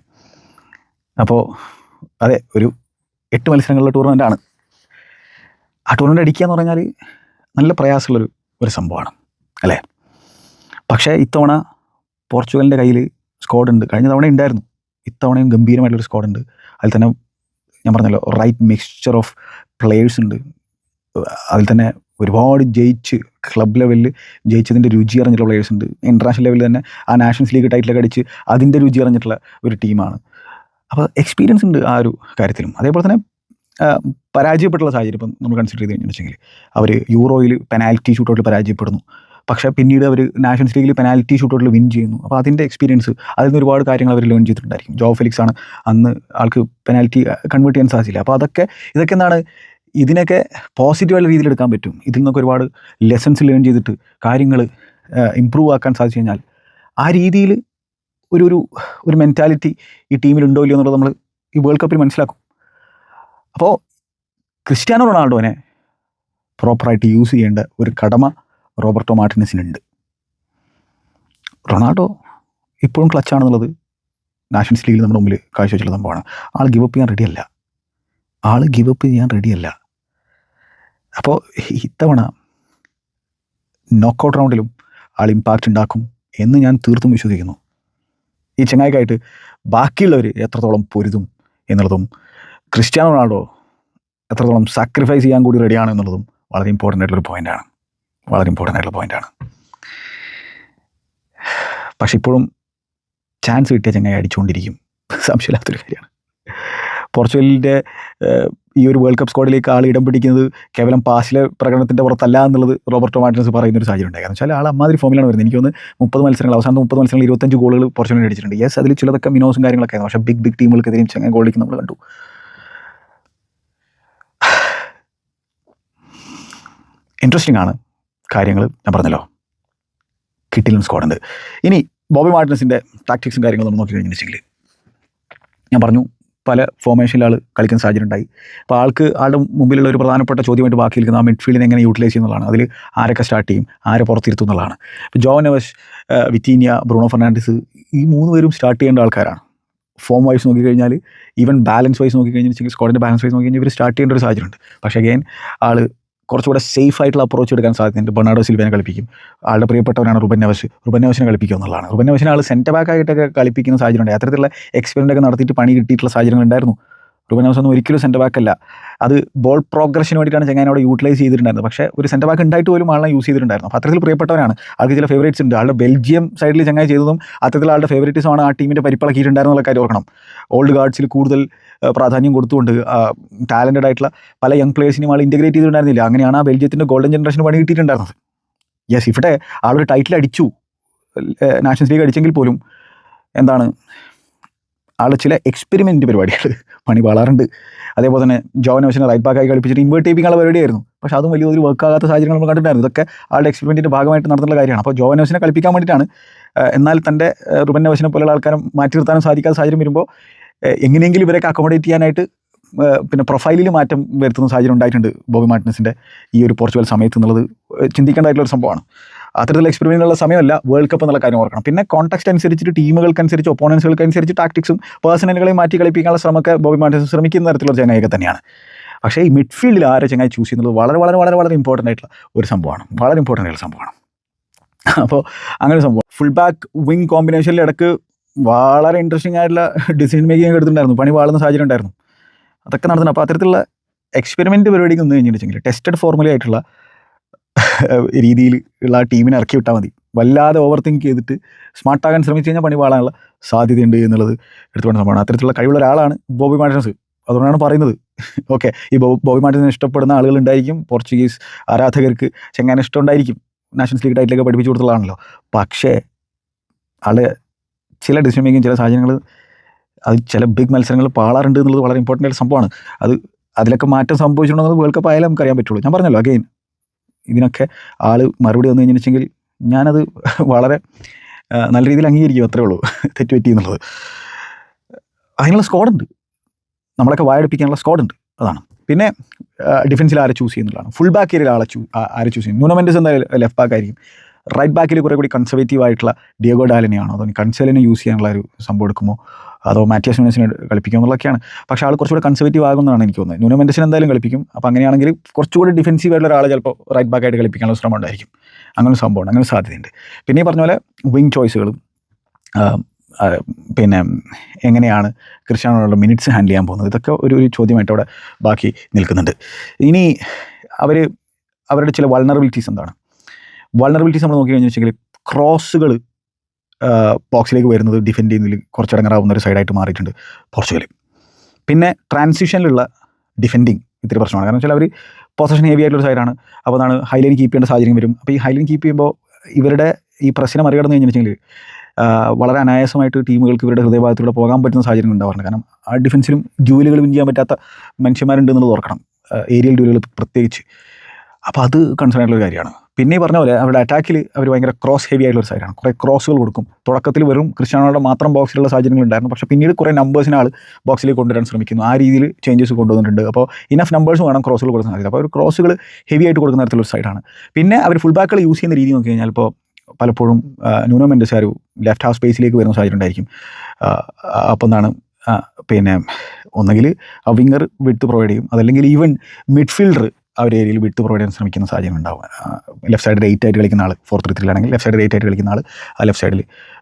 അപ്പോൾ അതെ, ഒരു 8 മത്സരങ്ങളുള്ള ടൂർണമെൻറ്റാണ്. ആ ടൂർണമെൻറ്റ് അടിക്കുക എന്ന് പറഞ്ഞാൽ നല്ല പ്രയാസമുള്ളൊരു സംഭവമാണ്, അല്ലേ? പക്ഷേ ഇത്തവണ പോർച്ചുഗലിൻ്റെ കയ്യിൽ സ്ക്വാഡുണ്ട്. കഴിഞ്ഞ തവണ ഉണ്ടായിരുന്നു, ഇത്തവണയും ഗംഭീരമായിട്ടുള്ളൊരു സ്ക്വാഡുണ്ട്. അതിൽ തന്നെ ഞാൻ പറഞ്ഞല്ലോ, റൈറ്റ് മിക്സ്ചർ ഓഫ് പ്ലെയേഴ്സ് ഉണ്ട്. അതിൽ തന്നെ ഒരുപാട് ക്ലബ് ലെവലിൽ ജയിച്ചതിൻ്റെ രുചി അറിഞ്ഞിട്ടുള്ള പ്ലെയേഴ്സ് ഉണ്ട്. ഇൻ്റർനാഷണൽ ലെവലിൽ തന്നെ ആ നാഷൻസ് ലീഗ് ടൈറ്റിലൊക്കെ അടിച്ച് അതിൻ്റെ രുചി അറിഞ്ഞിട്ടുള്ള ഒരു ടീമാണ്. അപ്പോൾ എക്സ്പീരിയൻസ് ഉണ്ട് ആ ഒരു കാര്യത്തിലും. അതേപോലെ തന്നെ പരാജയപ്പെട്ടുള്ള സാഹചര്യം ഇപ്പം നമ്മൾ കൺസിഡർ ചെയ്ത് കഴിഞ്ഞെന്ന് വെച്ചെങ്കിൽ, അവർ യൂറോയിൽ പെനാൽറ്റി ഷൂട്ടൗട്ടിൽ പരാജയപ്പെടുന്നു. പക്ഷേ പിന്നീട് അവർ നാഷൻസ് ലീഗിൽ പെനാൽറ്റി ഷൂട്ടൗട്ടിൽ വിൻ ചെയ്യുന്നു. അപ്പോൾ അതിൻ്റെ എക്സ്പീരിയൻസ്, അതിൽ നിന്ന് ഒരുപാട് കാര്യങ്ങൾ അവർ ലേൺ ചെയ്തിട്ടുണ്ടായിരിക്കും. ജോ ഫെലിക്സ് ആണ് അന്ന് ആൾക്ക് പെനാൽറ്റി കൺവേർട്ട് ചെയ്യാൻ സാധിച്ചില്ല. അപ്പോൾ ഇതൊക്കെ എന്താണ്, ഇതിനൊക്കെ പോസിറ്റീവായിട്ടുള്ള രീതിയിൽ എടുക്കാൻ പറ്റും. ഇതിൽ നിന്നൊക്കെ ഒരുപാട് ലെസൺസ് ലേൺ ചെയ്തിട്ട് കാര്യങ്ങൾ ഇമ്പ്രൂവ് ആക്കാൻ സാധിച്ചു കഴിഞ്ഞാൽ ആ രീതിയിൽ ഒരു മെൻറ്റാലിറ്റി ഈ ടീമിലുണ്ടോ ഇല്ലയോ എന്നുള്ളത് നമ്മൾ ഈ വേൾഡ് കപ്പിൽ മനസ്സിലാക്കും. അപ്പോൾ ക്രിസ്ത്യാനോ റൊണാൾഡോനെ പ്രോപ്പറായിട്ട് യൂസ് ചെയ്യേണ്ട ഒരു കടമ റോബർട്ടോ മാർട്ടിനസിനുണ്ട്. റൊണാൾഡോ ഇപ്പോഴും ക്ലച്ചാണെന്നുള്ളത് നാഷൻസ് ലീഗിൽ നമ്മുടെ മുമ്പിൽ കാഴ്ചവെച്ചുള്ള സംഭവമാണ്. ആൾ ഗിവപ്പ് ചെയ്യാൻ റെഡിയല്ല. അപ്പോൾ ഇത്തവണ നോക്കൗട്ട് റൗണ്ടിലും ആൾ ഇമ്പാക്റ്റ് ഉണ്ടാക്കും എന്ന് ഞാൻ തീർത്തും വിശ്വസിക്കുന്നു. ഈ ചങ്ങായിക്കായിട്ട് ബാക്കിയുള്ളവർ എത്രത്തോളം പൊരുതും എന്നുള്ളതും, ക്രിസ്ത്യാനോ റൊണാൾഡോ എത്രത്തോളം സാക്രിഫൈസ് ചെയ്യാൻ കൂടി റെഡിയാണ് എന്നുള്ളതും വളരെ ഇമ്പോർട്ടൻ്റ് ആയിട്ടുള്ള പോയിൻ്റാണ്. പക്ഷെ ഇപ്പോഴും ചാൻസ് കിട്ടിയ ചങ്ങായി അടിച്ചുകൊണ്ടിരിക്കും, സംശയമില്ലാത്തൊരു കാര്യമാണ്. പോർച്ചുഗലിൻ്റെ ഈ ഒരു വേൾഡ് കപ്പ് സ്ക്വാഡിലേക്ക് ആൾ ഇടം പിടിക്കുന്നത് കേവലം പാസിലെ പ്രകടനത്തിൻ്റെ പുറത്തല്ല എന്നുള്ളത് റോബർട്ടോ മാർട്ടിനസ് പറയുന്നൊരു സാഹചര്യം ഉണ്ടായി. കാരണം വെച്ചാൽ ആൾ അമ്മാതിരി ഫോമിലാണ് വരുന്നത്. എനിക്കൊന്ന് 30 മത്സരങ്ങൾ, അവസാനത്തെ 30 മത്സരങ്ങൾ 25 ഗോളുകൾ പോർച്ചുഗലിൽ അടിച്ചിട്ടുണ്ട്. യെസ്, അതിൽ ചിലതൊക്കെ മിനോസും കാര്യങ്ങളൊക്കെ ആയിരുന്നു. പക്ഷേ ബിഗ് ടീമുകൾക്കെതിരെയും ചങ്ങായി ഗോൾ അടിക്കുന്ന നമ്മൾ കണ്ടു. ഇൻട്രസ്റ്റിംഗ് ആണ് കാര്യങ്ങൾ. ഞാൻ പറഞ്ഞല്ലോ, കിട്ടിലും സ്ക്വാഡുണ്ട്. ഇനി ബോബി മാർട്ടിനസിൻ്റെ ടാക്ടിക്സും കാര്യങ്ങളും നമ്മൾ നോക്കി കഴിഞ്ഞിട്ടുണ്ടെങ്കിൽ, ഞാൻ പറഞ്ഞു പല ഫോർമേഷനിൽ ആൾ കളിക്കുന്ന സാഹചര്യം ഉണ്ടായി. അപ്പോൾ ആളുടെ മുമ്പിലുള്ള ഒരു പ്രധാനപ്പെട്ട ചോദ്യമായിട്ട് ബാക്കി നിൽക്കുന്ന ആ മിഡ്ഫീൽഡിനെ എങ്ങനെ യൂട്ടിലൈസ് ചെയ്യുന്നതാണ്. അതിൽ ആരൊക്കെ സ്റ്റാർട്ട് ചെയ്യും, ആരെ പുറത്തിരുത്തും എന്നുള്ളതാണ്. ഇപ്പോൾ ജോ നെവസ്, വിറ്റീനിയ, ബ്രൂണോ ഫെർണാണ്ടസ്, ഈ 3 പേരും സ്റ്റാർട്ട് ചെയ്യേണ്ട ആൾക്കാരാണ്. ഫോം വൈസ് നോക്കിക്കഴിഞ്ഞാൽ, ഈവൻ ബാലൻസ് വൈസ് നോക്കിക്കഴിഞ്ഞാൽ, സ്ക്വാഡിൻ്റെ ബാലൻസ് വൈസ് നോക്കിക്കഴിഞ്ഞാൽ ഇവർ സ്റ്റാർട്ട് ചെയ്യേണ്ട ഒരു സാഹചര്യമുണ്ട്. പക്ഷേ അഗെയിൻ ആൾ കുറച്ചുകൂടെ സേഫ് ആയിട്ടുള്ള അപ്രോച്ച് എടുക്കാൻ സാധ്യതയുണ്ട്. ബെർണാർഡോ സിൽവനെ കളിപ്പിക്കും. ആളുടെ പ്രിയപ്പെട്ടവനാണ് റുബൻ നെവസിനെ കളിപ്പിക്കുക എന്നുള്ളതാണ്. റുബൻ നെവസിനെ ആൾ സെൻറ്റർ ബാക്കായിട്ടൊക്കെ കളിപ്പിക്കുന്ന സാഹചര്യം ഉണ്ട്. അത്തരത്തിലുള്ള എക്സ്പെരിമെൻ്റ് ഒക്കെ നടത്തിയിട്ട് പണി കിട്ടിയിട്ടുള്ള സാഹചര്യങ്ങൾ ഉണ്ടായിരുന്നു. റുബൻ നെവസ് ഒന്നും ഒരിക്കലും സെൻറ്റർ ബാക്കല്ല. അത് ബോൾ പ്രോഗ്രഷന് വേണ്ടിയിട്ടാണ് ചങ്ങാനോട് യൂട്ടിലൈസ് ചെയ്തിട്ടുണ്ടായിരുന്നത്. പക്ഷേ ഒരു സെൻറ്റർ ബാക്ക് ഉണ്ടായിട്ട് പോലും ആളെ യൂസ് ചെയ്തിട്ടുണ്ടായിരുന്നു. അപ്പോൾ അത്തരത്തിൽ പ്രിയപ്പെട്ടവനാണ്. ആൾക്ക് ചില ഫേവറേറ്റ്സ് ഉണ്ട്. ആളുടെ ബെൽജിയം സൈഡിൽ ചങ്ങായി ചെയ്തതും അത്തരത്തിൽ ആളുടെ ഫേവറേറ്റ്സുമാണ് ആ ടീമിൻ്റെ പരിപ്പിളക്കിയിട്ടുണ്ടായിരുന്നുള്ള കാര്യം ഓർക്കണം. ഓൾഡ് ഗാർഡ്സിൽ കൂടുതൽ പ്രാധാന്യം കൊടുത്തുകൊണ്ട് ടാലൻറ്റഡ് ആയിട്ടുള്ള പല യങ് പ്ലേയേഴ്സിനെയും ആൾ ഇൻറ്റഗ്രേറ്റ് ചെയ്തിട്ടുണ്ടായിരുന്നില്ല. അങ്ങനെയാണ് ആ ബെൽജിയത്തിൻ്റെ ഗോൾഡൻ ജനറേഷൻ പണി കിട്ടിയിട്ടുണ്ടായിരുന്നത്. യെസ്, ഇവിടെ ആളൊരു ടൈറ്റിൽ അടിച്ചു, നാഷൻസ് ലീഗ് അടിച്ചെങ്കിൽ പോലും എന്താണ് ആൾ ചില എക്സ്പെരിമെൻ്റ് പരിപാടികൾ പണി വളരുന്നുണ്ട്. അതേപോലെ തന്നെ ജോവനോസിനെ റൈറ്റ് ബാക്കായി കളിപ്പിച്ചിട്ട് ഇൻവേർട്ട് ചെയ്യിപ്പിക്കാനുള്ള പരിപാടിയായിരുന്നു. പക്ഷേ അതും വലിയ ഒരു വർക്കാകാത്ത സാഹചര്യങ്ങൾ നമ്മൾ കണ്ടിട്ടുണ്ടായിരുന്നു. ഇതൊക്കെ ആളുടെ എക്സ്പെരിമെൻറ്റിൻ്റെ ഭാഗമായിട്ട് നടത്തുന്ന കാര്യമാണ്. അപ്പോൾ ജോവനോസിനെ കളിപ്പിക്കാൻ വേണ്ടിയിട്ടാണ്. എന്നാൽ തൻ്റെ റുബൻ നെവസിനെ പോലെയുള്ള ആൾക്കാരെ മാറ്റി നിർത്താനും സാധിക്കാത്ത സാഹചര്യം വരുമ്പോൾ എങ്ങനെയെങ്കിലും ഇവരൊക്കെ അക്കോമഡേറ്റ് ചെയ്യാനായിട്ട് പിന്നെ പ്രൊഫൈലിൽ മാറ്റം വരുത്തുന്ന സാഹചര്യം ഉണ്ടായിട്ടുണ്ട് ബോബി മാർട്ടിനസിൻ്റെ ഈ ഒരു പോർച്ചുഗൽ സമയത്ത് എന്നുള്ളത് ചിന്തിക്കേണ്ടതായിട്ടുള്ള സംഭവമാണ്. അത്തരത്തിലുള്ള എക്സ്പെരിമെൻ്റുള്ള സമയമല്ല വേൾഡ് കപ്പ് എന്നുള്ള കാര്യം ഓർക്കണം. പിന്നെ കോൺടാക്സ്റ്റ് അനുസരിച്ചിട്ട് ടീമുകൾക്കനുസരിച്ച് ഒപ്പോണൻസുകൾക്കനുസരിച്ച് ടാക്ടിക്സും പേഴ്സണലുകളെയും മാറ്റി കളിപ്പിക്കാനുള്ള ശ്രമമൊക്കെ ബോബി മാർട്ടിനസ് ശ്രമിക്കുന്ന തരത്തിലുള്ള ചങ്ങായിയൊക്കെ തന്നെയാണ്. പക്ഷേ ഈ മിഡ്ഫീൽഡിൽ ആരെ ചങ്ങായി ചൂസ് ചെയ്യുന്നത് വളരെ വളരെ വളരെ വളരെ ഇമ്പോർട്ടൻ്റ് ആയിട്ടുള്ള ഒരു സംഭവമാണ്, വളരെ ഇമ്പോർട്ടൻ്റ് ആയിട്ടുള്ള സംഭവമാണ്. അപ്പോൾ അങ്ങനെ സംഭവം ഫുൾ ബാക്ക് വിങ് കോമ്പിനേഷനിൽ ഇടയ്ക്ക് വളരെ ഇൻട്രസ്റ്റിംഗ് ആയിട്ടുള്ള ഡിസിഷൻ മേക്കിംഗ് എടുത്തിട്ടുണ്ടായിരുന്നു, പണി വാളുന്ന സാഹചര്യം ഉണ്ടായിരുന്നു. അതൊക്കെ നടത്തുന്നത്. അപ്പോൾ അത്തരത്തിലുള്ള എക്സ്പെരിമെൻ്റ് പരിപാടിക്ക് ഒന്ന് കഴിഞ്ഞിട്ടുണ്ടെങ്കിൽ ടെസ്റ്റഡ് ഫോർമുല ആയിട്ടുള്ള രീതിയിൽ ഉള്ള ആ ടീമിനെ ഇറക്കി വിട്ടാൽ മതി. വല്ലാതെ ഓവർ തിങ്ക് ചെയ്തിട്ട് സ്മാർട്ടാകാൻ ശ്രമിച്ചു കഴിഞ്ഞാൽ പണി പാളാനുള്ള സാധ്യതയുണ്ട് എന്നുള്ളത് എടുത്തുകൊണ്ട് സംഭവമാണ്. അത്തരത്തിലുള്ള കഴിവുള്ള ഒരാളാണ് ബോബി മാർട്ടിനസ്. അതുകൊണ്ടാണ് പറയുന്നത്. ഓക്കെ, ഈ ബോബി മാർട്ടിനസിനെ ഇഷ്ടപ്പെടുന്ന ആളുകളുണ്ടായിരിക്കും, പോർച്ചുഗീസ് ആരാധകർക്ക് ചെങ്ങാൻ ഇഷ്ടമുണ്ടായിരിക്കും, നാഷൻസ് ലീഗ് ടൈറ്റിലൊക്കെ പഠിപ്പിച്ചു കൊടുത്തുള്ളതാണല്ലോ. പക്ഷേ ആള് ചില ഡിസിഷൻ മേക്കിങ്, ചില സാഹചര്യങ്ങൾ, അത് ചില ബിഗ് മത്സരങ്ങൾ പാളാറുണ്ട് എന്നുള്ളത് വളരെ ഇമ്പോർട്ടൻ്റ് ആയിട്ട് സംഭവമാണ്. അതിലൊക്കെ മാറ്റം സംഭവിച്ചിട്ടുണ്ടെന്നത് വേൾഡ് കപ്പ് ആയാലും നമുക്ക് അറിയാൻ പറ്റുള്ളൂ. ഞാൻ പറഞ്ഞല്ലോ, അഗെയിൻ ഇതിനൊക്കെ ആൾ മറുപടി വന്നു കഴിഞ്ഞിട്ടുണ്ടെങ്കിൽ ഞാനത് വളരെ നല്ല രീതിയിൽ അംഗീകരിക്കും, അത്രേ ഉള്ളൂ. തെറ്റുപറ്റി എന്നുള്ളത്. അതിനുള്ള സ്ക്വാഡുണ്ട്, നമ്മളൊക്കെ വായടിപ്പിക്കാനുള്ള സ്ക്വാഡുണ്ട്, അതാണ്. പിന്നെ ഡിഫൻസിൽ ആരെ ചൂസ് ചെയ്യുന്നതാണ്. ഫുൾ ബാക്ക് ഏരിയയിൽ ആരെ ചൂസ് ചെയ്യും. ന്യൂനോ മെൻഡസ് എന്തായാലും ലെഫ്റ്റ് ബാക്ക് ആയിരിക്കും. റൈറ്റ് ബാക്കിൽ കുറേ കൂടി കൺസർവേറ്റീവ് ആയിട്ടുള്ള ഡിയോഗോ ഡാലിനെയാണോ അതോ കൺസേലിനെ യൂസ് ചെയ്യാനുള്ള ഒരു സംഭവം എടുക്കുമോ, അതോ മാറ്റിയാസ് ന്യൂനസിനെ കളിപ്പിക്കുമോ എന്നുള്ളതൊക്കെയാണ്. പക്ഷേ ആൾ കുറച്ചുകൂടി കൺസർവേറ്റീവ് ആകുമെന്നാണ് എനിക്ക് തോന്നുന്നത്. ന്യൂനോ മെൻഡസിനെ എന്തായാലും കളിപ്പിക്കും. അപ്പോൾ അങ്ങനെയാണെങ്കിൽ കുറച്ചുകൂടി ഡിഫൻസീവ് ആയിട്ടുള്ള ഒരാളെ ചിലപ്പോൾ റൈറ്റ് ബാക്കായിട്ട് കളിപ്പിക്കാനുള്ള ശ്രമം ഉണ്ടായിരിക്കും. അങ്ങനെ ഒരു സംഭവമുണ്ട്, അങ്ങനെ സാധ്യതയുണ്ട്. പിന്നെ ഈ പറഞ്ഞ പോലെ വിങ് ചോയ്സുകളും പിന്നെ എങ്ങനെയാണ് ക്രിസ്ത്യാനോ റൊണാൾഡോ മിനിറ്റ്സ് ഹാൻഡിൽ ചെയ്യാൻ പോകുന്നത്, ഇതൊക്കെ ഒരു ചോദ്യമായിട്ട് അവിടെ ബാക്കി നിൽക്കുന്നുണ്ട്. ഇനി അവരുടെ ചില വൾണറബിലിറ്റീസ് എന്താണ്? വൾണറബിലിറ്റീസ് നമ്മൾ നോക്കി കഴിഞ്ഞാൽ വെച്ചെങ്കിൽ ക്രോസുകൾ ബോക്സിലേക്ക് വരുന്നത് ഡിഫെൻഡ് ചെയ്യുന്നതിൽ കുറച്ചിടങ്ങറാവുന്ന ഒരു സൈഡായിട്ട് മാറിയിട്ടുണ്ട് പോർച്ചുഗൽ. പിന്നെ ട്രാൻസിഷനിലുള്ള ഡിഫെൻഡിങ് ഇത്തിരി പ്രശ്നമാണ്. കാരണം വെച്ചാൽ അവർ പൊസഷൻ ഹെവി ആയിട്ടുള്ള സൈഡാണ്. അപ്പോൾ അതാണ് ഹൈലൈൻ കീപ്പ് ചെയ്യേണ്ട സാഹചര്യം വരും. അപ്പോൾ ഈ ഹൈലൈൻ കീപ്പ് ചെയ്യുമ്പോൾ ഇവരുടെ ഈ പ്രശ്നം മറികടന്ന് കഴിഞ്ഞിട്ടുണ്ടെങ്കിൽ വളരെ അനായാസമായിട്ട് ടീമുകൾക്ക് ഇവരുടെ ഹൃദയഭാഗത്തിലൂടെ പോകാൻ പറ്റുന്ന സാഹചര്യം ഉണ്ടാവാറുണ്ട്. കാരണം ആ ഡിഫൻസിലും ഡ്യൂലുകൾ വിൻ ചെയ്യാൻ പറ്റാത്ത മനുഷ്യന്മാരുണ്ട് എന്നുള്ളത് ഓർക്കണം, ഏരിയൽ ഡ്യൂലുകൾ പ്രത്യേകിച്ച്. അപ്പോൾ അത് കൺസേൺ ആയിട്ടുള്ള കാര്യമാണ്. പിന്നെ ഈ പറഞ്ഞ പോലെ അവരുടെ അറ്റാക്കിൽ അവർ ഭയങ്കര ക്രോസ് ഹെവി ആയിട്ടുള്ള ഒരു സൈഡാണ്. കുറേ ക്രോസുകൾ കൊടുക്കും. തുടക്കത്തിൽ വെറും ക്രിസ്ത്യാനോയുടെ മാത്രം ബോക്സിലുള്ള സാഹചര്യങ്ങളുണ്ടായിരുന്നു. പക്ഷേ പിന്നീട് കുറേ നമ്പേഴ്സിനെ ആൾ ബോക്സിലേക്ക് കൊണ്ടുവരാൻ ശ്രമിക്കുന്നു. ആ രീതിയിൽ ചേഞ്ചസ് കൊണ്ടുവന്നിട്ടുണ്ട്. അപ്പോൾ ഇനഫ് നമ്പേഴ്സ് വേണം ക്രോസുകൾ കൊടുക്കുന്ന സാധ്യത. അപ്പോൾ ഒരു ക്രോസുകൾ ഹെവി ആയിട്ട് കൊടുക്കുന്ന തരത്തിലുള്ള സൈഡാണ്. പിന്നെ അവർ ഫുൾ ബാക്കുകൾ യൂസ് ചെയ്യുന്ന രീതി നോക്കി കഴിഞ്ഞാൽ ഇപ്പോൾ പലപ്പോഴും ന്യൂനോ മെൻഡസ് ഒരു ലെഫ്റ്റ് ഹാഫ് സ്പേസിലേക്ക് വരുന്ന സാഹചര്യം ഉണ്ടായിരിക്കും. അപ്പോൾ എന്താണ് പിന്നെ ഒന്നെങ്കിൽ ആ വിങ്ങർ വിട്ട് പ്രൊവൈഡ് ചെയ്യും, അതല്ലെങ്കിൽ ഈവൻ മിഡ്ഫീൽഡർ ആ ഒരു ഏരിയയിൽ വിട്ട് പ്രൊവൈഡ് ചെയ്യാൻ ശ്രമിക്കുന്ന സാഹചര്യം ഉണ്ടാവും. ലെഫ്റ്റ് സൈഡിൽ 8 ആയിട്ട് കളിക്കുന്ന ആൾ 4-3-3 ആണെങ്കിൽ ലെഫ്റ്റ് സൈഡിൽ 8 ആയിട്ട് കളിക്കുന്ന ആൾ ആ ലെഫ്റ്റ് സൈഡിൽ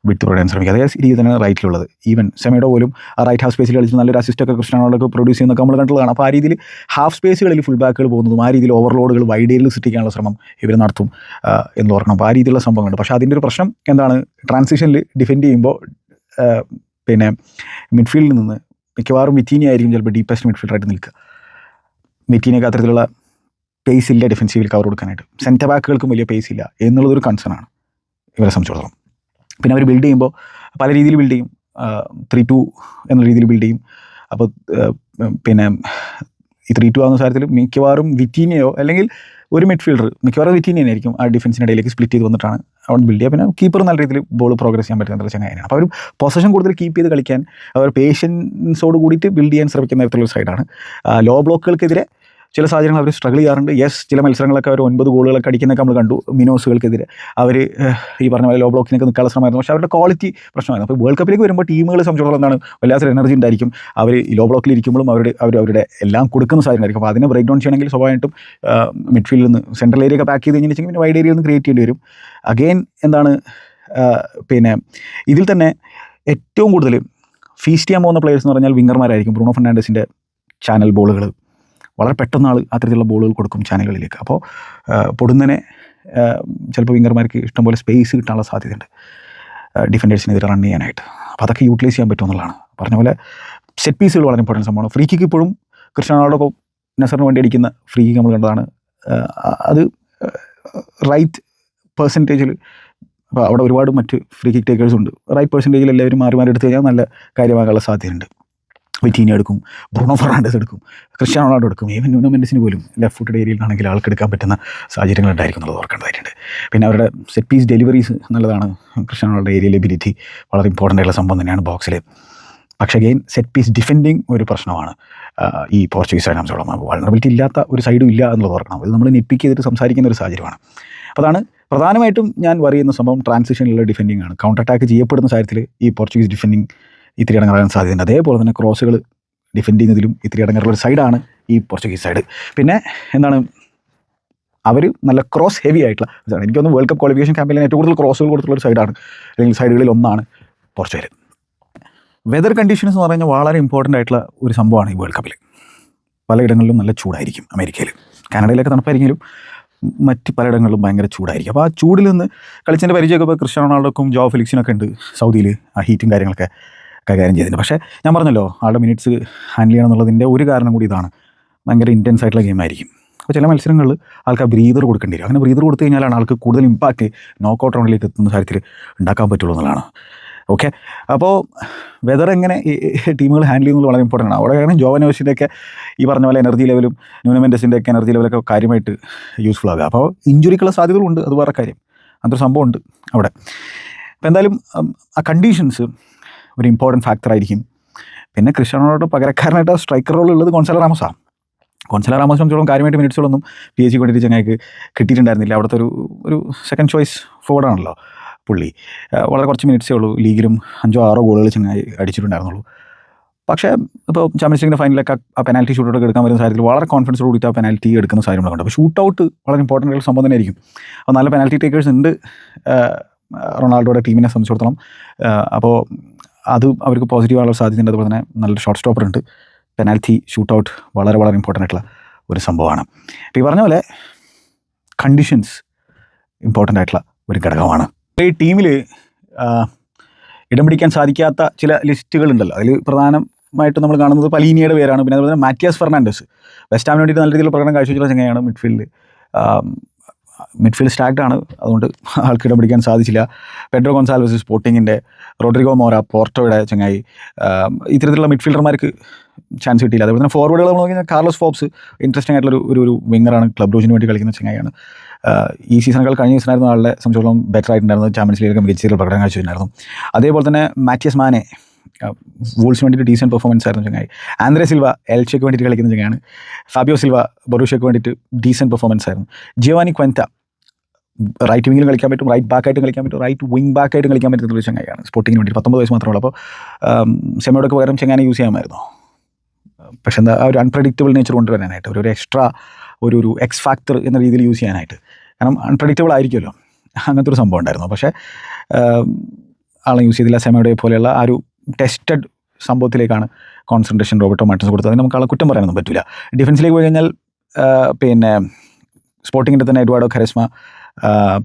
വിട്ട് പ്രൊവൈഡ് ചെയ്യാൻ ശ്രമിക്കുക. അതേ രീതി തന്നെ റൈറ്റിലുള്ളത്. ഈവൻ സെമേഡോ പോലും ആ റൈറ്റ് ഹാഫ് സ്പേസിൽ കളിച്ച് നല്ലൊരു അസിസ്റ്റൊക്കെ ക്രിസ്ത്യാനോടൊക്കെ പ്രൊഡ്യൂസ് ചെയ്യുന്നൊക്കെ നമ്മൾ കണ്ടുള്ളതാണ്. അപ്പോൾ ആ രീതിയിൽ ഹാഫ് സ്പേസുകളിൽ ഫുൾ ബാക്കുകൾ പോകുന്നതും ആ രീതിയിൽ ഓവർലോഡുകൾ വൈഡ് ഏരിയയിൽ സൃഷ്ടിക്കാനുള്ള ശ്രമം ഇവർ നടത്തും എന്ന് ഓർക്കണം. അപ്പോൾ ആ രീതിയിലുള്ള സംഭവങ്ങളുണ്ട്. പക്ഷേ അതിൻ്റെ ഒരു പ്രശ്നം എന്താണ്, ട്രാൻസിഷനിൽ ഡിഫെൻഡ് ചെയ്യുമ്പോൾ പിന്നെ മിഡ്ഫീൽഡിൽ നിന്ന് മിക്കവാറും വിറ്റീനി ആയിരിക്കും ചിലപ്പോൾ ഡീപ്പസ്റ്റ് മിഡ്ഫീൽഡറായിട്ട് നിൽക്കുക. വിറ്റീനിയൊക്കെ അത്തരത്തിലുള്ള പേസ് ഇല്ല ഡിഫൻസീവിൽ കവർ കൊടുക്കാനായിട്ട്. സെൻറ്റർ ബാക്കുകൾക്കും വലിയ പേസ് ഇല്ല എന്നുള്ളതൊരു കൺസേൺ ആണ് ഇവരെ സംബന്ധിച്ചിടത്തോളം. പിന്നെ അവർ ബിൽഡ് ചെയ്യുമ്പോൾ പല രീതിയിൽ ബിൽഡ് ചെയ്യും. 3-2 എന്ന രീതിയിൽ ബിൽഡ് ചെയ്യും. അപ്പോൾ പിന്നെ ഈ 3-2 ആകുന്ന സാഹചര്യത്തിൽ മിക്കവാറും വിറ്റീനിയോ അല്ലെങ്കിൽ ഒരു മിഡ്ഫീൽഡർ, മിക്കവാറും വിറ്റീനിയ ആയിരിക്കും ആ ഡിഫൻസിനിടയിലേക്ക് സ്പ്ലിറ്റ് ചെയ്ത് വന്നിട്ടാണ് അവിടെ ബിൽഡ് ചെയ്യുക. പിന്നെ കീപ്പർ നല്ല രീതിയിൽ ബോൾ പ്രോഗ്രസ് ചെയ്യാൻ പറ്റുന്ന ചങ്ങായിയാണ്. അപ്പോൾ അവർ പൊസഷൻ കൂടുതൽ കീപ്പ് ചെയ്ത് കളിക്കാൻ അവർ പേഷ്യൻസോട് കൂടിയിട്ട് ബിൽഡ് ചെയ്യാൻ ശ്രമിക്കുന്ന തരത്തിലുള്ള സൈഡാണ്. ലോ ബ്ലോക്കുകൾക്കെതിരെ ചില സാഹചര്യങ്ങൾ അവർ സ്ട്രഗിൾ ചെയ്യാറുണ്ട്. യെസ്, ചില മത്സരങ്ങളൊക്കെ അവർ 9 ഗോളുകളൊക്കെ അടിക്കുന്നൊക്കെ നമ്മൾ കണ്ടു. മിനോസുകൾക്കെതിരെ അവർ ഈ പറഞ്ഞ പോലെ ലോ ബ്ലോക്കിനൊക്കെ നിൽക്കാനുള്ള ശ്രമമായിരുന്നു. പക്ഷേ അവരുടെ ക്വാളിറ്റി പ്രശ്നമായിരുന്നു. അപ്പോൾ വേൾഡ് കപ്പിലേക്ക് വരുമ്പോൾ ടീമുകളെ സംബന്ധിച്ചിടത്തോളം എന്താണ്, വല്ലാത്തൊരു എനർജി ഉണ്ടായിരിക്കും. അവർ ഈ ലോ ബ്ലോക്കിൽ ഇരിക്കുമ്പോഴും അവരുടെ എല്ലാം കൊടുക്കുന്ന സാഹചര്യം ആയിരിക്കും. അപ്പോൾ അതിനെ ബ്രേക്ക് ഡൗൺ ചെയ്യണമെങ്കിൽ സ്വാഭാവികമായിട്ടും മിഡ്ഫീൽഡിൽ നിന്ന് സെൻട്രൽ ഏരിയ ഒക്കെ പാക്ക് ചെയ്ത് കഴിഞ്ഞിട്ടുണ്ടെങ്കിൽ പിന്നെ വൈഡ് ഏരിയയിൽ നിന്ന് ക്രിയേറ്റ് ചെയ്യേണ്ടി വരും. അഗെയിൻ എന്താണ് പിന്നെ ഇതിൽ തന്നെ ഏറ്റവും കൂടുതൽ ഫീസ്റ്റ് ചെയ്യാൻ പോകുന്ന പ്ലേയേഴ്സ് എന്ന് പറഞ്ഞാൽ വിങ്ങർമാരായിരിക്കും. ബ്രൂണോ ഫെർണാണ്ടസിൻ്റെ ചാനൽ ബോളുകൾ വളരെ പെട്ടെന്ന് അത്തരത്തിലുള്ള ബോളുകൾ കൊടുക്കും ചാനലുകളിലേക്ക്. അപ്പോൾ പൊടുന്നനെ ചിലപ്പോൾ വിങ്ങർമാർക്ക് ഇഷ്ടംപോലെ സ്പേസ് കിട്ടാനുള്ള സാധ്യതയുണ്ട് ഡിഫൻഡേഴ്സിനെതിരെ റൺ ചെയ്യാനായിട്ട്. അപ്പോൾ അതൊക്കെ യൂട്ടിലൈസ് ചെയ്യാൻ പറ്റുമെന്നുള്ളതാണ്. പറഞ്ഞ പോലെ സെറ്റ് പീസുകൾ വളരെ ഇമ്പോർട്ടൻറ്റ് സംഭവമാണ്. ഫ്രീ കിക്ക് ഇപ്പോഴും ക്രിസ്ത്യാനോടൊപ്പം നസറിന് വേണ്ടി അടിക്കുന്ന ഫ്രീ കിക്ക് നമ്മൾ കണ്ടതാണ്. അത് റൈറ്റ് പെർസെൻറ്റേജിൽ, അപ്പോൾ അവിടെ ഒരുപാട് മറ്റ് ഫ്രീ കിക്ക് ടേക്കേഴ്സ് ഉണ്ട്, റൈറ്റ് പെർസെൻറ്റേജിൽ എല്ലാവരും മാറി മാറി എടുത്തു കഴിഞ്ഞാൽ നല്ല കാര്യമാകാനുള്ള സാധ്യതയുണ്ട്. വിറ്റീനിയ എടുക്കും, ബ്രൂണോ ഫെർണാണ്ടസ് എടുക്കും, ക്രിസ്ത്യാനോ റൊണാൾഡോ എടുക്കും, ഈവൻ ന്യൂനോ മെൻഡസിന് പോലും ലെഫ്റ്റ് ഫുട്ടഡ് ഏരിയയിലാണെങ്കിൽ ആൾക്ക് എടുക്കാൻ പറ്റുന്ന സാഹചര്യങ്ങൾ ഉണ്ടായിരിക്കും എന്നുള്ളത് ഓർക്കേണ്ടതായിട്ടുണ്ട്. പിന്നെ അവരുടെ സെറ്റ് പീസ് ഡെലിവറീസ് നല്ലതാണ്. ക്രിസ്ത്യാനോ റൊണാൾഡോ ഏരിയയിലെബിലിറ്റി വളരെ ഇമ്പോർട്ടൻ്റ് ആയിട്ടുള്ള സംഭവം തന്നെയാണ് ബോക്സിൽ. പക്ഷേ അഗെയിൻ സെറ്റ് പീസ് ഡിഫെൻഡിങ് ഒരു പ്രശ്നമാണ് ഈ പോർച്ചുഗീസ് സൈഡ് സംബന്ധിച്ചോളം. വൾണറബിലിറ്റി ഇല്ലാത്ത ഒരു സൈഡും ഇല്ല എന്നുള്ളത് ഓർക്കണം. ഇത് നമ്മൾ നിപ്പിക്ക് ചെയ്തിട്ട് സംസാരിക്കുന്ന ഒരു സാഹചര്യമാണ്. അപ്പോൾ അതാണ് പ്രധാനമായിട്ടും ഞാൻ പറയുന്ന സംഭവം. ട്രാൻസിഷനിലുള്ള ഡിഫെൻഡിങ് ആണ്. കൗണ്ടർ അറ്റാക്ക് ചെയ്യപ്പെടുന്ന കാര്യത്തിൽ ഈ പോർച്ചുഗീസ് ഡിഫെൻഡിങ് ഇത്തിരി അടങ്ങാറാൻ സാധ്യതയുണ്ട്. അതേപോലെ തന്നെ ക്രോസുകൾ ഡിഫെൻഡ് ചെയ്യുന്നതിലും ഇത്തിരി അടങ്ങാറുള്ള സൈഡാണ് ഈ പോർച്ചുഗീസ് സൈഡ്. പിന്നെ എന്താണ്, അവർ നല്ല ക്രോസ് ഹെവി ആയിട്ടുള്ള ഇതാണ്. എനിക്കൊന്ന് വേൾഡ് കപ്പ് ക്വാളിഫിക്കേഷൻ ക്യാമ്പയിൻ ഏറ്റവും കൂടുതൽ ക്രോസുകൾ കൊടുത്തുള്ള ഒരു സൈഡാണ്, അല്ലെങ്കിൽ സൈഡുകളിൽ ഒന്നാണ് പോർച്ചുഗൽ. വെതർ കണ്ടീഷൻസ് എന്ന് പറഞ്ഞാൽ വളരെ ഇമ്പോർട്ടൻ്റ് ആയിട്ടുള്ള ഒരു സംഭവമാണ് ഈ വേൾഡ് കപ്പിൽ. പലയിടങ്ങളിലും നല്ല ചൂടായിരിക്കും. അമേരിക്കയിൽ, കാനഡയിലൊക്കെ തണുപ്പായിരിക്കും, മറ്റ് പലയിടങ്ങളിലും ഭയങ്കര ചൂടായിരിക്കും. അപ്പോൾ ആ ചൂടിൽ നിന്ന് കളിച്ചതിൻ്റെ പരിചയമൊക്കെ ഇപ്പോൾ ക്രിസ്ത്യാനോ റൊണാൾഡോക്കും ജോ ഫെലിക്സിനൊക്കെ ഉണ്ട് സൗദിയിൽ, ആ ഹീറ്റും കാര്യങ്ങളൊക്കെ കൈകാര്യം ചെയ്തിട്ടുണ്ട്. പക്ഷേ ഞാൻ പറഞ്ഞല്ലോ, ആളുടെ മിനിറ്റ്സ് ഹാൻഡിൽ ചെയ്യണം എന്നുള്ളതിൻ്റെ ഒരു കാരണം കൂടി ഇതാണ്. ഭയങ്കര ഇൻറ്റൻസ് ആയിട്ടുള്ള ഗെയിമായിരിക്കും. അപ്പോൾ ചില മത്സരങ്ങളിൽ ആൾക്ക് ആ ബ്രീതർ കൊടുക്കേണ്ടി വരും. അങ്ങനെ ബ്രീതർ കൊടുത്തു കഴിഞ്ഞാലാണ് ആൾക്ക് കൂടുതൽ ഇമ്പാക്റ്റ് നോക്കൗട്ട് റൗണ്ടിലേക്ക് എത്തുന്ന കാര്യത്തിൽ ഉണ്ടാക്കാൻ പറ്റുള്ളൂ എന്നുള്ളതാണ്. ഓക്കെ, അപ്പോൾ വെതർ എങ്ങനെ ടീമുകൾ ഹാൻഡിൽ ചെയ്യുന്നത് വളരെ ഇമ്പോർട്ടൻ്റ് ആണ്. അവിടെയാണ് ജോവനോവിച്ചിൻ്റെയൊക്കെ ഈ പറഞ്ഞ പോലെ എനർജി ലെവലും ന്യൂനോ മെൻഡസിൻ്റെയൊക്കെ എനർജി ലെവലൊക്കെ കാര്യമായിട്ട് യൂസ്ഫുൾ ആകുക. അപ്പോൾ ഇഞ്ചുറിക്കുള്ള സാധ്യതകളുണ്ട്, അത് വേറെ കാര്യം. അതൊരു സംഭവമുണ്ട് അവിടെ. അപ്പോൾ എന്തായാലും ആ കണ്ടീഷൻസ് ഒരു ഇമ്പോർട്ടൻറ്റ് ഫാക്ടറായിരിക്കും. പിന്നെ ക്രിസ്ത്യാനോ റൊണാൾഡോ പകരക്കാരനായിട്ട് സ്ട്രൈക്കർ റോൾ ഉള്ളത് ഗോൺസാലോ റാമോസാണ്. ഗോൺസാലോ റാമോസിനെ സംബന്ധിച്ചോളം കാര്യമായിട്ട് മിനിറ്റ്സുകളൊന്നും PSG വേണ്ടിയിട്ട് ചങ്ങായിക്ക് കിട്ടിയിട്ടുണ്ടായിരുന്നില്ല. അവിടുത്തെ ഒരു സെക്കൻഡ് ചോയ്സ് ഫോർവേഡാണല്ലോ പുള്ളി. വളരെ കുറച്ച് മിനിറ്റ്സേ ഉള്ളൂ. ലീഗിലും 5-6 ഗോളുകൾ ചങ്ങായി അടിച്ചിട്ടുണ്ടായിരുന്നുള്ളൂ. പക്ഷേ ഇപ്പോൾ ചാമ്പ്യൻസ് ലീഗിൻ്റെ ഫൈനലൊക്കെ ആ പെനാൽറ്റി ഷൂട്ടൗട്ട് എടുക്കാൻ വരുന്ന സാഹചര്യത്തിൽ വളരെ കോൺഫിഡൻസോട് കൂടിയിട്ട് ആ പെനാൽറ്റി എടുക്കുന്ന സാഹചര്യങ്ങളുണ്ട്. അപ്പോൾ ഷൂട്ടൗട്ട് വളരെ ഇമ്പോർട്ടൻ്റ് ആയിട്ടുള്ള സംഭവം തന്നെ ആയിരിക്കും. അപ്പോൾ നല്ല പെനാൽറ്റി ടേക്കേഴ്സ് ഉണ്ട് റൊണാൾഡോയുടെ ടീമിനെ സംബന്ധിച്ചിടത്തോളം. അപ്പോൾ അത് അവർക്ക് പോസിറ്റീവ് ആകാനുള്ള സാധ്യതയുണ്ട്. അതുപോലെ തന്നെ നല്ലൊരു ഷോട്ട് സ്റ്റോപ്പർ ഉണ്ട്. പെനാൽറ്റി ഷൂട്ടൗട്ട് വളരെ വളരെ ഇമ്പോർട്ടൻ്റ് ആയിട്ടുള്ള ഒരു സംഭവമാണ്. അപ്പോൾ ഈ പറഞ്ഞ പോലെ കണ്ടീഷൻസ് ഇമ്പോർട്ടൻ്റ് ആയിട്ടുള്ള ഒരു ഘടകമാണ്. ഈ ടീമിൽ ഇടം പിടിക്കാൻ സാധിക്കാത്ത ചില ലിസ്റ്റുകളുണ്ടല്ലോ. അതിൽ പ്രധാനമായിട്ടും നമ്മൾ കാണുന്നത് പലീനിയുടെ പേരാണ്. പിന്നെ അതുപോലെ തന്നെ മാറ്റിയാസ് ഫെർണാണ്ടസ് വെസ്റ്റ് ഹാമിന് വേണ്ടിയിട്ട് നല്ല രീതിയിൽ പ്രകടനം കാഴ്ചവെച്ചുള്ള ചങ്ങയാണ്. മിഡ്ഫീൽഡ് സ്റ്റാക്ഡ് ആണ്, അതുകൊണ്ട് ആൾക്ക് ഇടം പിടിക്കാൻ സാധിച്ചില്ല. പെഡ്രോ ഗോൺസാൽവസ് സ്പോർട്ടിങ്ങിൻ്റെ, റോഡ്രിഗോ മോറ പോർട്ടോയുടെ ചങ്ങായി, ഇത്തരത്തിലുള്ള മിഡ്ഫീൽഡർമാർക്ക് ചാൻസ് കിട്ടിയില്ല. അതുപോലെ തന്നെ ഫോർവേഡുകൾ നമ്മൾ നോക്കിയാൽ കാർലോസ് ഫോബ്സ് ഇൻട്രസ്റ്റിംഗ് ആയിട്ടുള്ള ഒരു വിങ്ങറാണ്. ക്ലബ് ബ്രൂജിന് വേണ്ടി കളിക്കുന്ന ചങ്ങായിയാണ്. ഈ സീസണുകൾ കഴിഞ്ഞ സീസണായിരുന്നു ആളുടെ സംബന്ധിച്ചോളം ബെറ്റർ ആയിട്ടുണ്ടായിരുന്നു. ചാമ്പ്യൻസ് ലീഗൊക്കെ മികച്ച രീതിയിൽ പ്രകടനം കാഴ്ചവെച്ചിട്ടുണ്ടായിരുന്നു. അതേപോലെ തന്നെ മാറ്റിയസ് മാനെ വൂൾസിന് വേണ്ടിയിട്ട് ഡീസൻറ്റ് പെർഫോമൻസ് ആയിരുന്നു ചങ്ങായി. ആന്ദ്രേ സിൽവ എൽച്ചയ്ക്ക് വേണ്ടിയിട്ട് കളിക്കുന്ന ചങ്ങയാണ്. ഫാബിയോ സിൽവ ബൊറൂഷ്യയ്ക്ക് വേണ്ടിയിട്ട് ഡീസൻറ്റ് പെർഫോമൻസ് ആയിരുന്നു. ജിയോവാനി ക്വെൻറ്റ റൈറ്റ് വിങ്ങിലും കളിക്കാൻ പറ്റും, റൈറ്റ് ബാക്കായിട്ടും കളിക്കാൻ പറ്റും, റൈറ്റ് വിങ് ബാക്കായിട്ടും കളിക്കാൻ പറ്റുന്ന ഒരു ചങ്ങായാണ്. സ്പോർട്ടിങ്ങിന് വേണ്ടി 19 വയസ്സ് മാത്രമേ ഉള്ളൂ. അപ്പോൾ സെമയോടൊക്കെ പകരം ചങ്ങാനെ യൂസ് ചെയ്യാമായിരുന്നു. പക്ഷേ എന്താ, ആ ഒരു അൺപ്രഡിക്റ്റബിൾ നേച്ചർ കൊണ്ടുവരാനായിട്ട്, ഒരു എക്സ്ട്രാ ഒരു എക്സ് ഫാക്ടർ എന്ന രീതിയിൽ യൂസ് ചെയ്യാനായിട്ട്. കാരണം അൺപ്രഡിക്റ്റബിൾ ആയിരിക്കുമല്ലോ, അങ്ങനത്തെ ഒരു സംഭവം ഉണ്ടായിരുന്നു. പക്ഷേ ആളെ യൂസ് ചെയ്തില്ല. സെമയുടെ പോലെയുള്ള ആ ഒരു ടെസ്റ്റഡ് സംഭവത്തിലേക്കാണ് കോൺസെൻട്രേഷൻ റോബർട്ടോ മാർട്ടിൻസ് കൊടുത്തത്. അതിന് നമുക്ക് ആളെ കുറ്റം പറയാനൊന്നും പറ്റില്ല. ഡിഫൻസിലേക്ക് പോയി കഴിഞ്ഞാൽ പിന്നെ സ്പോർട്ടിങ്ങിൻ്റെ തന്നെ എഡ്വാർഡോ ഖരസ്മ,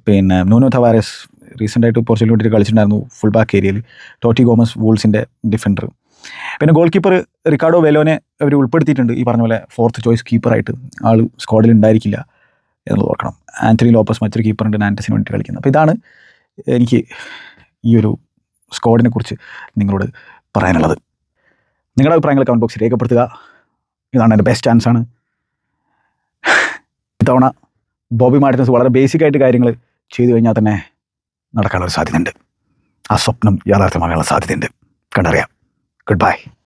പിന്നെ നൂനോ തവാരസ് റീസെൻ്റായിട്ട് പോർച്ചുഗലിന് വേണ്ടിയിട്ട് കളിച്ചിട്ടുണ്ടായിരുന്നു ഫുൾ ബാക്ക് ഏരിയയിൽ. ടോട്ടി ഗോമസ് വൂൾസിൻ്റെ ഡിഫൻഡർ. പിന്നെ ഗോൾ കീപ്പർ റിക്കാർഡോ വെലോനെ അവർ ഉൾപ്പെടുത്തിയിട്ടുണ്ട്. ഈ പറഞ്ഞ പോലെ 4th ചോയ്സ് കീപ്പറായിട്ട് ആൾ സ്ക്വാഡിൽ ഉണ്ടായിരിക്കില്ല എന്നുള്ളത് ഓർക്കണം. ആൻ്റണി ലോപ്പസ് മറ്റൊരു കീപ്പറുണ്ട് നാൻറ്റസിന് വേണ്ടി കളിക്കുന്നത്. അപ്പോൾ ഇതാണ് എനിക്ക് ഈ ഒരു സ്ക്വാഡിനെ കുറിച്ച് നിങ്ങളോട് പറയാനുള്ളത്. നിങ്ങളുടെ അഭിപ്രായങ്ങൾ കമൻറ്റ് ബോക്സിൽ രേഖപ്പെടുത്തുക. ഇതാണ് എൻ്റെ ബെസ്റ്റ് ചാൻസാണ്. ഇത്തവണ ബോബി മാർട്ടിൻസ് വളരെ ബേസിക്കായിട്ട് കാര്യങ്ങൾ ചെയ്തു കഴിഞ്ഞാൽ തന്നെ നടക്കാനുള്ള സാധ്യതയുണ്ട്. ആ സ്വപ്നം യാഥാർത്ഥ്യമാകാനുള്ള സാധ്യതയുണ്ട്. കണ്ടറിയാം. Goodbye.